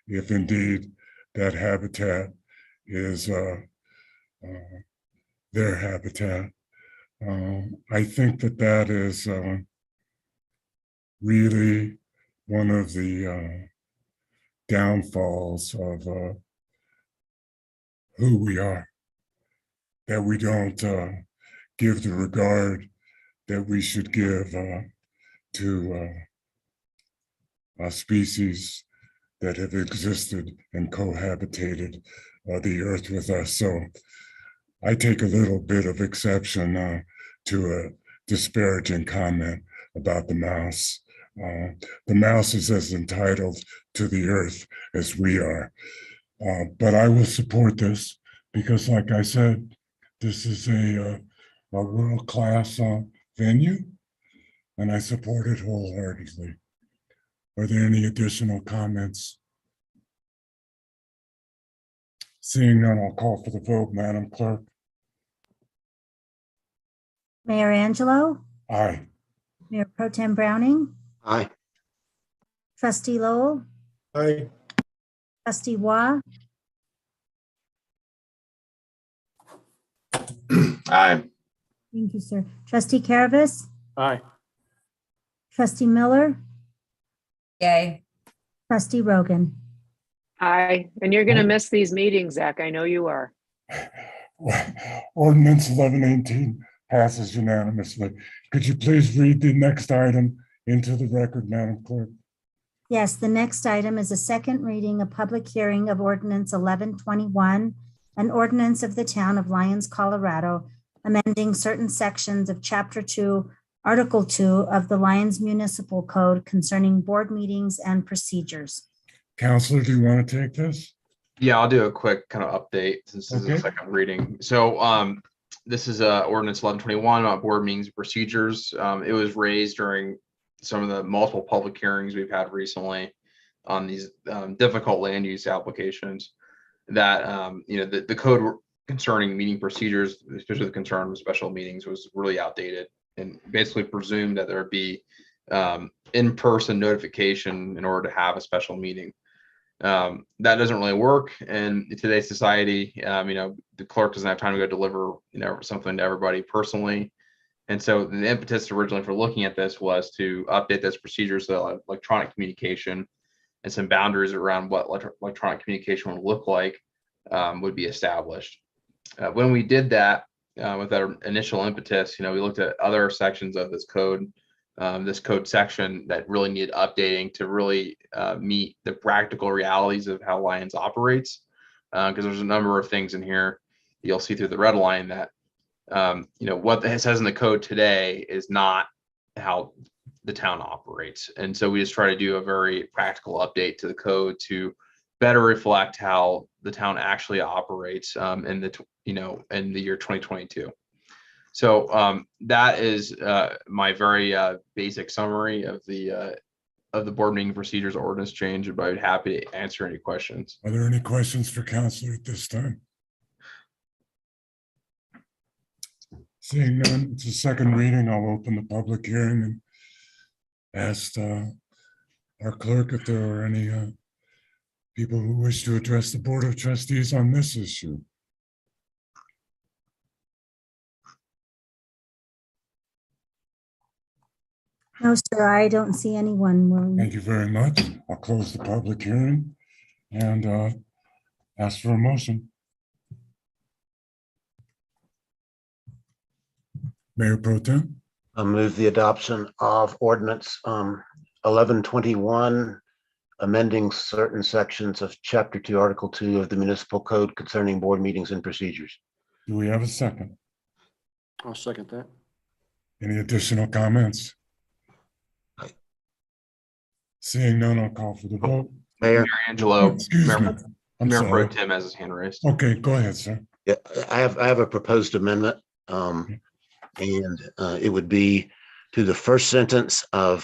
if indeed that habitat is their habitat. I think that is really one of the downfalls of who we are, that we don't give the regard that we should give to species that have existed and cohabitated the earth with us. So I take a little bit of exception to a disparaging comment about the mouse. The mouse is as entitled to the earth as we are. But I will support this because, like I said, this is a world-class venue, and I support it wholeheartedly. Are there any additional comments? Seeing none, I'll call for the vote, Madam Clerk. Mayor Angelo, Aye. Mayor Pro Tem Browning, Aye. Trustee Lowell, Aye. Trustee Waugh, Aye. thank you, sir. Trustee Caravas, Aye. Trustee Miller, Yay. Trustee Rogan. Aye, and you're gonna miss these meetings, Zach. I know you are. Ordinance 1118 passes unanimously. Could you please read the next item into the record, Madam Clerk? Yes, the next item is a second reading, a public hearing of ordinance 1121, an ordinance of the town of Lyons, Colorado, amending certain sections of Chapter 2, Article 2 of the Lyons Municipal Code concerning board meetings and procedures. Counselor, do you want to take this? Yeah, I'll do a quick kind of update since this is the second reading. So this is ordinance 1121 about board meetings and procedures. It was raised during some of the multiple public hearings we've had recently on these difficult land use applications that the code concerning meeting procedures, especially the concern with special meetings, was really outdated and basically presumed that there would be in-person notification in order to have a special meeting. That doesn't really work in today's society. The clerk doesn't have time to go deliver something to everybody personally. And so the impetus originally for looking at this was to update those procedures so that electronic communication and some boundaries around what electronic communication would look like would be established. When we did that with our initial impetus, we looked at other sections of this code section that really needed updating to really meet the practical realities of how Lyons operates. Because there's a number of things in here you'll see through the red line that what it says in the code today is not how the town operates. And so we just try to do a very practical update to the code to better reflect how the town actually operates in the year 2022. So that is my very basic summary of the board meeting procedures ordinance change, but I'd be happy to answer any questions. Are there any questions for Counselor at this time? Seeing none, it's a second reading. I'll open the public hearing and ask our clerk if there are any people who wish to address the Board of Trustees on this issue. No, sir, I don't see anyone willing. Thank you very much. I'll close the public hearing and ask for a motion. Mayor Pro Tem. I move the adoption of ordinance 1121, amending certain sections of Chapter 2, Article 2 of the Municipal Code concerning board meetings and procedures. Do we have a second? I'll second that. Any additional comments? Seeing none, I'll call for the vote. Mayor Angelo, Excuse me. I'm Mayor Pro sorry. Tem has his hand raised. Okay, go ahead, sir. Yeah, I have a proposed amendment, and it would be to the first sentence to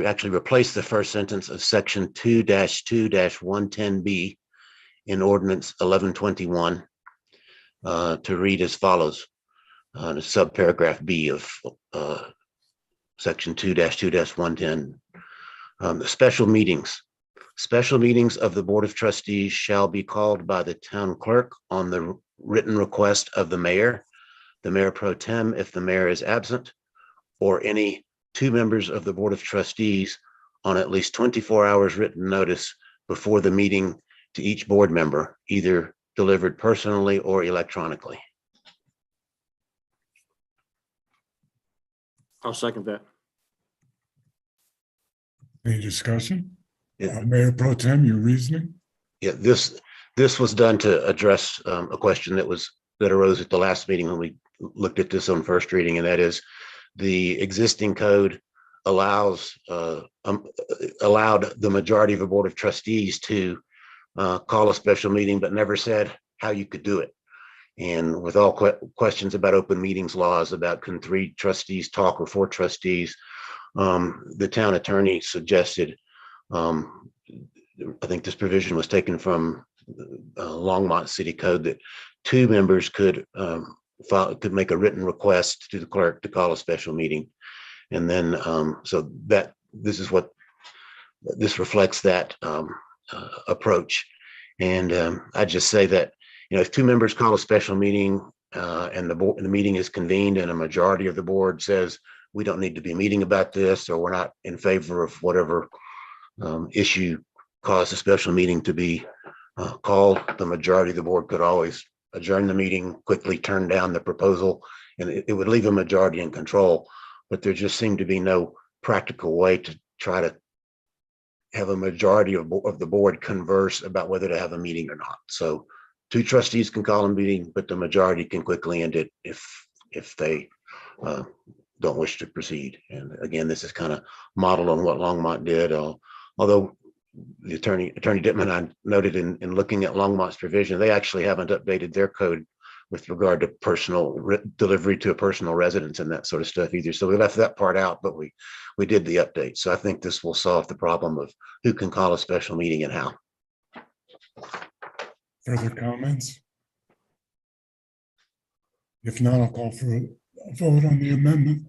actually replace the first sentence of section 2-2-110B in ordinance 1121 to read as follows. The subparagraph B of section 2-2-110. Special meetings. Special meetings of the Board of Trustees shall be called by the town clerk on the written request of the mayor pro tem if the mayor is absent, or any two members of the Board of Trustees on at least 24 hours written notice before the meeting to each board member, either delivered personally or electronically. I'll second that. Any discussion? Yeah. Mayor Pro Tem, your reasoning? Yeah, this was done to address a question that arose at the last meeting when we looked at this on first reading, and that is the existing code allowed the majority of the Board of Trustees to call a special meeting, but never said how you could do it. And with all questions about open meetings laws, about can 3 trustees talk or 4 trustees, the town attorney suggested, I think this provision was taken from Longmont City Code, that 2 members could make a written request to the clerk to call a special meeting. And then, so that this this reflects that approach. And I just say that, if 2 members call a special meeting and the meeting is convened and a majority of the board says, we don't need to be meeting about this, or we're not in favor of whatever issue caused a special meeting to be called, the majority of the board could always adjourn the meeting, quickly turn down the proposal, and it would leave a majority in control. But there just seemed to be no practical way to try to have a majority of the board converse about whether to have a meeting or not. So 2 trustees can call a meeting, but the majority can quickly end it if they don't wish to proceed. And again, this is kind of modeled on what Longmont did, although the attorney Dittman, I noted in looking at Longmont's provision, they actually haven't updated their code with regard to personal delivery to a personal residence and that sort of stuff either. So we left that part out, but we did the update. So I think this will solve the problem of who can call a special meeting and how. Further comments? If not, I'll call for a vote on the amendment.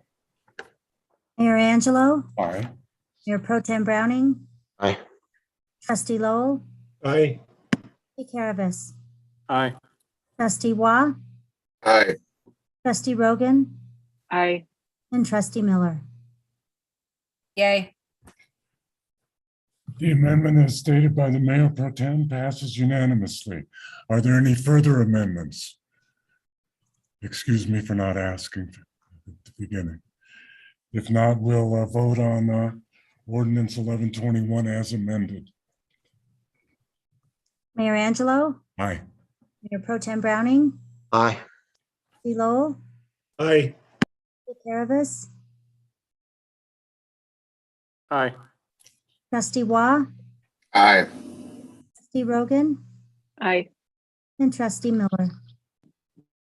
Mayor Angelo, Aye. Mayor Pro Tem Browning, Aye. Trustee Lowell, Aye. Trustee Caravas, Aye. Trustee Waugh, Aye. Trustee Rogan, Aye. and Trustee Miller. Yay. The amendment as stated by the Mayor Pro Tem passes unanimously. Are there any further amendments? Excuse me for not asking at the beginning. If not, we'll vote on ordinance 1121 as amended. Mayor Angelo, Aye. Mayor Pro Tem Browning, Aye. Trustee Lowell, Aye. Trustee Caravas, Aye. Trustee Waugh, Aye. Trustee Rogan, Aye. and Trustee Miller.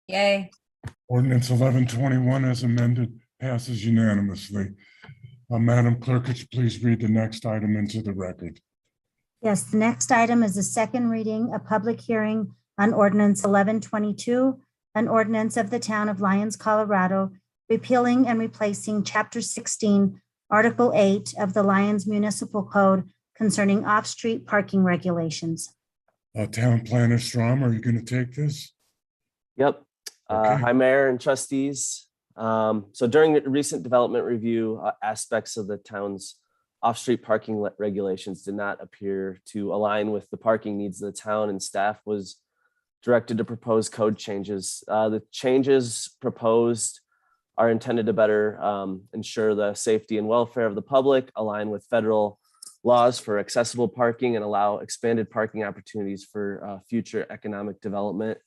Yay. Ordinance 1121 as amended passes unanimously. Madam Clerk, could you please read the next item into the record? Yes, the next item is a second reading, a public hearing on ordinance 1122, an ordinance of the town of Lyons, Colorado, repealing and replacing chapter 16, article 8 of the Lyons Municipal Code concerning off-street parking regulations. Town Planner Strom, are you going to take this? Yep. Okay. Hi, Mayor and trustees. So during the recent development review, aspects of the town's off-street parking regulations did not appear to align with the parking needs of the town, and staff was directed to propose code changes. The changes proposed are intended to better ensure the safety and welfare of the public, align with federal laws for accessible parking, and allow expanded parking opportunities for future economic development.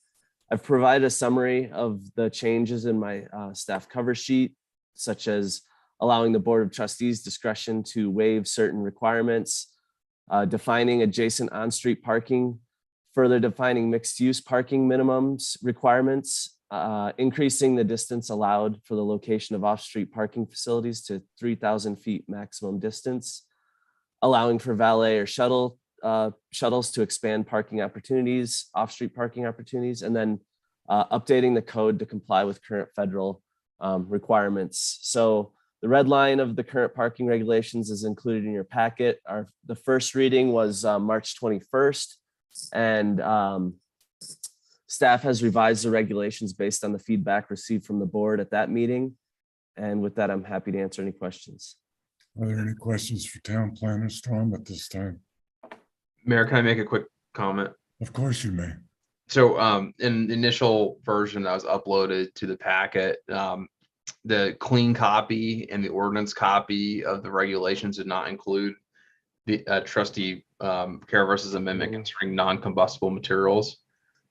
I've provided a summary of the changes in my staff cover sheet, such as allowing the Board of Trustees discretion to waive certain requirements, defining adjacent on-street parking, further defining mixed-use parking minimums requirements, increasing the distance allowed for the location of off-street parking facilities to 3,000 feet maximum distance, allowing for valet or shuttles to expand parking opportunities, off-street parking opportunities, and then updating the code to comply with current federal requirements. So the red line of the current parking regulations is included in your packet. The first reading was March 21st, and staff has revised the regulations based on the feedback received from the board at that meeting. And with that, I'm happy to answer any questions. Are there any questions for Town Planner Strom at this time? Mayor, can I make a quick comment? Of course you may. So in the initial version that was uploaded to the packet, the clean copy and the ordinance copy of the regulations did not include the trustee Caravers's amendment concerning non-combustible materials.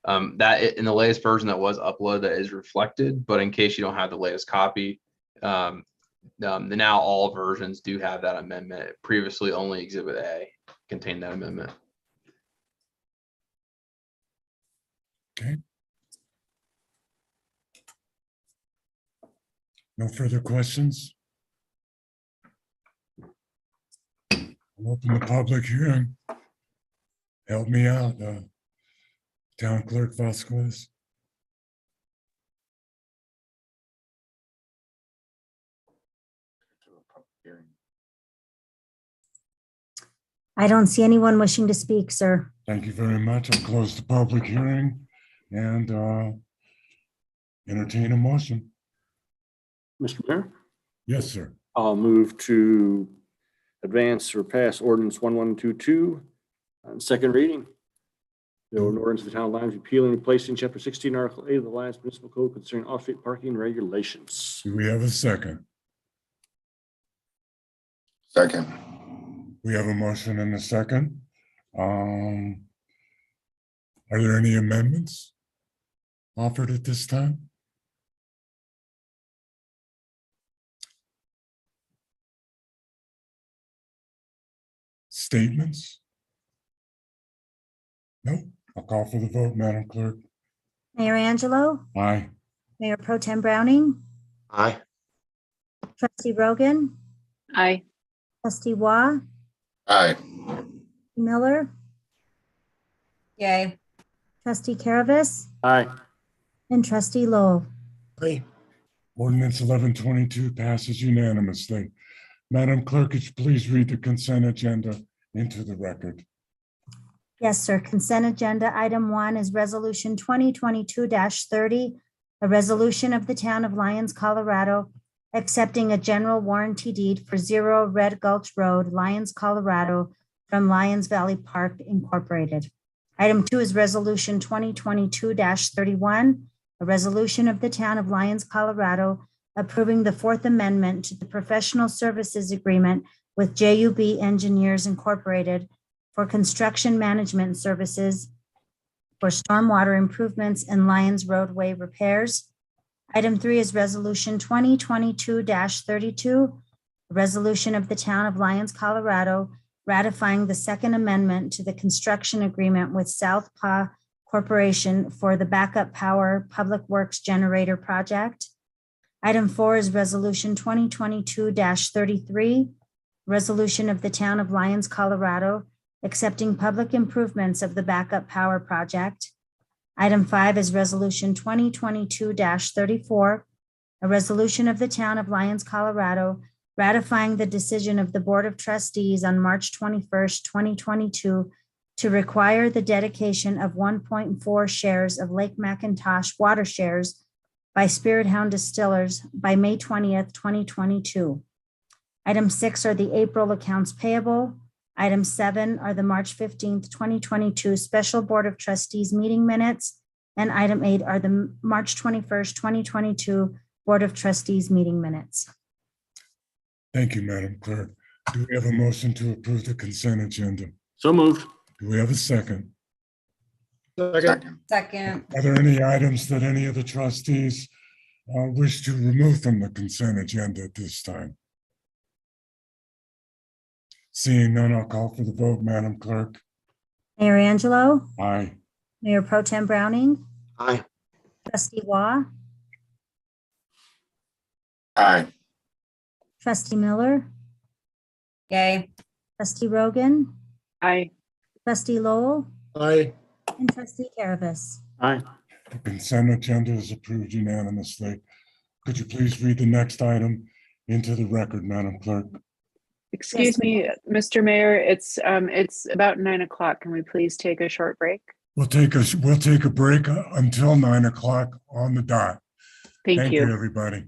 That in the latest version that was uploaded, that is reflected, but in case you don't have the latest copy, now all versions do have that amendment. Previously, only Exhibit A contained that amendment. Okay. No further questions? I'll open the public hearing. Help me out, Town Clerk Vasquez. I don't see anyone wishing to speak, sir. Thank you very much. I'll close the public hearing and entertain a motion. Mr. Mayor, Yes, sir. I'll move to advance or pass ordinance 1122 on second reading. The ordinance of the town of Lyons repealing and replacing chapter 16, article 8 of the Lyons Municipal Code concerning off-street parking regulations. Do we have a second? Second. We have a motion and a second. Are there any amendments offered at this time? Statements? No. I'll call for the vote, Madam Clerk. Mayor Angelo, Aye. Mayor Pro Tem Browning, Aye. Trustee Rogan, Aye. Trustee Waugh, Aye. Miller, Yay. Trustee Caravis, Aye. and Trustee Lowell. Aye. Ordinance 1122 passes unanimously. Madam Clerk, could you please read the consent agenda into the record? Yes, sir. Consent agenda item 1 is resolution 2022-30, a resolution of the town of Lyons, Colorado, accepting a general warranty deed for 0 Red Gulch Road, Lyons, Colorado, from Lyons Valley Park Incorporated. Item 2 is resolution 2022-31, a resolution of the town of Lyons, Colorado, approving the 4th Amendment to the Professional Services Agreement with JUB Engineers Incorporated for construction management services for stormwater improvements and Lyons roadway repairs. Item 3 is resolution 2022-32, A resolution of the Town of Lyons, Colorado, ratifying the Second Amendment to the construction agreement with Southpaw Corporation for the Backup Power Public Works Generator Project. Item 4 is Resolution 2022-33, resolution of the Town of Lyons, Colorado, accepting public improvements of the Backup Power Project. Item 5 is Resolution 2022-34, a resolution of the Town of Lyons, Colorado, ratifying the decision of the Board of Trustees on March 21st, 2022, to require the dedication of 1.4 shares of Lake McIntosh water shares by Spirit Hound Distillers by May 20th, 2022. Item 6 are the April accounts payable. Item 7 are the March 15th, 2022 Special Board of Trustees meeting minutes. And item 8 are the March 21st, 2022 Board of Trustees meeting minutes. Thank you, Madam Clerk. Do we have a motion to approve the consent agenda? So moved. Do we have a second? Second. Second. Are there any items that any of the trustees wish to remove from the consent agenda at this time? Seeing none, I'll call for the vote, Madam Clerk. Mayor Angelo, Aye. Mayor Pro Tem Browning, Aye. Trustee Waugh, Aye. Trustee Miller, Yay. Trustee Rogan, Aye. Trustee Lowell, Aye. and Trustee Caravas. Aye. The consent agenda is approved unanimously. Could you please read the next item into the record, Madam Clerk? Excuse me, Mr. Mayor, it's about 9 o'clock. Can we please take a short break? We'll take a break until 9 o'clock on the dot. Thank you. Everybody.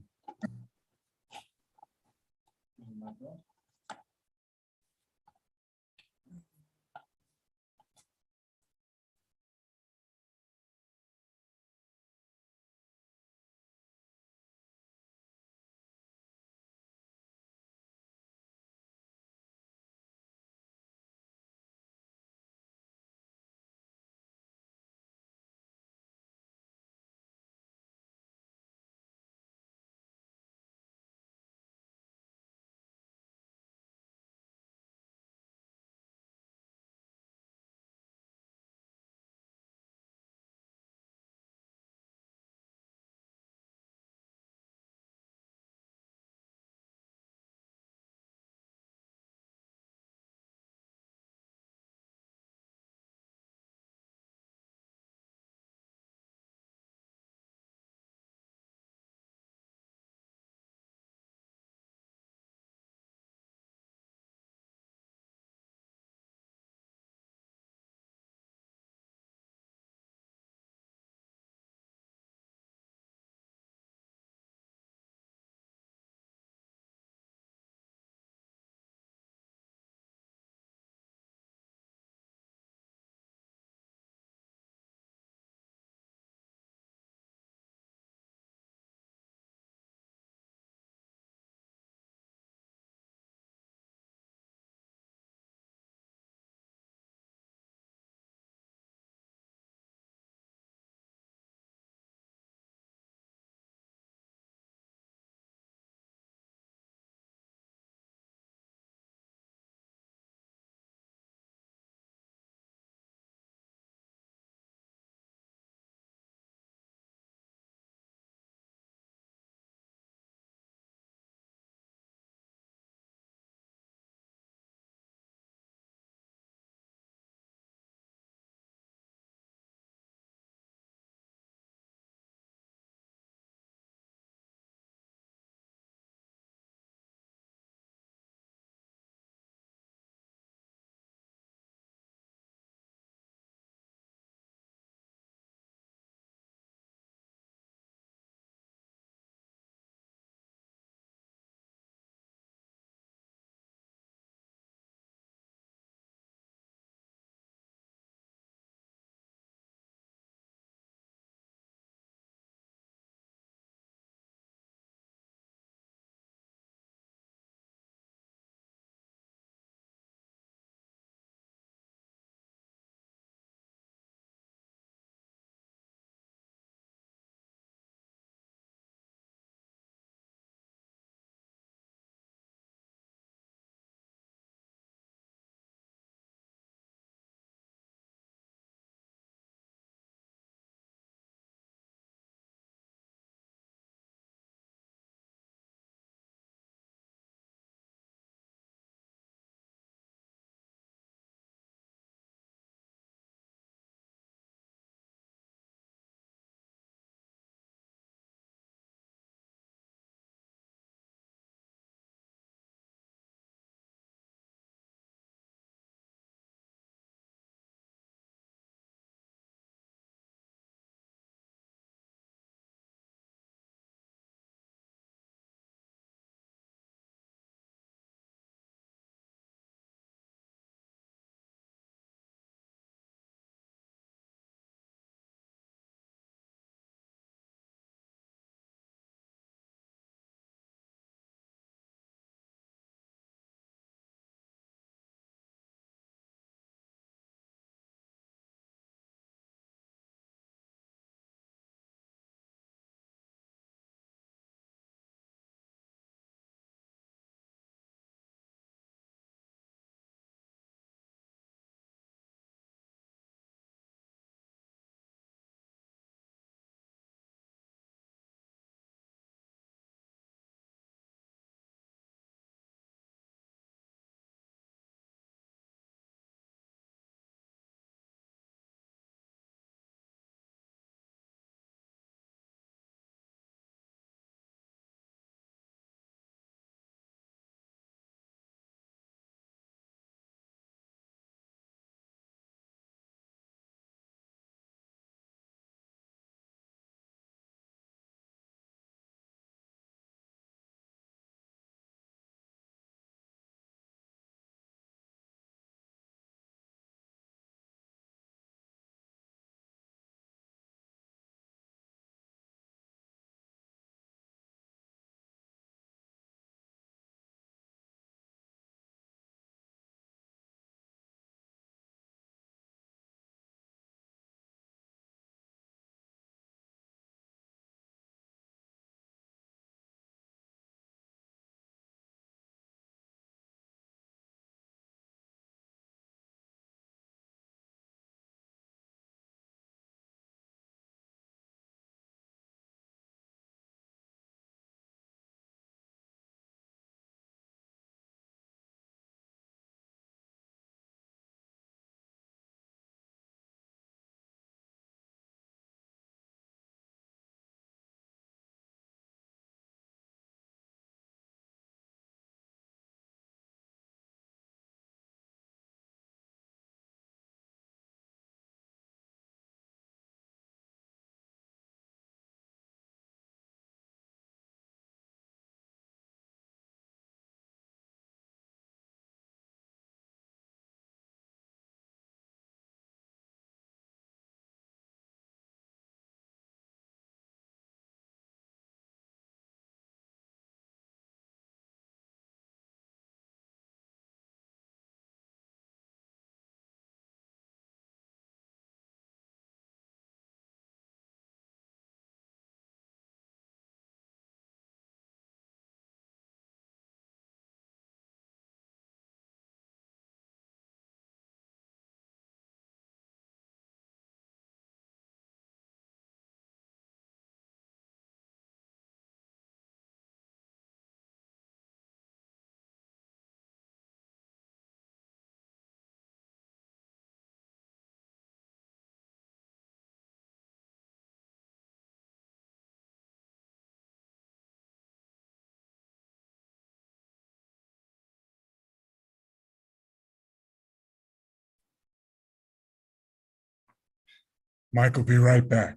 Mike will be right back.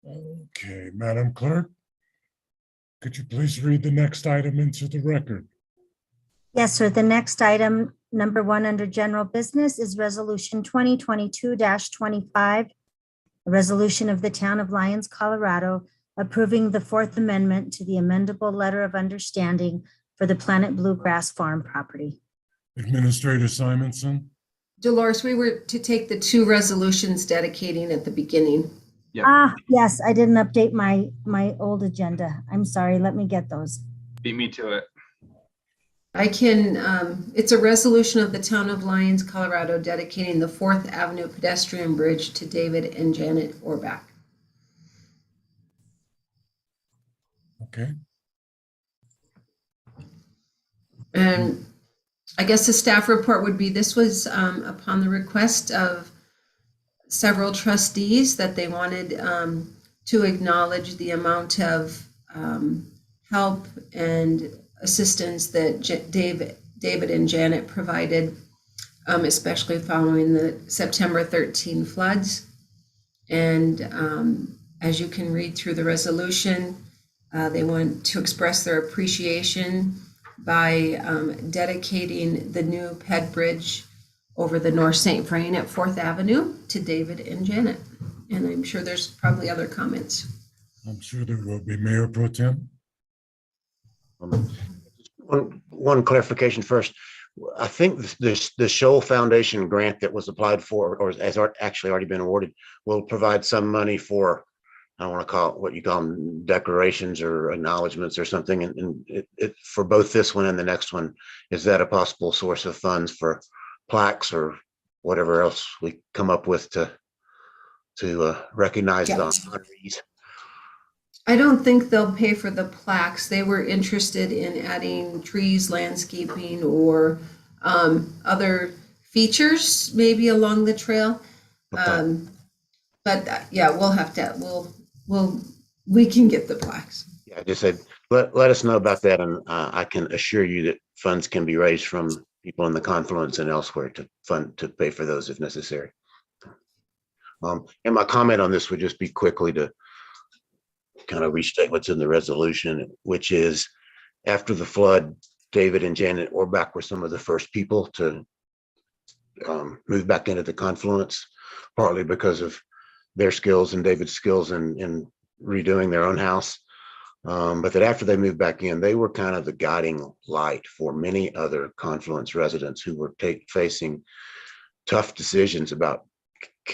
Okay, Madam Clerk, could you please read the next item into the record? Yes, sir. The next item, number 1 under general business, is resolution 2022-25. A resolution of the town of Lyons, Colorado, approving the Fourth Amendment to the amendable letter of understanding for the Planet Bluegrass Farm property. Administrator Simonson? Dolores, we were to take the 2 resolutions dedicating at the beginning. Ah, yes, I didn't update my old agenda. I'm sorry. Let me get those. Beat me to it. I can, it's a resolution of the town of Lyons, Colorado, dedicating the 4th Avenue pedestrian bridge to David and Janet Orbach. Okay. And I guess the staff report would be, this was upon the request of several trustees that they wanted to acknowledge the amount of help and assistance that David and Janet provided, especially following the September 13 floods. And as you can read through the resolution, they want to express their appreciation by dedicating the new ped bridge over the North St. Vrain at 4th Avenue to David and Janet. And I'm sure there's probably other comments. I'm sure there will be. Mayor Pro Tem? One clarification first. I think the Shoal Foundation grant that was applied for, or has actually already been awarded, will provide some money for, I don't want to call it what you call them, declarations or acknowledgements or something. And it for both this one and the next one, is that a possible source of funds for plaques or whatever else we come up with to recognize the honorees? I don't think they'll pay for the plaques. They were interested in adding trees, landscaping, or other features maybe along the trail. But yeah, we'll have to, we can get the plaques. Yeah, I just said, let us know about that. And I can assure you that funds can be raised from people in the confluence and elsewhere to pay for those if necessary. And my comment on this would just be quickly to kind of restate what's in the resolution, which is, after the flood, David and Janet Orbach were some of the first people to move back into the confluence, partly because of their skills and David's skills in redoing their own house. But that after they moved back in, they were kind of the guiding light for many other confluence residents who were facing tough decisions about,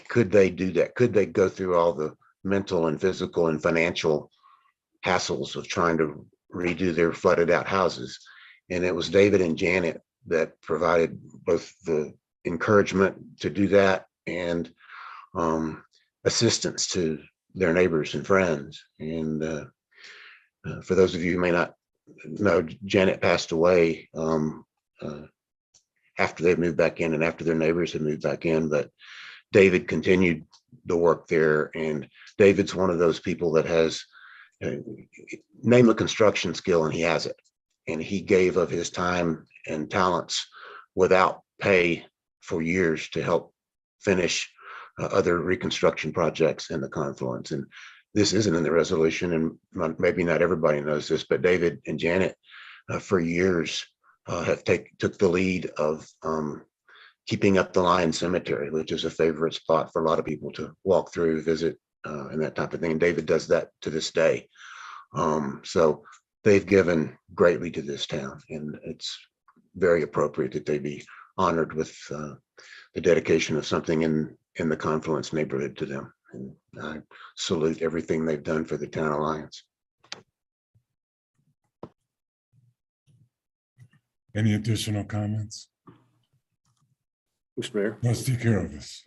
could they do that? Could they go through all the mental and physical and financial hassles of trying to redo their flooded out houses? And it was David and Janet that provided both the encouragement to do that and assistance to their neighbors and friends. And for those of you who may not know, Janet passed away after they moved back in and after their neighbors had moved back in, but David continued the work there. And David's one of those people that has name a construction skill, and he has it. and he gave of his time and talents without pay for years to help finish other reconstruction projects in the confluence. And this isn't in the resolution, and maybe not everybody knows this, but David and Janet for years have took the lead of keeping up the Lion Cemetery, which is a favorite spot for a lot of people to walk through, visit, and that type of thing. And David does that to this day. So they've given greatly to this town, and it's very appropriate that they be honored with the dedication of something in the Confluence neighborhood to them. And I salute everything they've done for the town of Lyons. Any additional comments? Mr. Mayor. Trustee Carovas.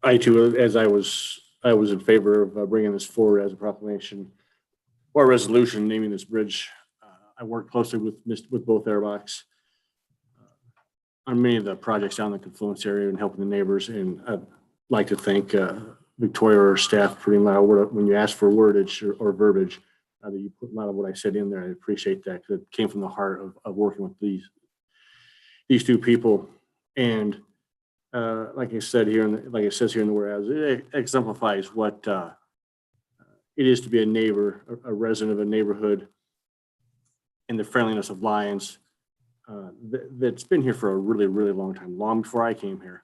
I too, as I was in favor of bringing this forward as a proclamation or a resolution naming this bridge. I worked closely with both airbox on many of the projects down in the Confluence area and helping the neighbors. And I'd like to thank Victoria or staff for when you ask for wordage or verbiage, that you put a lot of what I said in there. I appreciate that because it came from the heart of working with these two people. And like I said here, like it says here in the whereas, it exemplifies what it is to be a neighbor, a resident of a neighborhood, and the friendliness of Lyons that's been here for a really, really long time, long before I came here.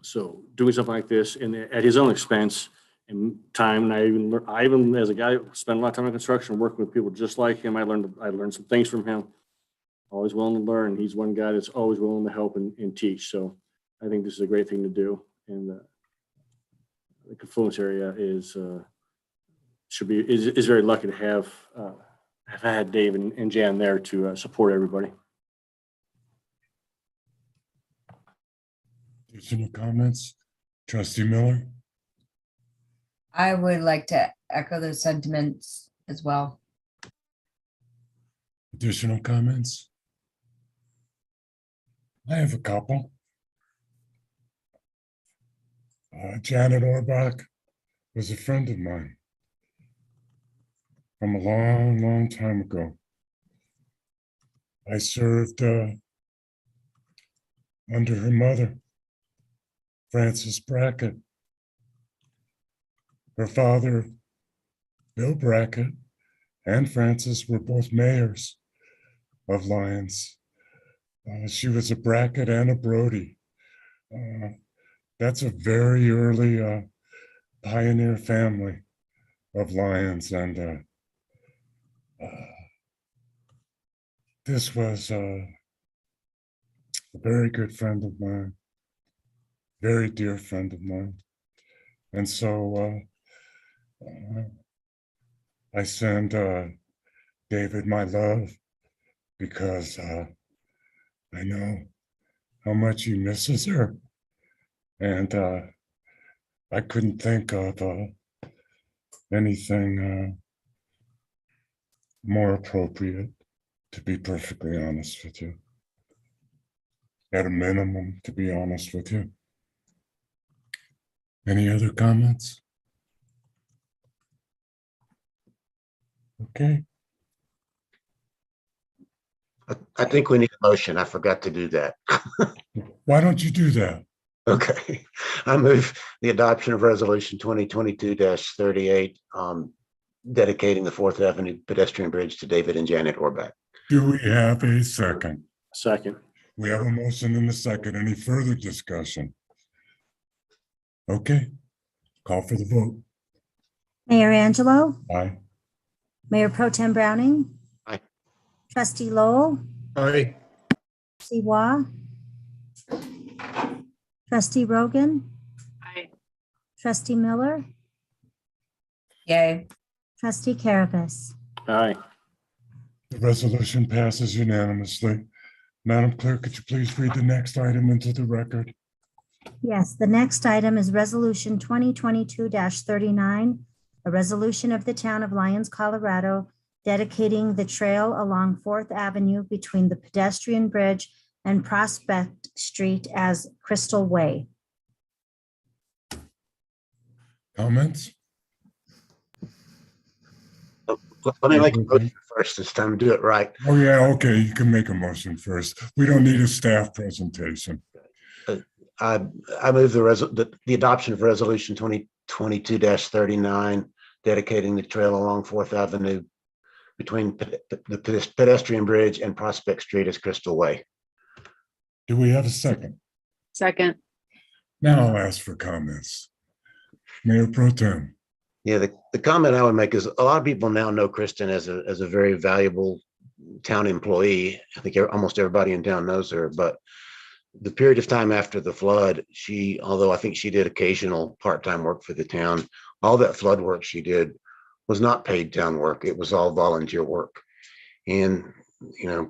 So doing something like this and at his own expense and time, and I even as a guy who spent a lot of time in construction, working with people just like him, I learned some things from him. Always willing to learn. He's one guy that's always willing to help and teach. So I think this is a great thing to do. And the Confluence area is very lucky to have had Dave and Jan there to support everybody. Additional comments? Trustee Miller? I would like to echo those sentiments as well. Additional comments? I have a couple. Janet Orbach was a friend of mine from a long, long time ago. I served under her mother, Frances Brackett. Her father, Bill Brackett, and Frances were both mayors of Lyons. She was a Brackett and a Brody. That's a very early pioneer family of Lyons, and this was a very good friend of mine, very dear friend of mine. And so I send David my love because I know how much he misses her. And I couldn't think of anything more appropriate, to be perfectly honest with you. At a minimum, to be honest with you. Any other comments? Okay. I think we need a motion. I forgot to do that. Why don't you do that? Okay. I move the adoption of resolution 2022-38, dedicating the 4th Avenue pedestrian bridge to David and Janet Orbach. Do we have a second? Second. We have a motion and a second. Any further discussion? Okay. Call for the vote. Mayor Angelo, Aye. Mayor Pro Tem Browning. Aye. Trustee Lowell, Aye. Trustee Waugh, Trustee Rogan, Aye. Trustee Miller, Yay. Trustee Carovas. Aye. The resolution passes unanimously. Madam Clerk, could you please read the next item into the record? Yes, the next item is Resolution 2022-39, a resolution of the Town of Lyons, Colorado, dedicating the trail along 4th Avenue between the pedestrian bridge and Prospect Street as Crystal Way. Comments? Let me make a motion first this time, do it right. Oh, yeah, okay, you can make a motion first. We don't need a staff presentation. I move the adoption of resolution 2022-39, dedicating the trail along 4th Avenue between the pedestrian bridge and Prospect Street as Crystal Way. Do we have a second? Second. Now I'll ask for comments. Mayor Pro Tem. Yeah, the comment I would make is a lot of people now know Kristen as a very valuable town employee. I think almost everybody in town knows her, but the period of time after the flood, although I think she did occasional part-time work for the town, all that flood work she did was not paid town work. It was all volunteer work. And,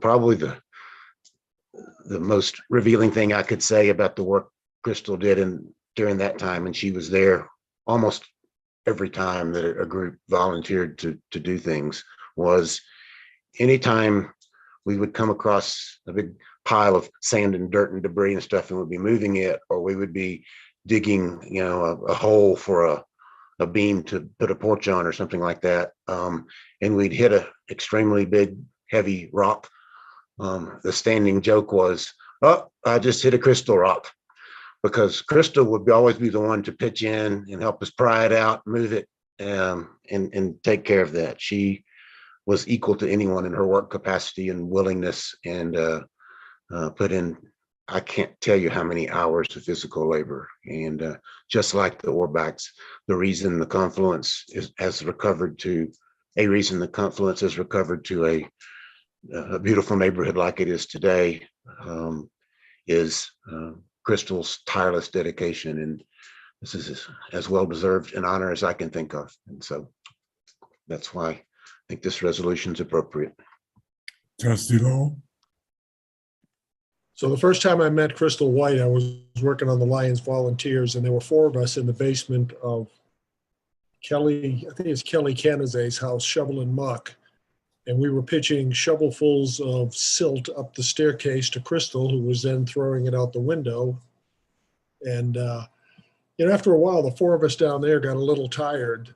probably the most revealing thing I could say about the work Crystal did during that time, and she was there almost every time that a group volunteered to do things, was anytime we would come across a big pile of sand and dirt and debris and stuff and would be moving it, or we would be digging, a hole for a beam to put a porch on or something like that. And we'd hit a extremely big, heavy rock. The standing joke was, oh, I just hit a crystal rock, because Crystal would always be the one to pitch in and help us pry it out, move it, and take care of that. She was equal to anyone in her work capacity and willingness, and put in, I can't tell you how many hours of physical labor. And just like the Orbacks, the reason the confluence has recovered to a beautiful neighborhood like it is today, is Crystal's tireless dedication. And this is as well-deserved an honor as I can think of. And so that's why I think this resolution is appropriate. Trustee Lowell. So the first time I met Crystal White, I was working on the Lions Volunteers, and there were 4 of us in the basement of Kelly, I think it's Kelly Canizay's house, shoveling muck. And we were pitching shovelfuls of silt up the staircase to Crystal, who was then throwing it out the window. And after a while, the 4 of us down there got a little tired,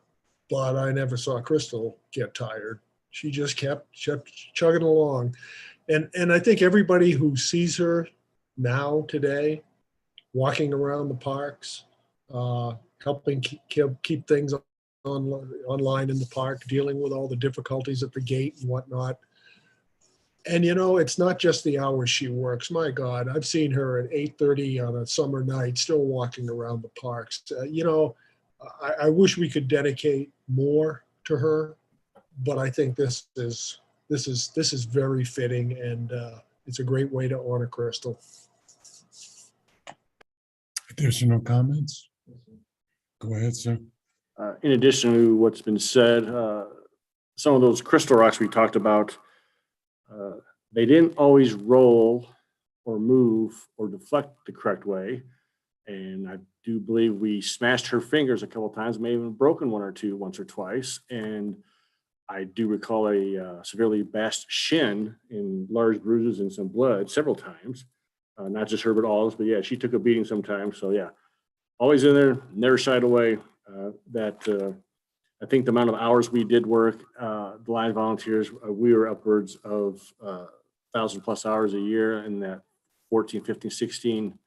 but I never saw Crystal get tired. She just kept chugging along. And I think everybody who sees her now today, walking around the parks, helping keep things online in the park, dealing with all the difficulties at the gate and whatnot. And it's not just the hours she works. My God, I've seen her at 8:30 on a summer night, still walking around the parks. I wish we could dedicate more to her, but I think this is very fitting, and it's a great way to honor Crystal. Additional comments? Go ahead, sir. In addition to what's been said, some of those crystal rocks we talked about, they didn't always roll or move or deflect the correct way. And I do believe we smashed her fingers a couple of times, may even broken one or two once or twice. And I do recall a severely bashed shin and large bruises and some blood several times. Not just her, but all of us. But yeah, she took a beating sometimes. So yeah, always in there, never shied away. I think the amount of hours we did work, the line volunteers, we were upwards of 1,000+ hours a year in that 14, 15, 16,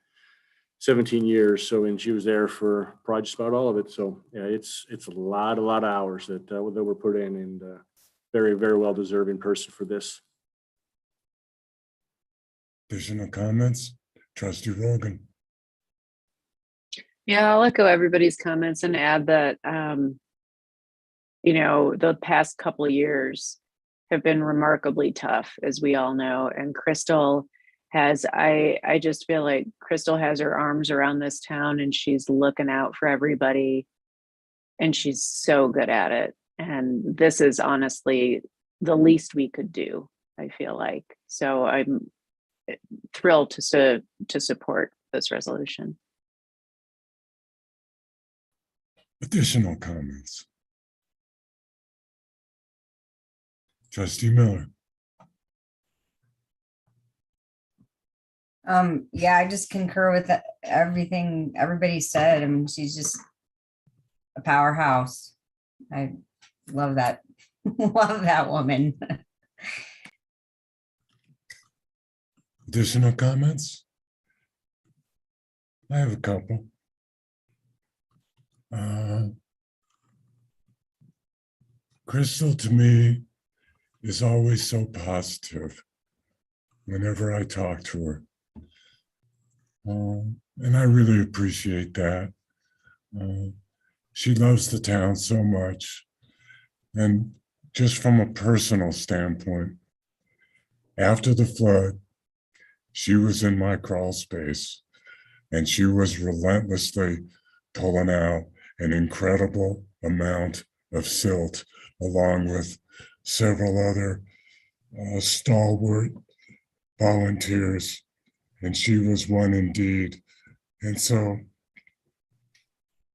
17 years. So, and she was there for probably just about all of it. So yeah, it's a lot of hours that were put in, and very, very well deserving person for this. Additional comments? Trustee Rogan. Yeah, I'll echo everybody's comments and add that, the past couple of years have been remarkably tough, as we all know. And Crystal has, I just feel like Crystal has her arms around this town, and she's looking out for everybody, and she's so good at it. And this is honestly the least we could do, I feel like. So I'm thrilled to support this resolution. Additional comments? Trustee Miller. Yeah, I just concur with everything everybody said. I mean, she's just a powerhouse. I love that Love that woman. Additional comments? I have a couple. Crystal, to me, is always so positive whenever I talk to her. And I really appreciate that. She loves the town so much. And just from a personal standpoint, after the flood, she was in my crawl space and she was relentlessly pulling out an incredible amount of silt along with several other stalwart volunteers. And she was one indeed. And so,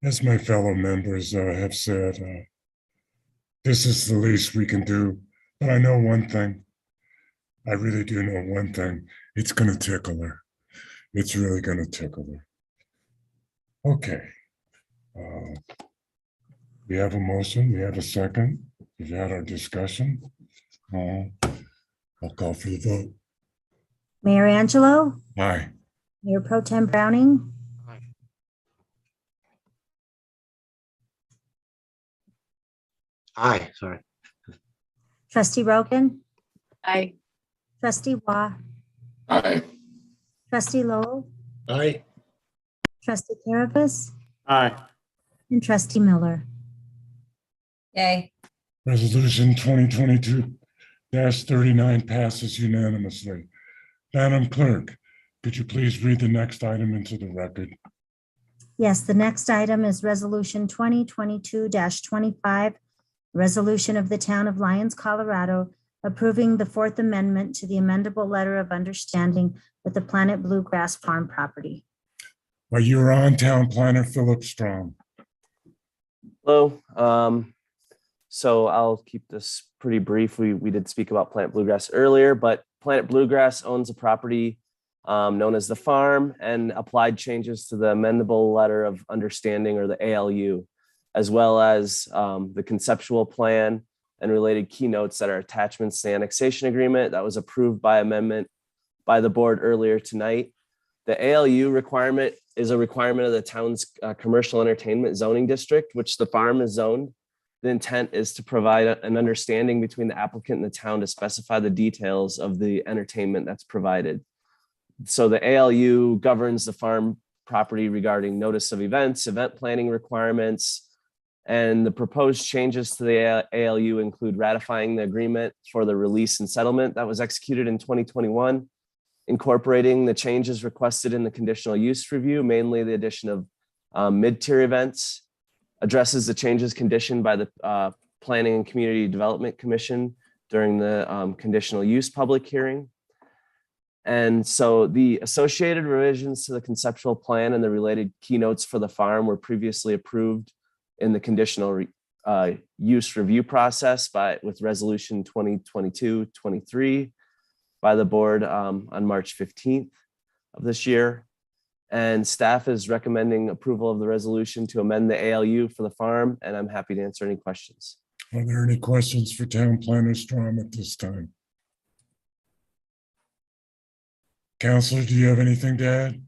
as my fellow members have said, this is the least we can do. But I know one thing. I really do know one thing. It's going to tickle her. It's really going to tickle her. Okay. We have a motion. We have a second. We've had our discussion. I'll call for the vote. Mayor Angelo, Aye. Mayor Pro Tem Browning, Aye, sorry. Trustee Rogan, Aye. Trustee Waugh, Aye. Trustee Lowell, Aye. Trustee Caravas, Aye. and Trustee Miller. Yay. Resolution 2022-39 passes unanimously. Madam Clerk, could you please read the next item into the record? Yes, the next item is Resolution 2022-25, resolution of the Town of Lyons, Colorado, approving the Fourth Amendment to the amendable letter of understanding with the Planet Bluegrass Farm property. Well, you're on, Town Planner Philip Strong. Hello. So I'll keep this pretty brief. We did speak about Planet Bluegrass earlier, but Planet Bluegrass owns a property known as the farm and applied changes to the amendable letter of understanding, or the ALU, as well as the conceptual plan and related keynotes that are attachments to the annexation agreement that was approved by amendment by the board earlier tonight. The ALU requirement is a requirement of the town's commercial entertainment zoning district, which the farm is zoned. The intent is to provide an understanding between the applicant and the town to specify the details of the entertainment that's provided. So the ALU governs the farm property regarding notice of events, event planning requirements, and the proposed changes to the ALU include ratifying the agreement for the release and settlement that was executed in 2021, incorporating the changes requested in the conditional use review, mainly the addition of mid-tier events, addresses the changes conditioned by the Planning and Community Development Commission during the conditional use public hearing. And so the associated revisions to the conceptual plan and the related keynotes for the farm were previously approved in the conditional use review process with resolution 2022-23 by the board on March 15th of this year. And staff is recommending approval of the resolution to amend the ALU for the farm, and I'm happy to answer any questions. Are there any questions for Town Planner Strong at this time? Counselor, do you have anything to add?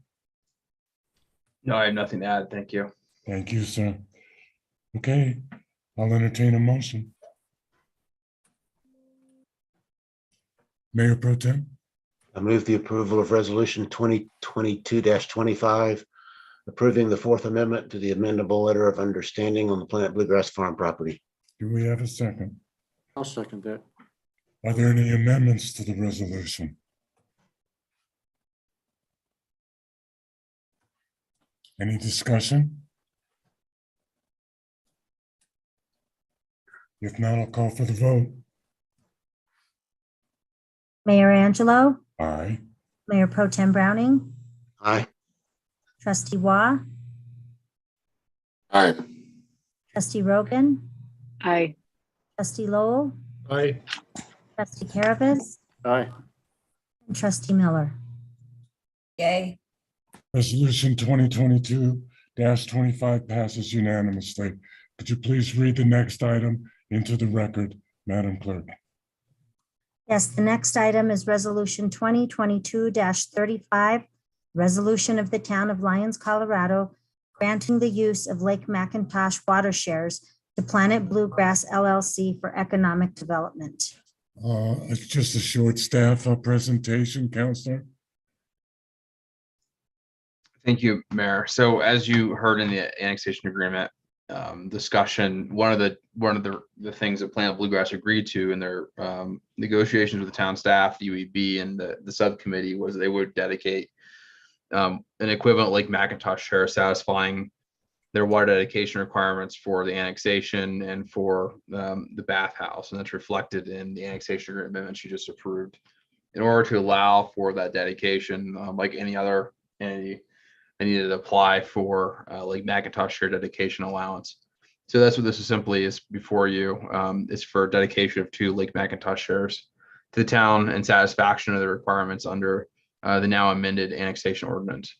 No, I have nothing to add. Thank you. Thank you, sir. Okay, I'll entertain a motion. Mayor Pro Tem? I move the approval of resolution 2022-25, approving the Fourth Amendment to the amendable letter of understanding on the Planet Bluegrass Farm property. Do we have a second? I'll second that. Are there any amendments to the resolution? Any discussion? If not, I'll call for the vote. Mayor Angelo, Aye. Mayor Pro Tem Browning, Aye. Trustee Waugh, Aye. Trustee Rogan, Aye. Trustee Lowell, Aye. Trustee Caravas, Aye. and Trustee Miller. Yay. Resolution 2022-25 passes unanimously. Could you please read the next item into the record, Madam Clerk. Yes, the next item is Resolution 2022-35, resolution of the Town of Lyons, Colorado, granting the use of Lake McIntosh water shares to Planet Bluegrass LLC for economic development. It's just a short staff presentation, Counselor. Thank you, Mayor. So as you heard in the annexation agreement discussion, one of the things that Planet Bluegrass agreed to in their negotiations with the town staff, the UEB, and the subcommittee was they would dedicate an equivalent Lake McIntosh share satisfying their water dedication requirements for the annexation and for the bathhouse, and that's reflected in the annexation amendments you just approved. In order to allow for that dedication, like any other entity, I needed to apply for Lake McIntosh share dedication allowance. So that's what this is simply is before you. It's for dedication of 2 Lake McIntosh shares to the town in satisfaction of the requirements under the now amended annexation ordinance.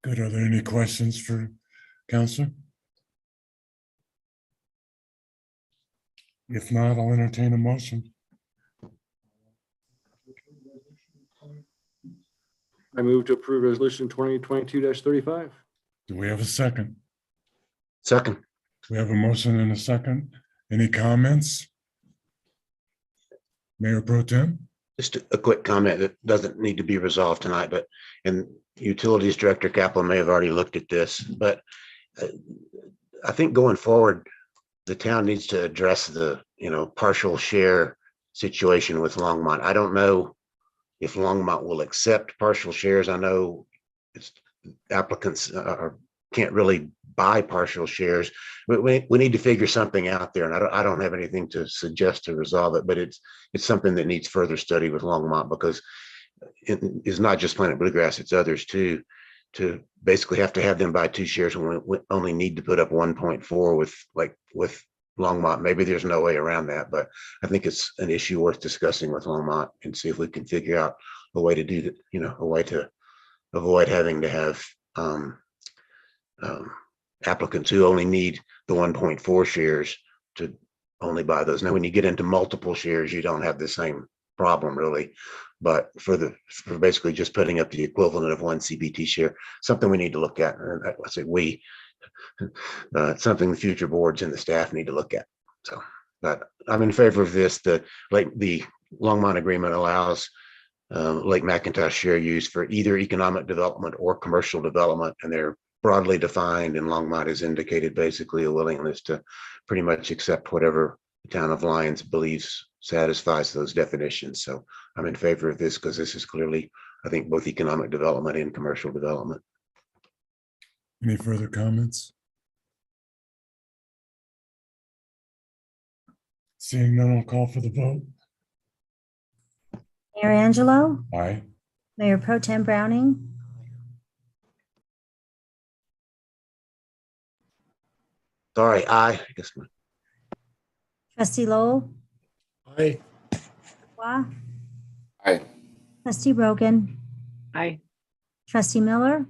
Good. Are there any questions for Counselor? If not, I'll entertain a motion. I move to approve resolution 2022-35. Do we have a second? Second. We have a motion and a second. Any comments? Mayor Pro Tem? Just a quick comment that doesn't need to be resolved tonight, but, and Utilities Director Kaplan may have already looked at this, but I think going forward, the town needs to address the, partial share situation with Longmont. I don't know if Longmont will accept partial shares. I know it's applicants can't really buy partial shares, but we need to figure something out there. And I don't have anything to suggest to resolve it, but it's something that needs further study with Longmont, because it is not just Planet Bluegrass, it's others too, to basically have to have them buy 2 shares when we only need to put up 1.4 with Longmont. Maybe there's no way around that, but I think it's an issue worth discussing with Longmont and see if we can figure out a way to do that, a way to avoid having to have applicants who only need the 1.4 shares to only buy those. Now, when you get into multiple shares, you don't have the same problem really, but for basically just putting up the equivalent of 1 CBT share, something we need to look at. And I say we, something the future boards and the staff need to look at. So, but I'm in favor of this. The Longmont agreement allows Lake McIntosh share use for either economic development or commercial development, and they're broadly defined, and Longmont has indicated basically a willingness to pretty much accept whatever the town of Lyons believes satisfies those definitions. So I'm in favor of this because this is clearly, I think, both economic development and commercial development. Any further comments? Seeing none, I'll call for the vote. Mayor Angelo, Aye. Mayor Pro Tem Browning, Sorry, I guess. Trustee Lowell, Aye. Wah, Aye. Trustee Rogan, Aye. Trustee Miller,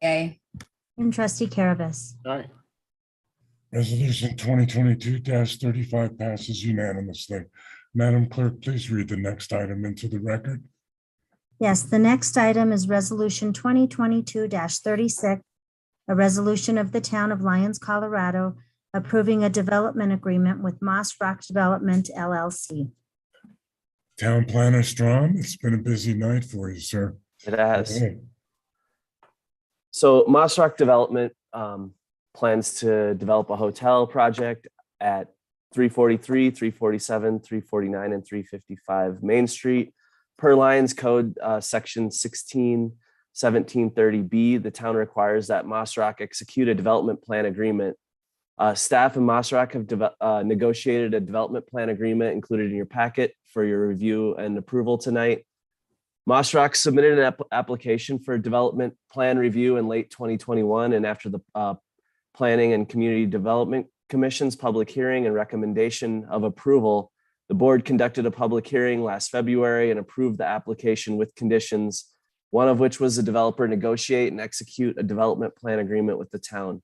Yay. and Trustee Caravas. Aye. Resolution 2022-35 passes unanimously. Madam Clerk, please read the next item into the record. Yes, the next item is Resolution 2022-36, a resolution of the Town of Lyons, Colorado, approving a development agreement with Moss Rock Development LLC. Town Planner Strom, it's been a busy night for you, sir. It has. Okay. So Moss Rock Development plans to develop a hotel project at 343, 347, 349, and 355 Main Street. Per Lyons Code, Section 16-1730B, the town requires that Moss Rock execute a development plan agreement. Staff and Moss Rock have negotiated a development plan agreement included in your packet for your review and approval tonight. Moss Rock submitted an application for development plan review in late 2021, and after the Planning and Community Development Commission's public hearing and recommendation of approval, the board conducted a public hearing last February and approved the application with conditions, one of which was the developer negotiate and execute a development plan agreement with the town.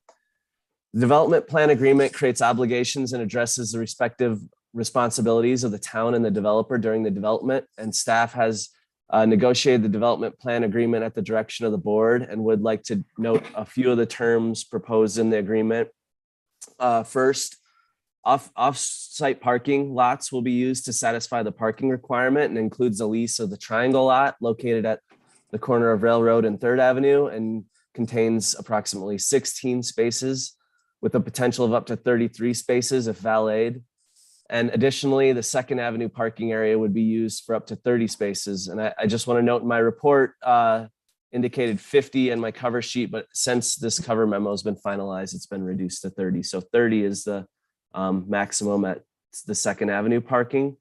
The development plan agreement creates obligations and addresses the respective responsibilities of the town and the developer during the development, and staff has negotiated the development plan agreement at the direction of the board and would like to note a few of the terms proposed in the agreement. First, off-site parking lots will be used to satisfy the parking requirement and includes a lease of the triangle lot located at the corner of Railroad and 3rd Avenue and contains approximately 16 spaces with a potential of up to 33 spaces if valeted. And additionally, the 2nd Avenue parking area would be used for up to 30 spaces. And I just want to note in my report indicated 50 in my cover sheet, but since this cover memo has been finalized, it's been reduced to 30. So 30 is the maximum at the 2nd Avenue parking.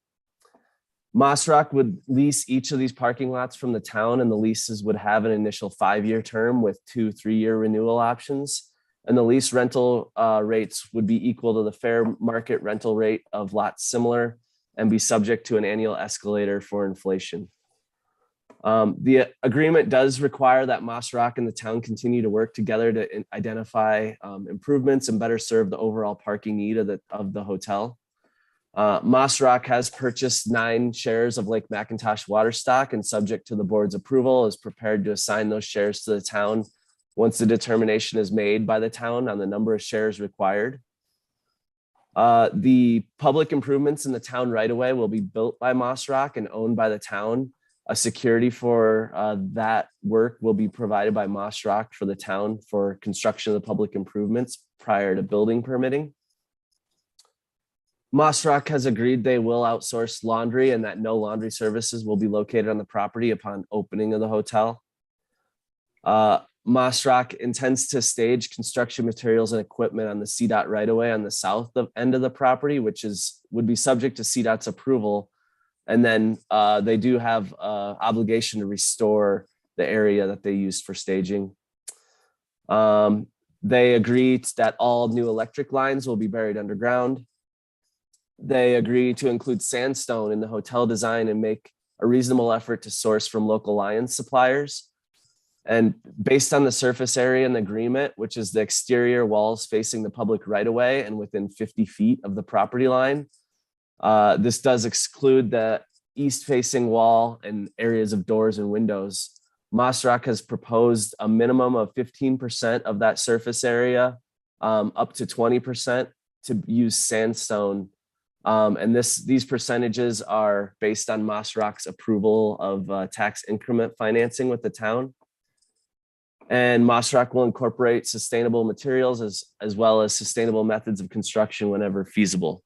Moss Rock would lease each of these parking lots from the town, and the leases would have an initial 5-year term with 2 3-year renewal options. And the lease rental rates would be equal to the fair market rental rate of lots similar and be subject to an annual escalator for inflation. The agreement does require that Moss Rock and the town continue to work together to identify improvements and better serve the overall parking need of the hotel. Moss Rock has purchased 9 shares of Lake McIntosh water stock and, subject to the board's approval, is prepared to assign those shares to the town once the determination is made by the town on the number of shares required. The public improvements in the town right away will be built by Moss Rock and owned by the town. A security for that work will be provided by Moss Rock for the town for construction of the public improvements prior to building permitting. Moss Rock has agreed they will outsource laundry and that no laundry services will be located on the property upon opening of the hotel. Moss Rock intends to stage construction materials and equipment on the CDOT right away on the south end of the property, which would be subject to CDOT's approval. And then they do have obligation to restore the area that they used for staging. They agreed that all new electric lines will be buried underground. They agree to include sandstone in the hotel design and make a reasonable effort to source from local Lions suppliers. And based on the surface area in the agreement, which is the exterior walls facing the public right of way and within 50 feet of the property line, this does exclude the east facing wall and areas of doors and windows. Moss Rock has proposed a minimum of 15% of that surface area, up to 20% to use sandstone. And these percentages are based on Moss Rock's approval of tax increment financing with the town. And Moss Rock will incorporate sustainable materials as well as sustainable methods of construction whenever feasible.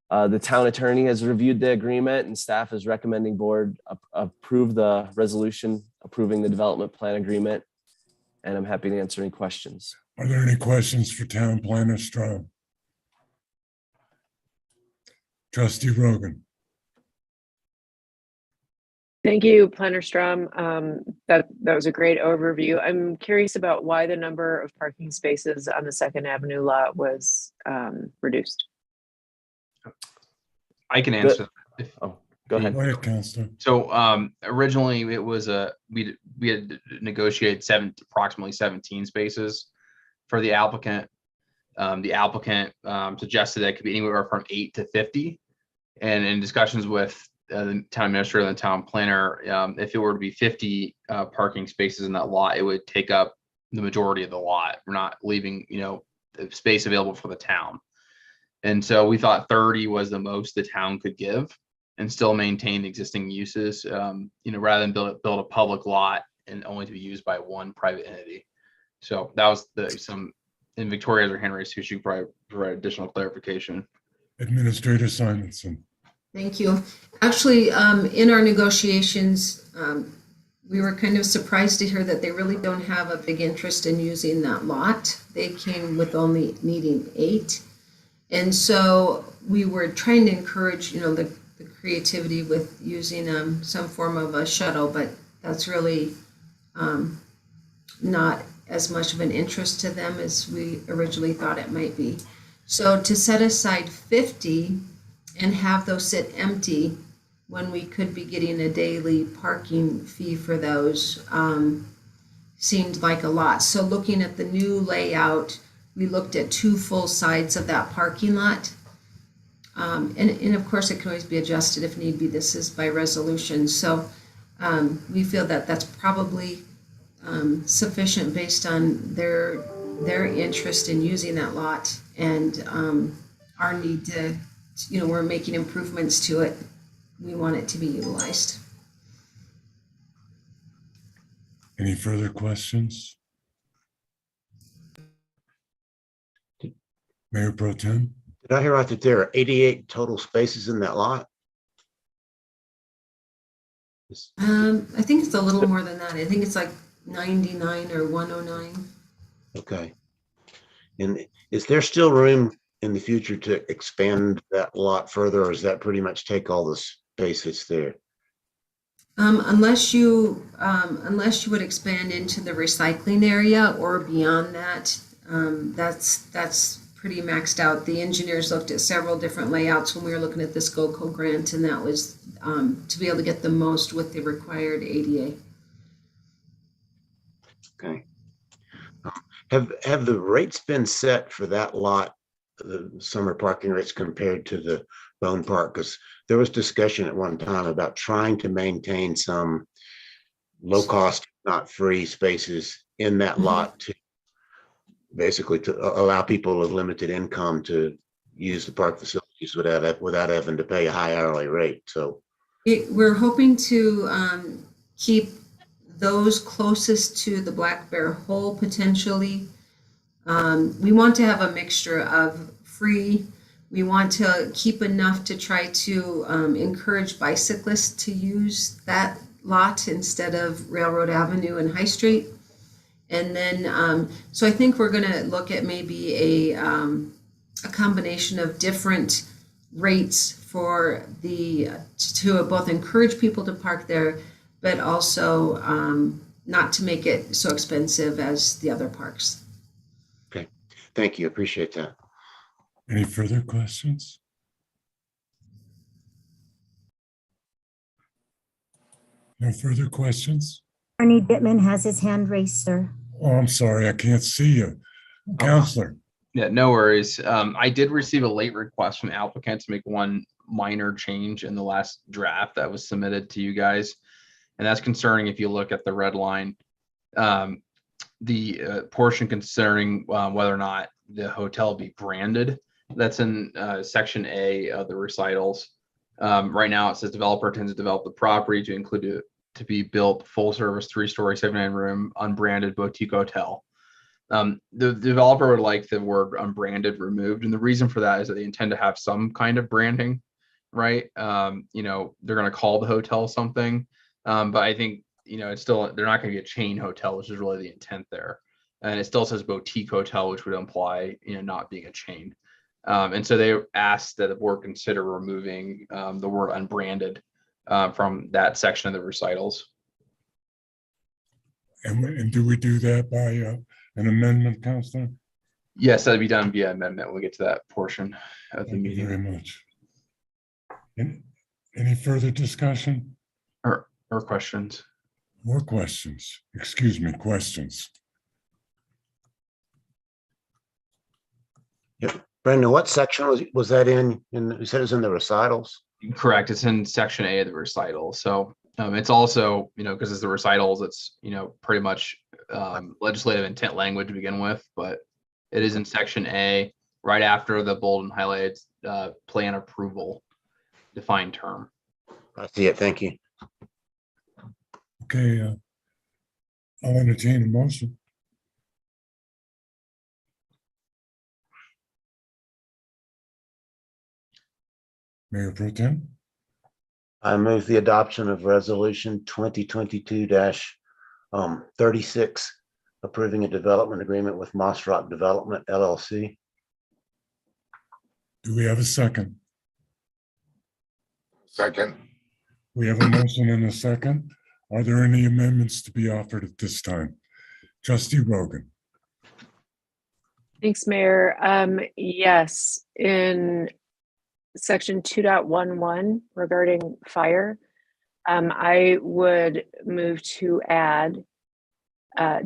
The town attorney has reviewed the agreement and staff is recommending board approve the resolution approving the development plan agreement. And I'm happy to answer any questions. Are there any questions for Town Planner Strong? Trustee Rogan. Thank you, Planner Strom. That was a great overview. I'm curious about why the number of parking spaces on the 2nd Avenue lot was reduced. I can answer. Oh, go ahead. Go ahead, Counselor. So originally it was we had negotiated approximately 17 spaces for the applicant. The applicant suggested that it could be anywhere from 8 to 50. And in discussions with the town administrator and the town planner, if it were to be 50 parking spaces in that lot, it would take up the majority of the lot. We're not leaving, the space available for the town. And so we thought 30 was the most the town could give and still maintain existing uses, rather than build a public lot and only to be used by one private entity. So that was and Victoria has her hand raised too. She could probably provide additional clarification. Administrator Simonson. Thank you. Actually, in our negotiations, we were kind of surprised to hear that they really don't have a big interest in using that lot. They came with only needing 8. And so we were trying to encourage, the creativity with using some form of a shuttle, but that's really not as much of an interest to them as we originally thought it might be. So to set aside 50 and have those sit empty when we could be getting a daily parking fee for those seemed like a lot. So looking at the new layout, we looked at 2 full sides of that parking lot. And of course, it can always be adjusted if need be. This is by resolution. So we feel that that's probably sufficient based on their interest in using that lot and our need to, we're making improvements to it. We want it to be utilized. Any further questions? Mayor Pro Tem? Did I hear right that there are 88 total spaces in that lot? I think it's a little more than that. I think it's like 99 or 109. Okay. And is there still room in the future to expand that lot further, or does that pretty much take all the space that's there? Unless you would expand into the recycling area or beyond that, that's pretty maxed out. The engineers looked at several different layouts when we were looking at this GOCO grant, and that was to be able to get the most with the required ADA. Okay. Have the rates been set for that lot, the summer parking rates compared to the Bone Park? Because there was discussion at one time about trying to maintain some low cost, not free spaces in that lot to basically to allow people of limited income to use the park facilities without having to pay a high hourly rate. So we're hoping to keep those closest to the Black Bear Hole potentially. We want to have a mixture of free. We want to keep enough to try to encourage bicyclists to use that lot instead of Railroad Avenue and High Street. And then, so I think we're going to look at maybe a combination of different rates for to both encourage people to park there, but also not to make it so expensive as the other parks. okay, thank you, appreciate that. Any further questions? No further questions? Ernie Bittman has his hand raised, sir. Oh, I'm sorry, I can't see you. Counselor. Yeah, no worries. I did receive a late request from the applicant to make one minor change in the last draft that was submitted to you guys. And that's concerning if you look at the red line, the portion concerning whether or not the hotel be branded. That's in section A of the recitals. Right now it says developer intends to develop the property to include to be built full service 3-story 79-room unbranded boutique hotel. The developer would like the word unbranded removed, and the reason for that is that they intend to have some kind of branding, right? They're going to call the hotel something, but I think it's still, they're not going to be a chain hotel, which is really the intent there. And it still says boutique hotel, which would imply not being a chain. And so they asked that the board consider removing the word unbranded from that section of the recitals. And do we do that by an amendment, Counselor? Yes, that'd be done via amendment when we get to that portion of the meeting. Thank you very much. Any further discussion? Or questions? More questions? Excuse me, questions. Yep. Brandon, what section was that in? You said it was in the recitals? Correct. It's in section A of the recital. So it's also, because it's the recitals, it's, pretty much legislative intent language to begin with, but it is in section A, right after the bold and highlighted plan approval defined term. I see it. Thank you. Okay, I'll entertain a motion. Mayor Pro Tem? I move the adoption of resolution 2022-36, approving a development agreement with Moss Rock Development LLC. Do we have a second? Second. We have a motion and a second. Are there any amendments to be offered at this time? Trustee Rogan. Thanks, Mayor. Yes, in section 2.11 regarding fire, I would move to add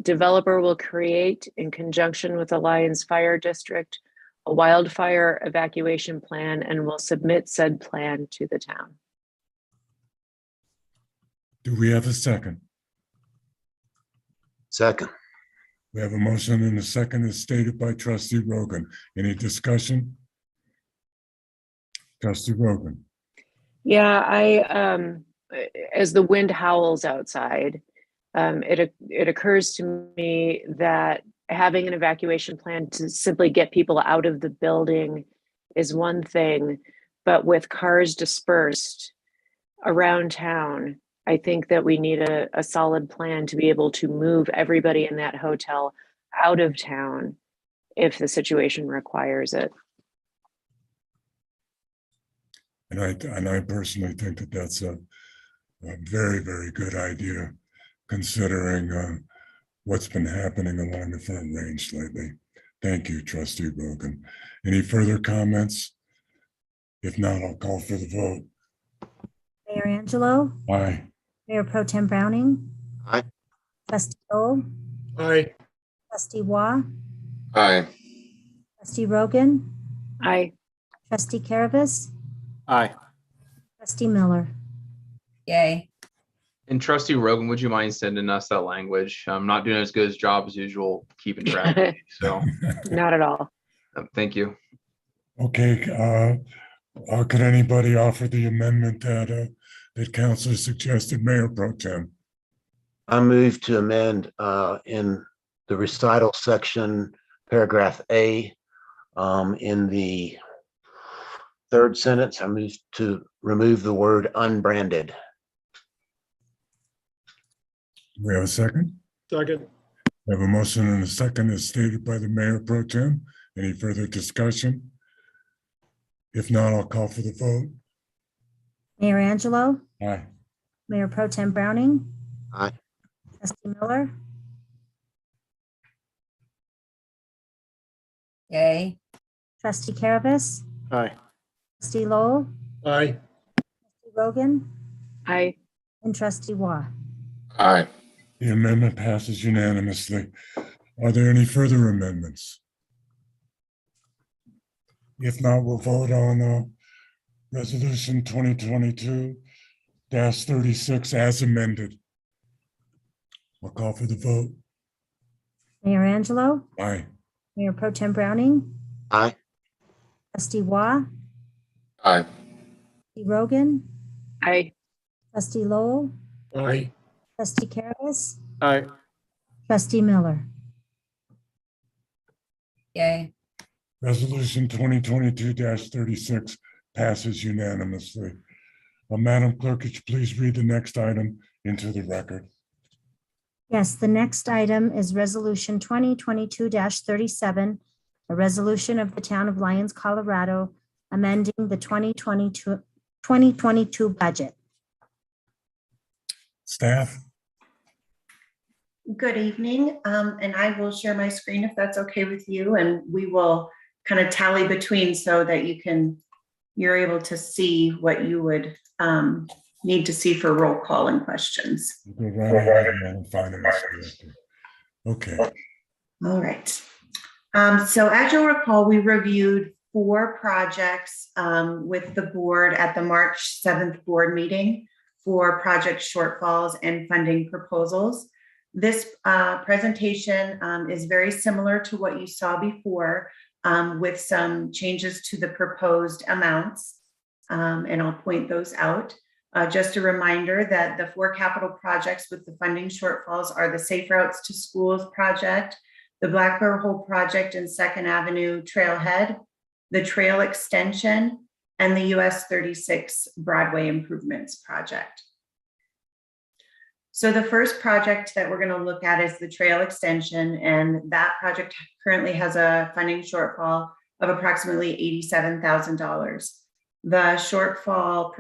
Developer will create, in conjunction with the Lions Fire District, a wildfire evacuation plan and will submit said plan to the town. Do we have a second? Second. We have a motion and a second as stated by Trustee Rogan. Any discussion? Trustee Rogan. Yeah, as the wind howls outside, it occurs to me that having an evacuation plan to simply get people out of the building is one thing, but with cars dispersed around town, I think that we need a solid plan to be able to move everybody in that hotel out of town if the situation requires it. And I personally think that that's a very, very good idea, considering what's been happening along the Front Range lately. Thank you, Trustee Rogan. Any further comments? If not, I'll call for the vote. Mayor Angelo, Aye. Mayor Pro Tem Browning, Aye. Trustee Lowell, Aye. Trustee Waugh, Aye. Trustee Rogan, Aye. Trustee Caravas, Aye. Trustee Miller. Yay. And Trustee Rogan, would you mind sending us that language? I'm not doing as good a job as usual keeping track of these, so Not at all. thank you. Okay, could anybody offer the amendment that Councilor suggested, Mayor Pro Tem? I move to amend in the recital section, paragraph A, in the third sentence, I move to remove the word unbranded. Do we have a second? Second. We have a motion and a second as stated by the Mayor Pro Tem. Any further discussion? If not, I'll call for the vote. Mayor Angelo, Aye. Mayor Pro Tem Browning, Aye. Trustee Miller, Yay. Trustee Caravas, Aye. Trustee Lowell, Aye. Trustee Rogan, Aye. and Trustee Waugh. Aye. The amendment passes unanimously. Are there any further amendments? If not, we'll vote on Resolution 2022-36 as amended. I'll call for the vote. Mayor Angelo, Aye. Mayor Pro Tem Browning, Aye. Trustee Waugh, Aye. Trustee Rogan, Aye. Trustee Lowell, Aye. Trustee Caravas, Aye. Trustee Miller. Yay. Resolution 2022-36 passes unanimously. Madam Clerk, could you please read the next item into the record? Yes, the next item is Resolution 2022-37, a resolution of the Town of Lyons, Colorado, amending the 2022 budget. Staff? Good evening, and I will share my screen if that's okay with you, and we will kind of tally between so that you're able to see what you would need to see for roll call and questions. Go right ahead, Madam Finance Director. Okay. All right. So as you'll recall, we reviewed 4 projects with the board at the March 7th board meeting for project shortfalls and funding proposals. This presentation is very similar to what you saw before with some changes to the proposed amounts, and I'll point those out. Just a reminder that the 4 capital projects with the funding shortfalls are the Safe Routes to Schools project, the Black Bear Hole project and 2nd Avenue Trailhead, the trail extension, and the US 36 Broadway improvements project. So the first project that we're going to look at is the trail extension, and that project currently has a funding shortfall of approximately $87,000. The shortfall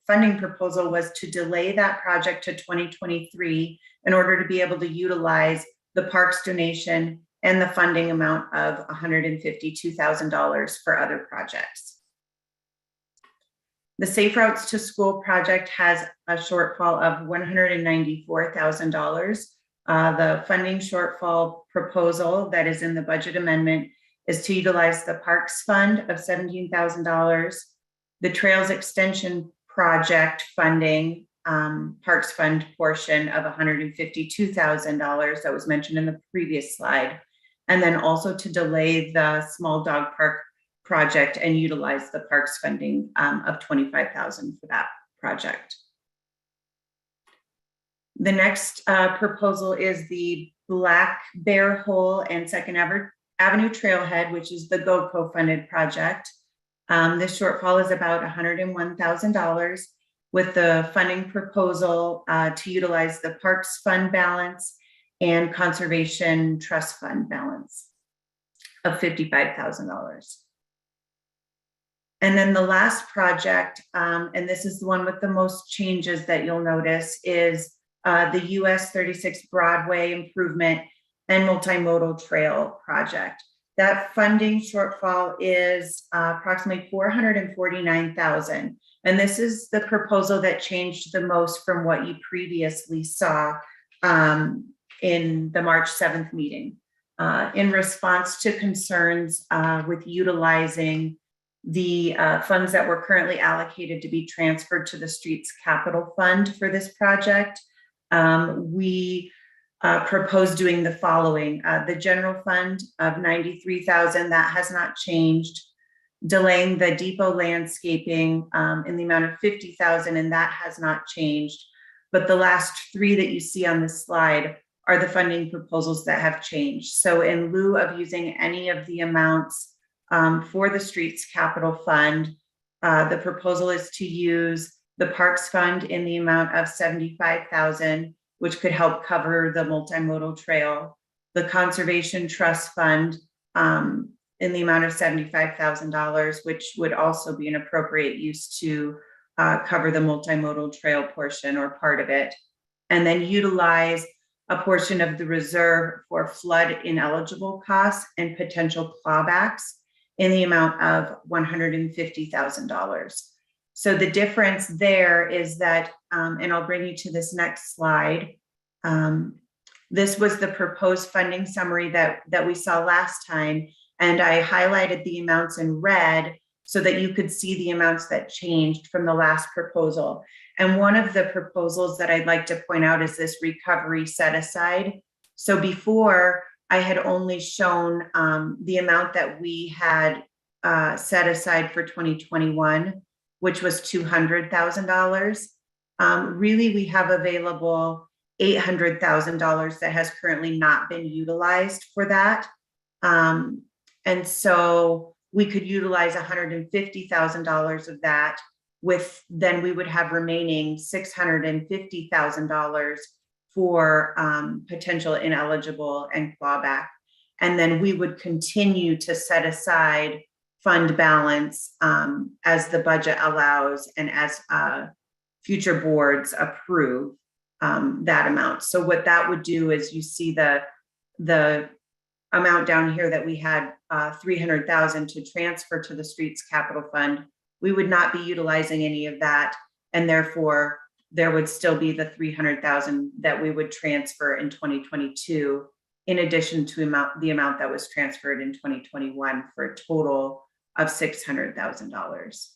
funding proposal was to delay that project to 2023 in order to be able to utilize the parks donation and the funding amount of $152,000 for other projects. The Safe Routes to School project has a shortfall of $194,000. The funding shortfall proposal that is in the budget amendment is to utilize the Parks Fund of $17,000, the Trails Extension Project funding, Parks Fund portion of $152,000 that was mentioned in the previous slide, and then also to delay the small dog park project and utilize the Parks funding of $25,000 for that project. The next proposal is the Black Bear Hole and Second Avenue Trailhead, which is the GoCo funded project. This shortfall is about $101,000 with the funding proposal to utilize the Parks Fund balance and Conservation Trust Fund balance of $55,000. And then the last project, and this is the one with the most changes that you'll notice, is the US 36 Broadway improvement and multimodal trail project. That funding shortfall is approximately $449,000. And this is the proposal that changed the most from what you previously saw in the March 7th meeting. In response to concerns with utilizing the funds that were currently allocated to be transferred to the Streets Capital Fund for this project, we proposed doing the following. The general fund of $93,000, that has not changed. Delaying the depot landscaping in the amount of $50,000, and that has not changed. But the last three that you see on this slide are the funding proposals that have changed. So in lieu of using any of the amounts for the Streets Capital Fund, the proposal is to use the Parks Fund in the amount of $75,000, which could help cover the multimodal trail, the Conservation Trust Fund in the amount of $75,000, which would also be an appropriate use to cover the multimodal trail portion or part of it, and then utilize a portion of the reserve for flood ineligible costs and potential clawbacks in the amount of $150,000. So the difference there is that, and I'll bring you to this next slide. This was the proposed funding summary that we saw last time. And I highlighted the amounts in red so that you could see the amounts that changed from the last proposal. And one of the proposals that I'd like to point out is this recovery set aside. So before, I had only shown the amount that we had set aside for 2021, which was $200,000. Really, we have available $800,000 that has currently not been utilized for that. And so we could utilize $150,000 of that, then we would have remaining $650,000 for potential ineligible and clawback. And then we would continue to set aside fund balance as the budget allows and as future boards approve that amount. So what that would do is you see the amount down here that we had $300,000 to transfer to the Streets Capital Fund. We would not be utilizing any of that, and therefore there would still be the $300,000 that we would transfer in 2022, in addition to the amount that was transferred in 2021, for a total of $600,000.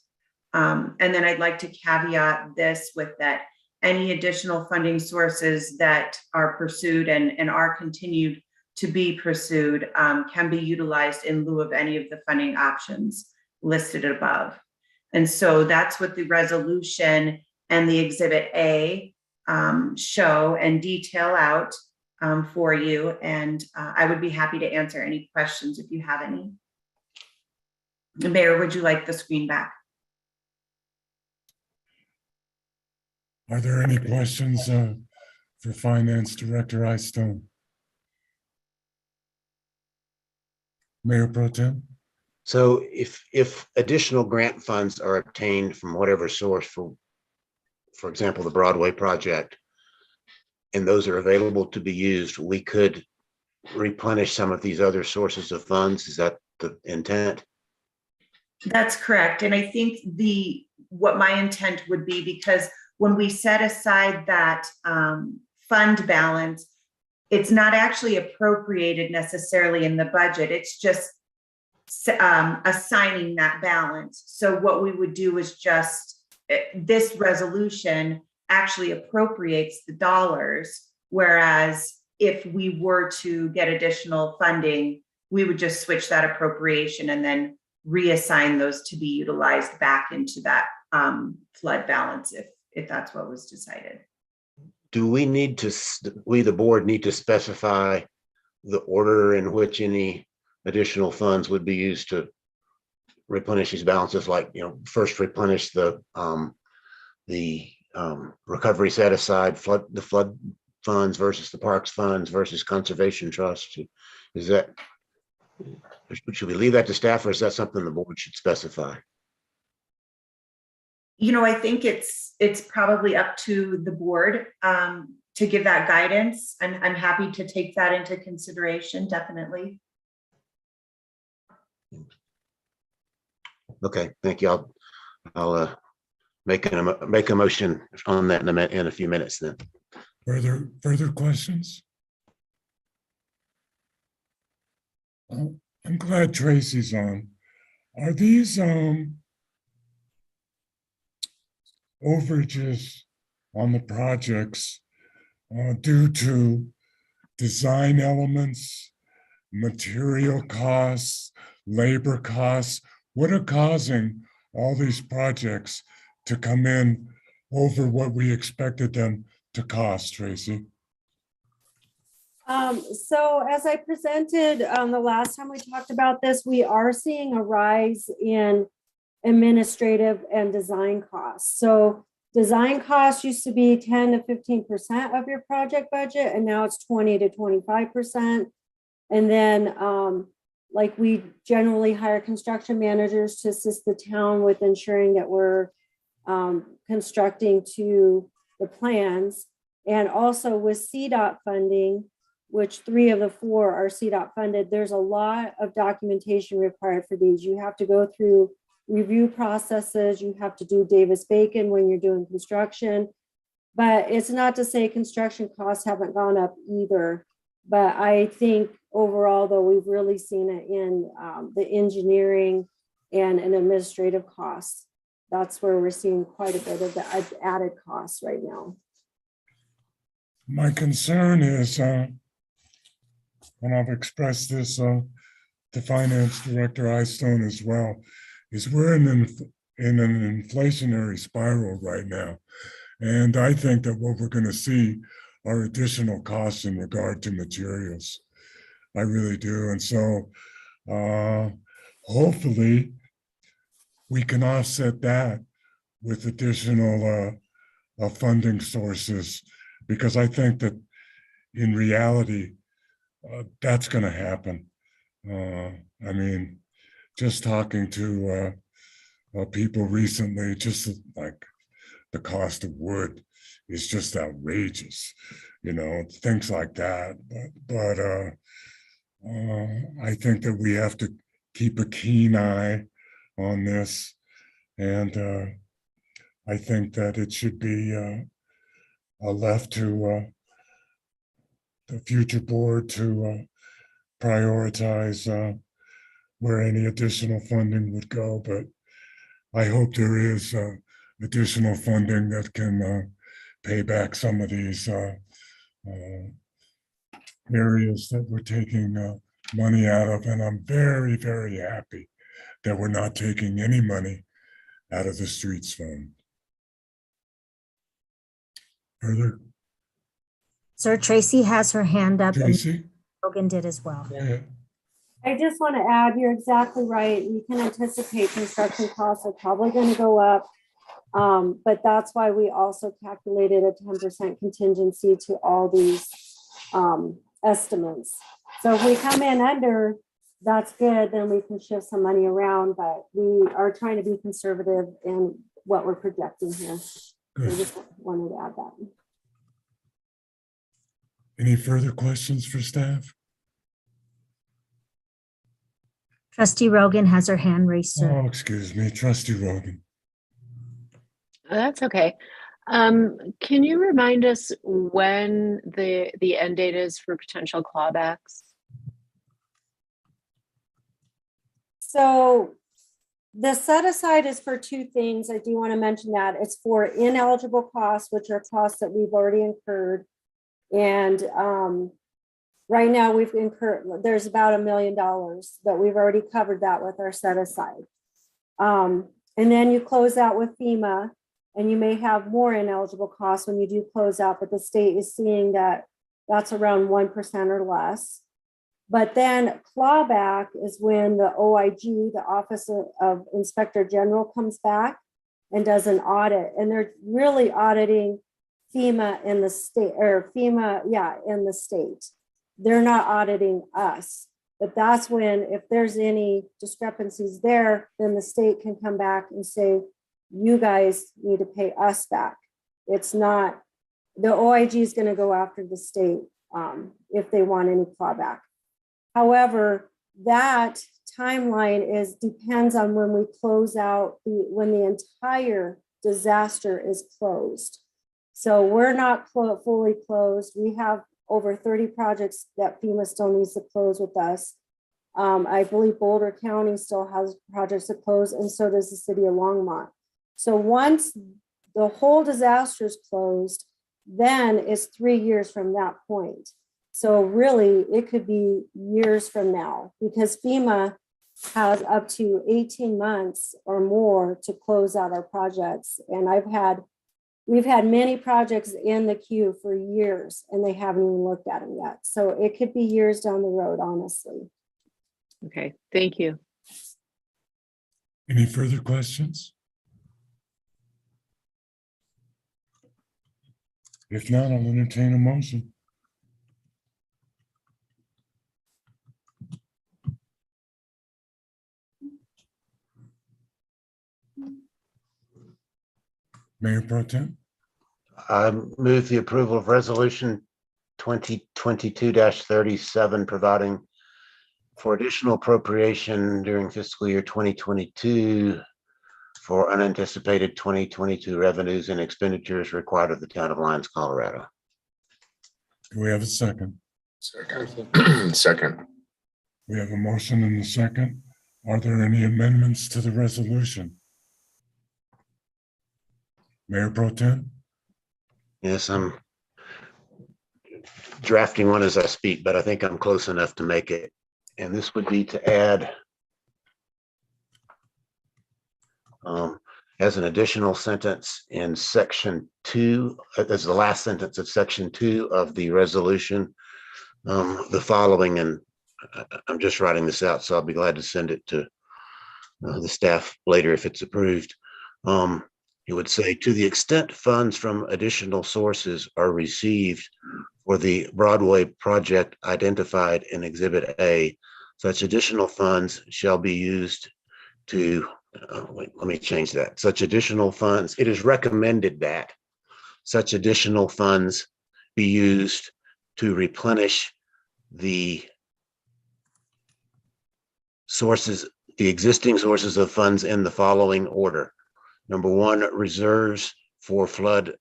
And then I'd like to caveat this with that any additional funding sources that are pursued and are continued to be pursued can be utilized in lieu of any of the funding options listed above. And so that's what the resolution and the Exhibit A show and detail out for you. And I would be happy to answer any questions if you have any. Mayor, would you like the screen back? Are there any questions for Finance Director Eystone? Mayor Pro Tem? So if additional grant funds are obtained from whatever source, for example, the Broadway project, and those are available to be used, we could replenish some of these other sources of funds. Is that the intent? That's correct. And I think what my intent would be, because when we set aside that fund balance, it's not actually appropriated necessarily in the budget. It's just assigning that balance. So what we would do is just, this resolution actually appropriates the dollars, whereas if we were to get additional funding, we would just switch that appropriation and then reassign those to be utilized back into that flood balance if that's what was decided. Do we need to, we, the board, need to specify the order in which any additional funds would be used to replenish these balances? Like, you know, first replenish the recovery set aside, the flood funds versus the parks funds versus conservation trust. Is that, should we leave that to staff, or is that something the board should specify? You know, I think it's probably up to the board to give that guidance. I'm happy to take that into consideration, definitely. Okay, thank you. I'll make a motion on that in a few minutes then. Further questions? I'm glad Tracy's on. Are these overages on the projects due to design elements, material costs, labor costs? What are causing all these projects to come in over what we expected them to cost, Tracy? So as I presented the last time we talked about this, we are seeing a rise in administrative and design costs. So design costs used to be 10 to 15% of your project budget, and now it's 20 to 25%. And then like we generally hire construction managers to assist the town with ensuring that we're constructing to the plans. And also with CDOT funding, which 3 of the 4 are CDOT funded, there's a lot of documentation required for these. You have to go through review processes, you have to do Davis-Bacon when you're doing construction. But it's not to say construction costs haven't gone up either. But I think overall, though, we've really seen it in the engineering and administrative costs. That's where we're seeing quite a bit of the added costs right now. My concern is, and I've expressed this to Finance Director Eystone as well, is we're in an inflationary spiral right now. And I think that what we're going to see are additional costs in regard to materials. I really do. And so hopefully we can offset that with additional funding sources, because I think that in reality, that's going to happen. I mean, just talking to people recently, just like the cost of wood is just outrageous, you know, things like that. But I think that we have to keep a keen eye on this. And I think that it should be left to the future board to prioritize where any additional funding would go. But I hope there is additional funding that can pay back some of these areas that we're taking money out of. And I'm very, very happy that we're not taking any money out of the streets fund. Further? Sir, Tracy has her hand up. Tracy? And Logan did as well. Go ahead. I just want to add, you're exactly right. You can anticipate construction costs are probably going to go up. But that's why we also calculated a 10% contingency to all these estimates. So if we come in under, that's good, then we can shift some money around, but we are trying to be conservative in what we're projecting here. Good. I just wanted to add that. Any further questions for staff? Trustee Rogan has her hand raised, sir. Oh, excuse me, Trustee Rogan. That's okay. Can you remind us when the end date is for potential clawbacks? So the set aside is for two things. I do want to mention that. It's for ineligible costs, which are costs that we've already incurred. And right now we've incurred, there's about $1 million, but we've already covered that with our set aside. And then you close out with FEMA, and you may have more ineligible costs when you do close out, but the state is seeing that that's around 1% or less. But then clawback is when the OIG, the Office of Inspector General, comes back and does an audit. And they're really auditing FEMA in the state, or FEMA, yeah, in the state. They're not auditing us. But that's when, if there's any discrepancies there, then the state can come back and say, you guys need to pay us back. It's not, the OIG is going to go after the state if they want any clawback. However, that timeline depends on when we close out, when the entire disaster is closed. So we're not fully closed. We have over 30 projects that FEMA still needs to close with us. I believe Boulder County still has projects to close, and so does the city of Longmont. So once the whole disaster is closed, then it's 3 years from that point. So really, it could be years from now, because FEMA has up to 18 months or more to close out our projects. And we've had many projects in the queue for years, and they haven't even looked at them yet. So it could be years down the road, honestly. Okay, thank you. Any further questions? If not, I'll entertain a motion. Mayor Pro Tem? I move the approval of resolution 2022-37, providing for additional appropriation during fiscal year 2022 for unanticipated 2022 revenues and expenditures required of the town of Lyons, Colorado. Do we have a second? Second. Second. We have a motion and a second. Are there any amendments to the resolution? Mayor Pro Tem? Yes, I'm drafting one as I speak, but I think I'm close enough to make it. And this would be to add as an additional sentence in section 2, as the last sentence of section 2 of the resolution, the following, and I'm just writing this out, so I'll be glad to send it to the staff later if it's approved. It would say, to the extent funds from additional sources are received for the Broadway project identified in Exhibit A, such additional funds shall be used to, wait, let me change that. Such additional funds, it is recommended that such additional funds be used to replenish the sources, the existing sources of funds in the following order. Number 1, reserves for flood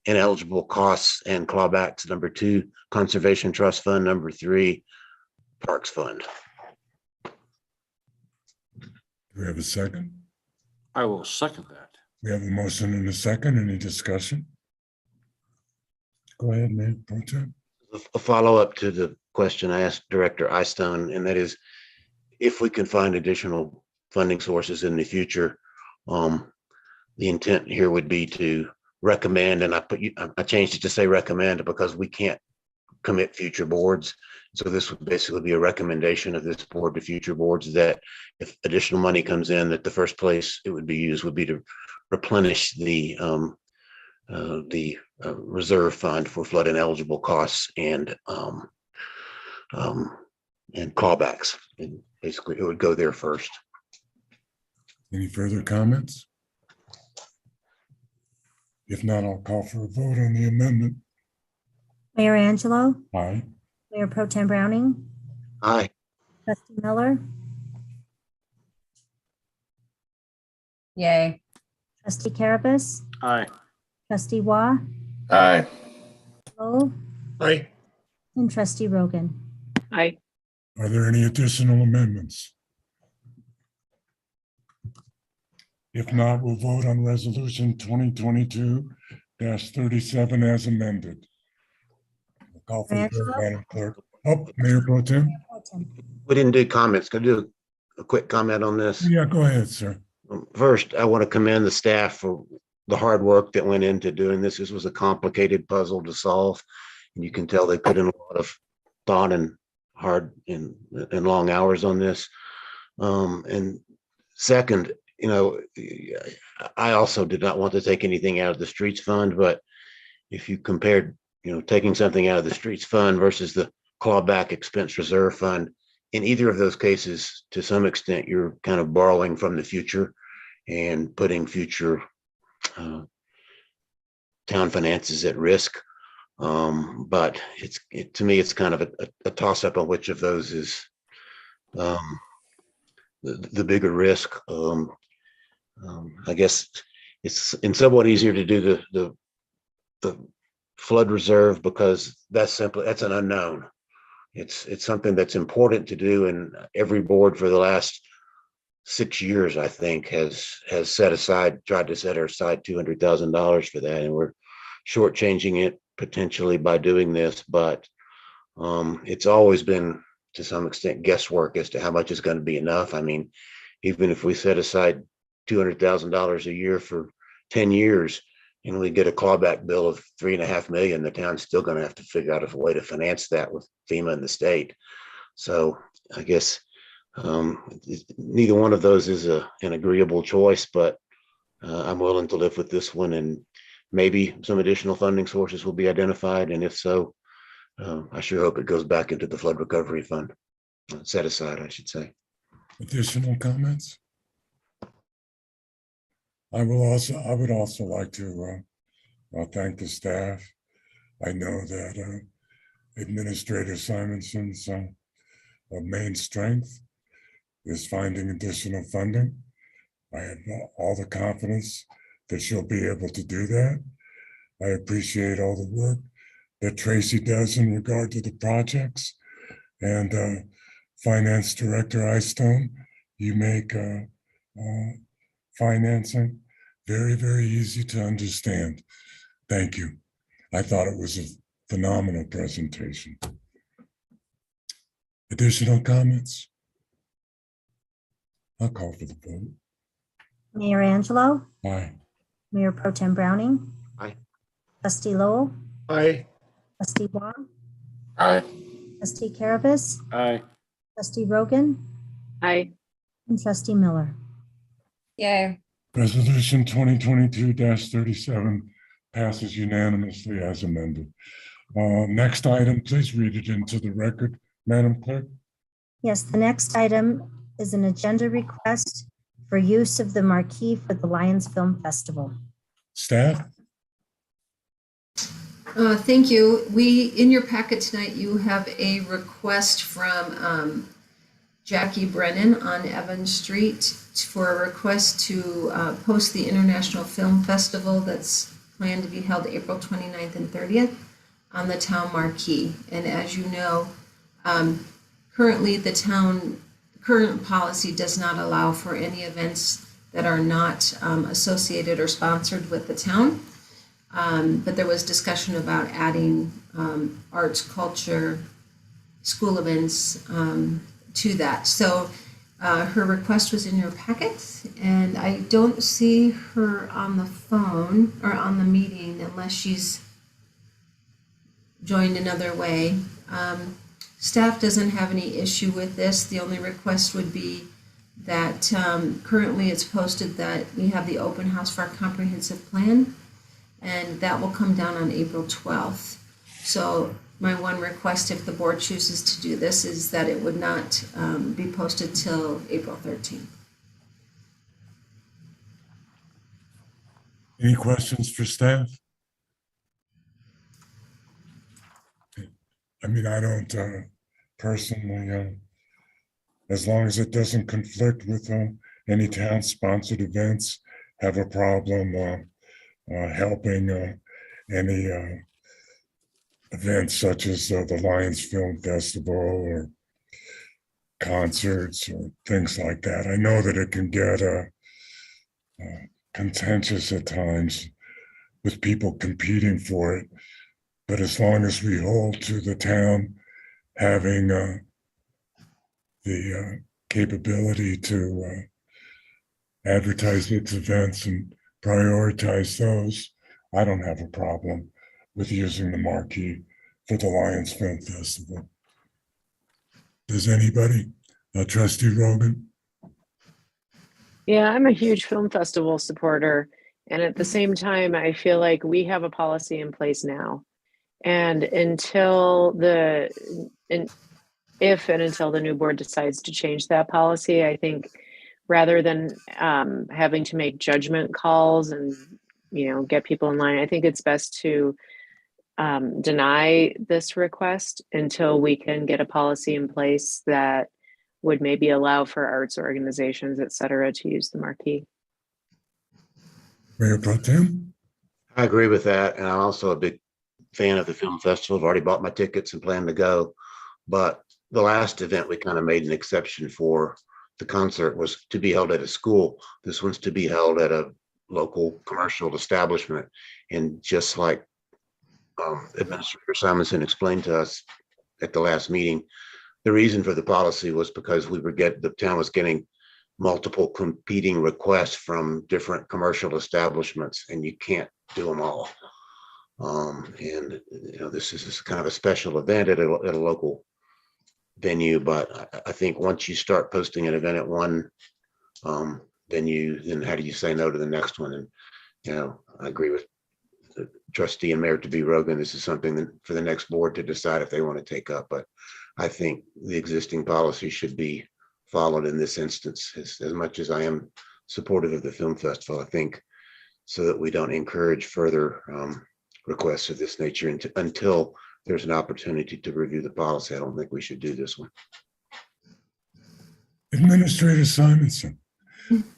ineligible costs and clawbacks. Number 2, conservation trust fund. Number 3, parks fund. Do we have a second? I will second that. We have a motion and a second. Any discussion? Go ahead, Mayor Pro Tem. A follow-up to the question I asked Director Eystone, and that is, if we can find additional funding sources in the future, the intent here would be to recommend, and I changed it to say recommend because we can't commit future boards. So this would basically be a recommendation of this board to future boards that if additional money comes in, that the first place it would be used would be to replenish the reserve fund for flood ineligible costs and clawbacks. And basically it would go there first. Any further comments? If not, I'll call for a vote on the amendment. Mayor Angelo, Aye. Mayor Pro Tem Browning, Aye. Trustee Miller, Yay. Trustee Carabas, Aye. Trustee Waugh, Aye. Lowell, Aye. and Trustee Rogan. Aye. Are there any additional amendments? If not, we'll vote on resolution 2022-37 as amended. I'll call for the vote, Madam Clerk. Oh, Mayor Pro Tem? We didn't do comments. Can I do a quick comment on this? Yeah, go ahead, sir. First, I want to commend the staff for the hard work that went into doing this. This was a complicated puzzle to solve. And you can tell they put in a lot of thought and hard and long hours on this. And second, you know, I also did not want to take anything out of the streets fund, but if you compared, you know, taking something out of the streets fund versus the clawback expense reserve fund, in either of those cases, to some extent, you're kind of borrowing from the future and putting future town finances at risk. But to me, it's kind of a toss up on which of those is the bigger risk. I guess it's somewhat easier to do the flood reserve because that's an unknown. It's something that's important to do, and every board for the last 6 years, I think, has tried to set aside $200,000 for that, and we're shortchanging it potentially by doing this. But it's always been, to some extent, guesswork as to how much is going to be enough. I mean, even if we set aside $200,000 a year for 10 years and we get a clawback bill of $3.5 million, the town's still going to have to figure out a way to finance that with FEMA and the state. So I guess neither one of those is an agreeable choice, but I'm willing to live with this one, and maybe some additional funding sources will be identified. And if so, I sure hope it goes back into the flood recovery fund, set aside, I should say. Additional comments? I would also like to thank the staff. I know that Administrator Simonson's main strength is finding additional funding. I have all the confidence that she'll be able to do that. I appreciate all the work that Tracy does in regard to the projects. And Finance Director Eystone, you make financing very, very easy to understand. Thank you. I thought it was a phenomenal presentation. Additional comments? I'll call for the vote. Mayor Angelo, Aye. Mayor Pro Tem Browning. Aye. Trustee Lowell, Aye. Trustee Waugh, Aye. Trustee Carabas, Aye. Trustee Rogan, Aye. and Trustee Miller. Yay. Resolution 2022-37 passes unanimously as amended. Next item, please read it into the record, Madam Clerk. Yes, the next item is an agenda request for use of the marquee for the Lions Film Festival. Staff? Thank you. In your packet tonight, you have a request from Jackie Brennan on Evans Street for a request to post the International Film Festival that's planned to be held April 29th and 30th on the town marquee. And as you know, currently the town current policy does not allow for any events that are not associated or sponsored with the town. But there was discussion about adding arts, culture, school events to that. So her request was in your packet, and I don't see her on the phone or on the meeting unless she's joined another way. Staff doesn't have any issue with this. The only request would be that currently it's posted that we have the open house for our comprehensive plan, and that will come down on April 12th. So my one request, if the board chooses to do this, is that it would not be posted till April 13th. Any questions for staff? I mean, I don't personally, as long as it doesn't conflict with any town-sponsored events, have a problem helping any events such as the Lions Film Festival or concerts or things like that. I know that it can get contentious at times with people competing for it, but as long as we hold to the town having the capability to advertise its events and prioritize those, I don't have a problem with using the marquee for the Lions Film Festival. Does anybody? Trustee Rogan? Yeah, I'm a huge film festival supporter. And at the same time, I feel like we have a policy in place now. And until if and until the new board decides to change that policy, I think rather than having to make judgment calls and, get people in line, I think it's best to deny this request until we can get a policy in place that would maybe allow for arts organizations, et cetera, to use the marquee. Mayor Pro Tem? I agree with that. And I'm also a big fan of the film festival. I've already bought my tickets and plan to go. But the last event we kind of made an exception for. The concert was to be held at a school. This one's to be held at a local commercial establishment. And just like Administrator Simonson explained to us at the last meeting, the reason for the policy was because the town was getting multiple competing requests from different commercial establishments, and you can't do them all. This is kind of a special event at a local venue, but I think once you start posting an event at one venue, then how do you say no to the next one? And I agree with the trustee and Mayor to be Rogan. This is something that for the next board to decide if they want to take up, but I think the existing policy should be followed in this instance. As much as I am supportive of the film festival, I think so that we don't encourage further requests of this nature until there's an opportunity to review the policy. I don't think we should do this one. Administrator Simonson,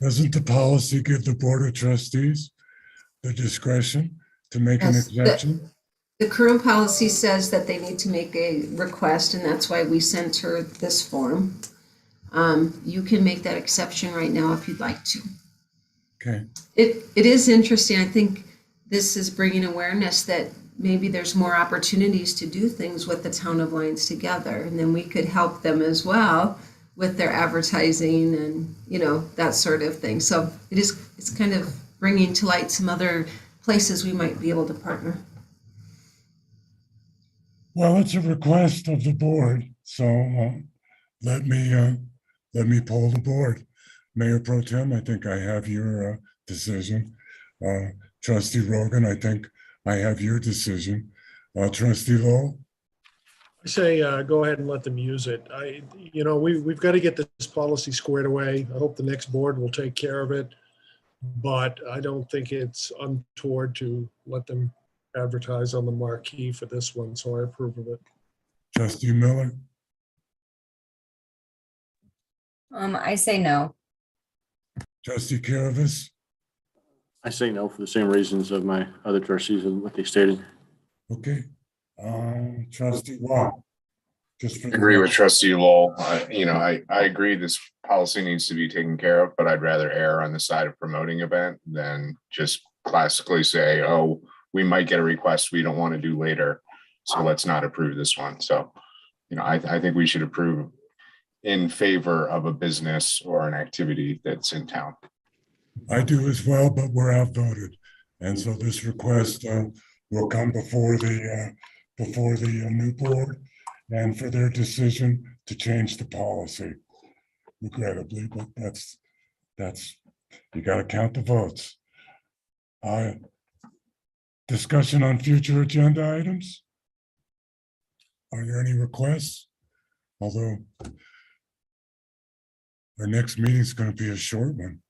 doesn't the policy give the Board of Trustees the discretion to make an exception? The current policy says that they need to make a request, and that's why we sent her this form. You can make that exception right now if you'd like to. Okay. It is interesting. I think this is bringing awareness that maybe there's more opportunities to do things with the town of Lyons together, and then we could help them as well with their advertising and that sort of thing. So it's kind of bringing to light some other places we might be able to partner. Well, it's a request of the board, so let me poll the board. Mayor Pro Tem, I think I have your decision. Trustee Rogan, I think I have your decision. Trustee Lowell? I say go ahead and let them use it. We've got to get this policy squared away. I hope the next board will take care of it, but I don't think it's untoward to let them advertise on the marquee for this one, so I approve of it. Trustee Miller? I say no. Trustee Kiravis? I say no for the same reasons of my other trustees and what they stated. Okay. Trustee Watt? Just for Agree with Trustee Lowell. I agree this policy needs to be taken care of, but I'd rather err on the side of promoting event than just classically say, oh, we might get a request we don't want to do later, so let's not approve this one. So, I think we should approve in favor of a business or an activity that's in town. I do as well, but we're outvoted. And so this request will come before the new board and for their decision to change the policy, regrettably, but that's you got to count the votes. Discussion on future agenda items. Are there any requests? Although our next meeting is going to be a short one.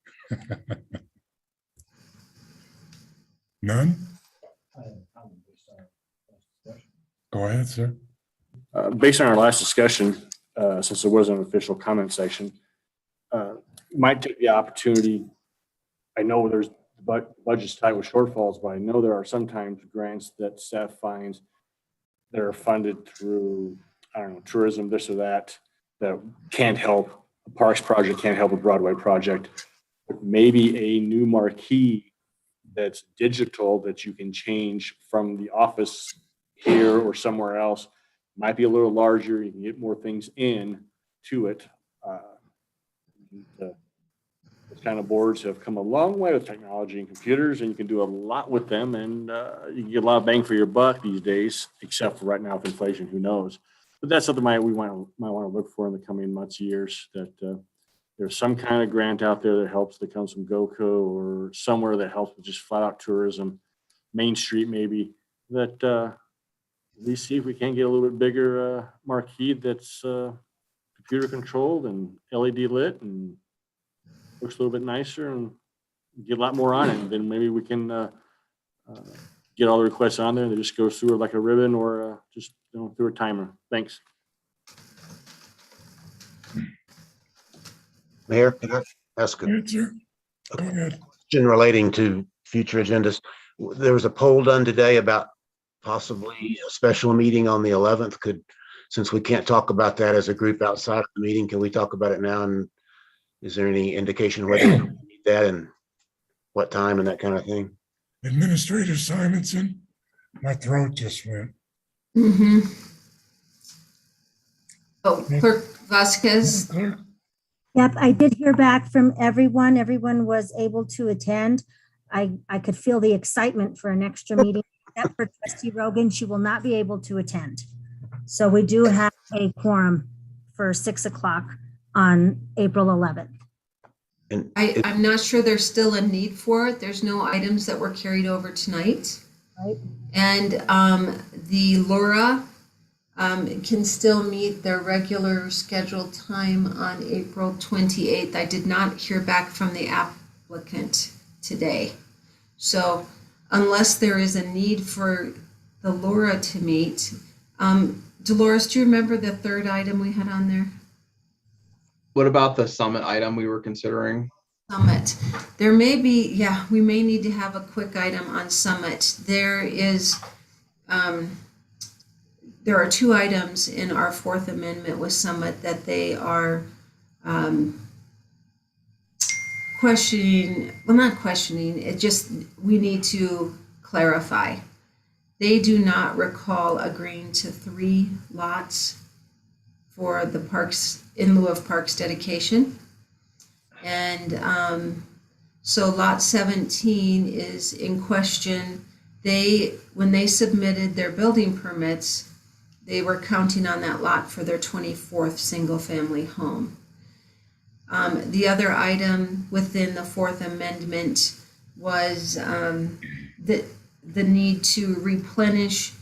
None? Go ahead, sir. Based on our last discussion, since there wasn't an official comment section, might take the opportunity. I know there's but budget's tight with shortfalls, but I know there are sometimes grants that staff finds that are funded through, I don't know, tourism, this or that can't help. A parks project can't help a Broadway project. But maybe a new marquee that's digital that you can change from the office here or somewhere else might be a little larger. You can get more things in to it. Those kind of boards have come a long way with technology and computers, and you can do a lot with them, and you can get a lot of bang for your buck these days, except for right now with inflation, who knows. But that's something we might want to look for in the coming months, years, that there's some kind of grant out there that helps, that comes from GoCo or somewhere that helps with just flat out tourism, Main Street maybe, that at least see if we can get a little bit bigger marquee that's computer controlled and LED lit and looks a little bit nicer and get a lot more on it. And then maybe we can get all the requests on there and it just goes through it like a ribbon or just through a timer. Thanks. Mayor, can I ask a question relating to future agendas? There was a poll done today about possibly a special meeting on the 11th. Since we can't talk about that as a group outside of the meeting, can we talk about it now? And is there any indication whether we need that and what time and that kind of thing? Administrator Simonson, my throat just went. Mm-hmm. Oh, Clerk Vasquez. Yep, I did hear back from everyone. Everyone was able to attend. I could feel the excitement for an extra meeting, except for Trustee Rogan. She will not be able to attend. So we do have a quorum for 6 o'clock on April 11th. I'm not sure there's still a need for it. There's no items that were carried over tonight. Right. And the Laura can still meet their regular scheduled time on April 28th. I did not hear back from the applicant today. So unless there is a need for the Laura to meet, Dolores, do you remember the third item we had on there? What about the summit item we were considering? Summit. There may be, yeah, we may need to have a quick item on Summit. There are two items in our Fourth Amendment with Summit that they are questioning, well, not questioning, it just, we need to clarify. They do not recall agreeing to 3 lots for the parks, in lieu of parks dedication. And so lot 17 is in question. When they submitted their building permits, they were counting on that lot for their 24th single-family home. The other item within the Fourth Amendment was the need to replenish.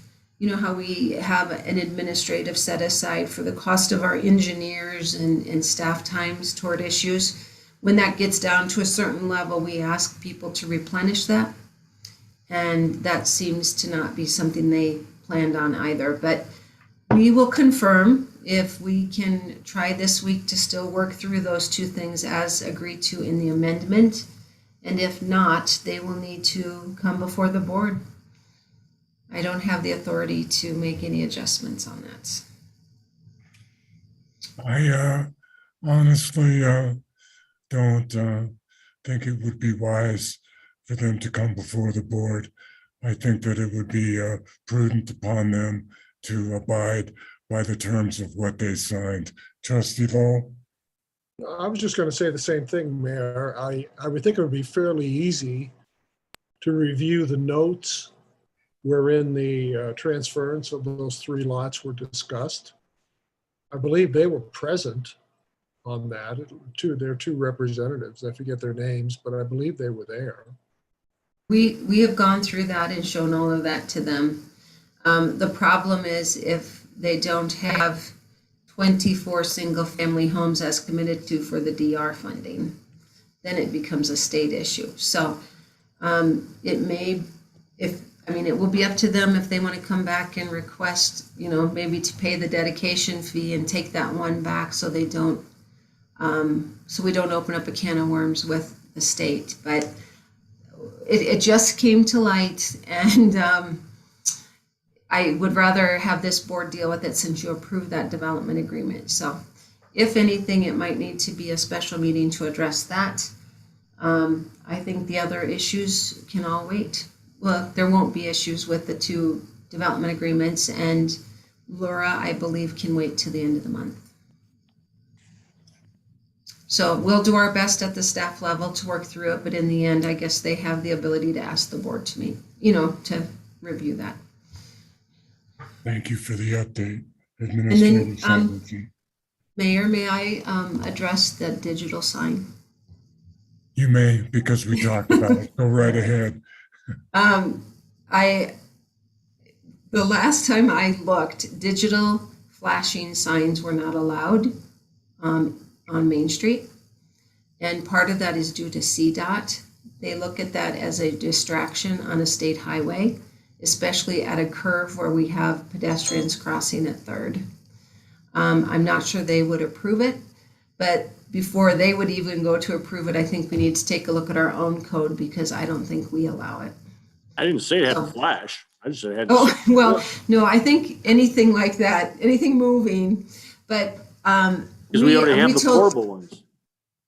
You know how we have an administrative set aside for the cost of our engineers and staff times toward issues. When that gets down to a certain level, we ask people to replenish that. And that seems to not be something they planned on either. But we will confirm if we can try this week to still work through those two things as agreed to in the amendment. And if not, they will need to come before the board. I don't have the authority to make any adjustments on that. I honestly don't think it would be wise for them to come before the board. I think that it would be prudent upon them to abide by the terms of what they signed. Trustee Vol? I was just going to say the same thing, Mayor. I would think it would be fairly easy to review the notes wherein the transference of those 3 lots were discussed. I believe they were present on that. There are 2 representatives. I forget their names, but I believe they were there. We have gone through that and shown all of that to them. The problem is if they don't have 24 single-family homes as committed to for the DR funding, then it becomes a state issue. So it will be up to them if they want to come back and request, maybe to pay the dedication fee and take that one back so they don't, so we don't open up a can of worms with the state. But it just came to light, and I would rather have this board deal with it since you approved that development agreement. So if anything, it might need to be a special meeting to address that. I think the other issues can all wait. Well, there won't be issues with the two development agreements, and Laura, I believe, can wait till the end of the month. So we'll do our best at the staff level to work through it, but in the end, I guess they have the ability to ask the board to meet, to review that. Thank you for the update, And Administrator then, Sutherland. Mayor, may I address the digital sign? You may, because we talked about it. Go right ahead. The last time I looked, digital flashing signs were not allowed on Main Street. And part of that is due to CDOT. They look at that as a distraction on a state highway, especially at a curve where we have pedestrians crossing at Third. I'm not sure they would approve it, but before they would even go to approve it, I think we need to take a look at our own code because I don't think we allow it. I didn't say it had to flash. I just said it had Oh, to. well, no, I think anything like that, anything moving, but Because we already have the portable ones.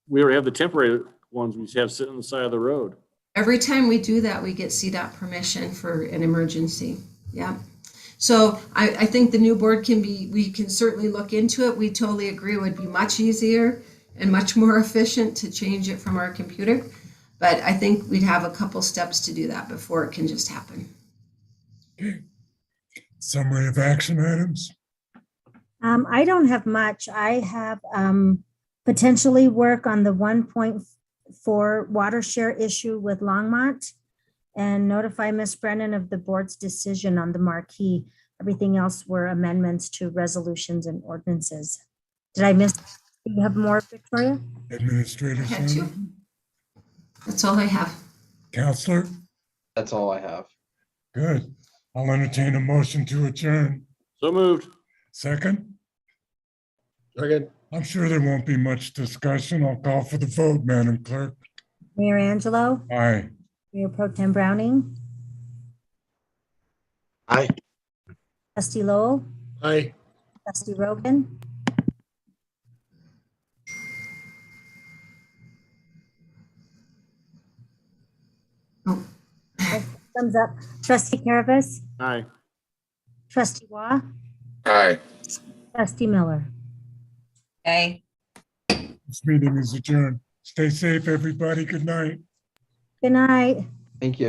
We already have the temporary ones we have sitting on the side of the road. every time we do that, we get CDOT permission for an emergency. Yeah. So I think the new board we can certainly look into it. We totally agree it would be much easier and much more efficient to change it from our computer. But I think we'd have a couple steps to do that before it can just happen. Okay. Summary of action items. I don't have much. I have potentially work on the 1.4 water share issue with Longmont and notify Ms. Brennan of the board's decision on the marquee. Everything else were amendments to resolutions and ordinances. Did I miss? Do you have more, Victoria? Administrator I had two. Sutherland. That's all I have. Counselor. That's all I have. Good. I'll entertain a motion to adjourn. So moved. Second. Second. I'm sure there won't be much discussion. I'll call for the vote, Madam Clerk. Mayor Angelo, Aye. Mayor Pro Tem Browning, Aye. Trustee Lowell, Aye. Trustee Rogan, Oh. thumbs up. Trustee Caravas, Aye. Trustee Waugh, Aye. Trustee Miller. Okay. This meeting is adjourned. Stay safe, everybody. Good night. Good night. Thank you.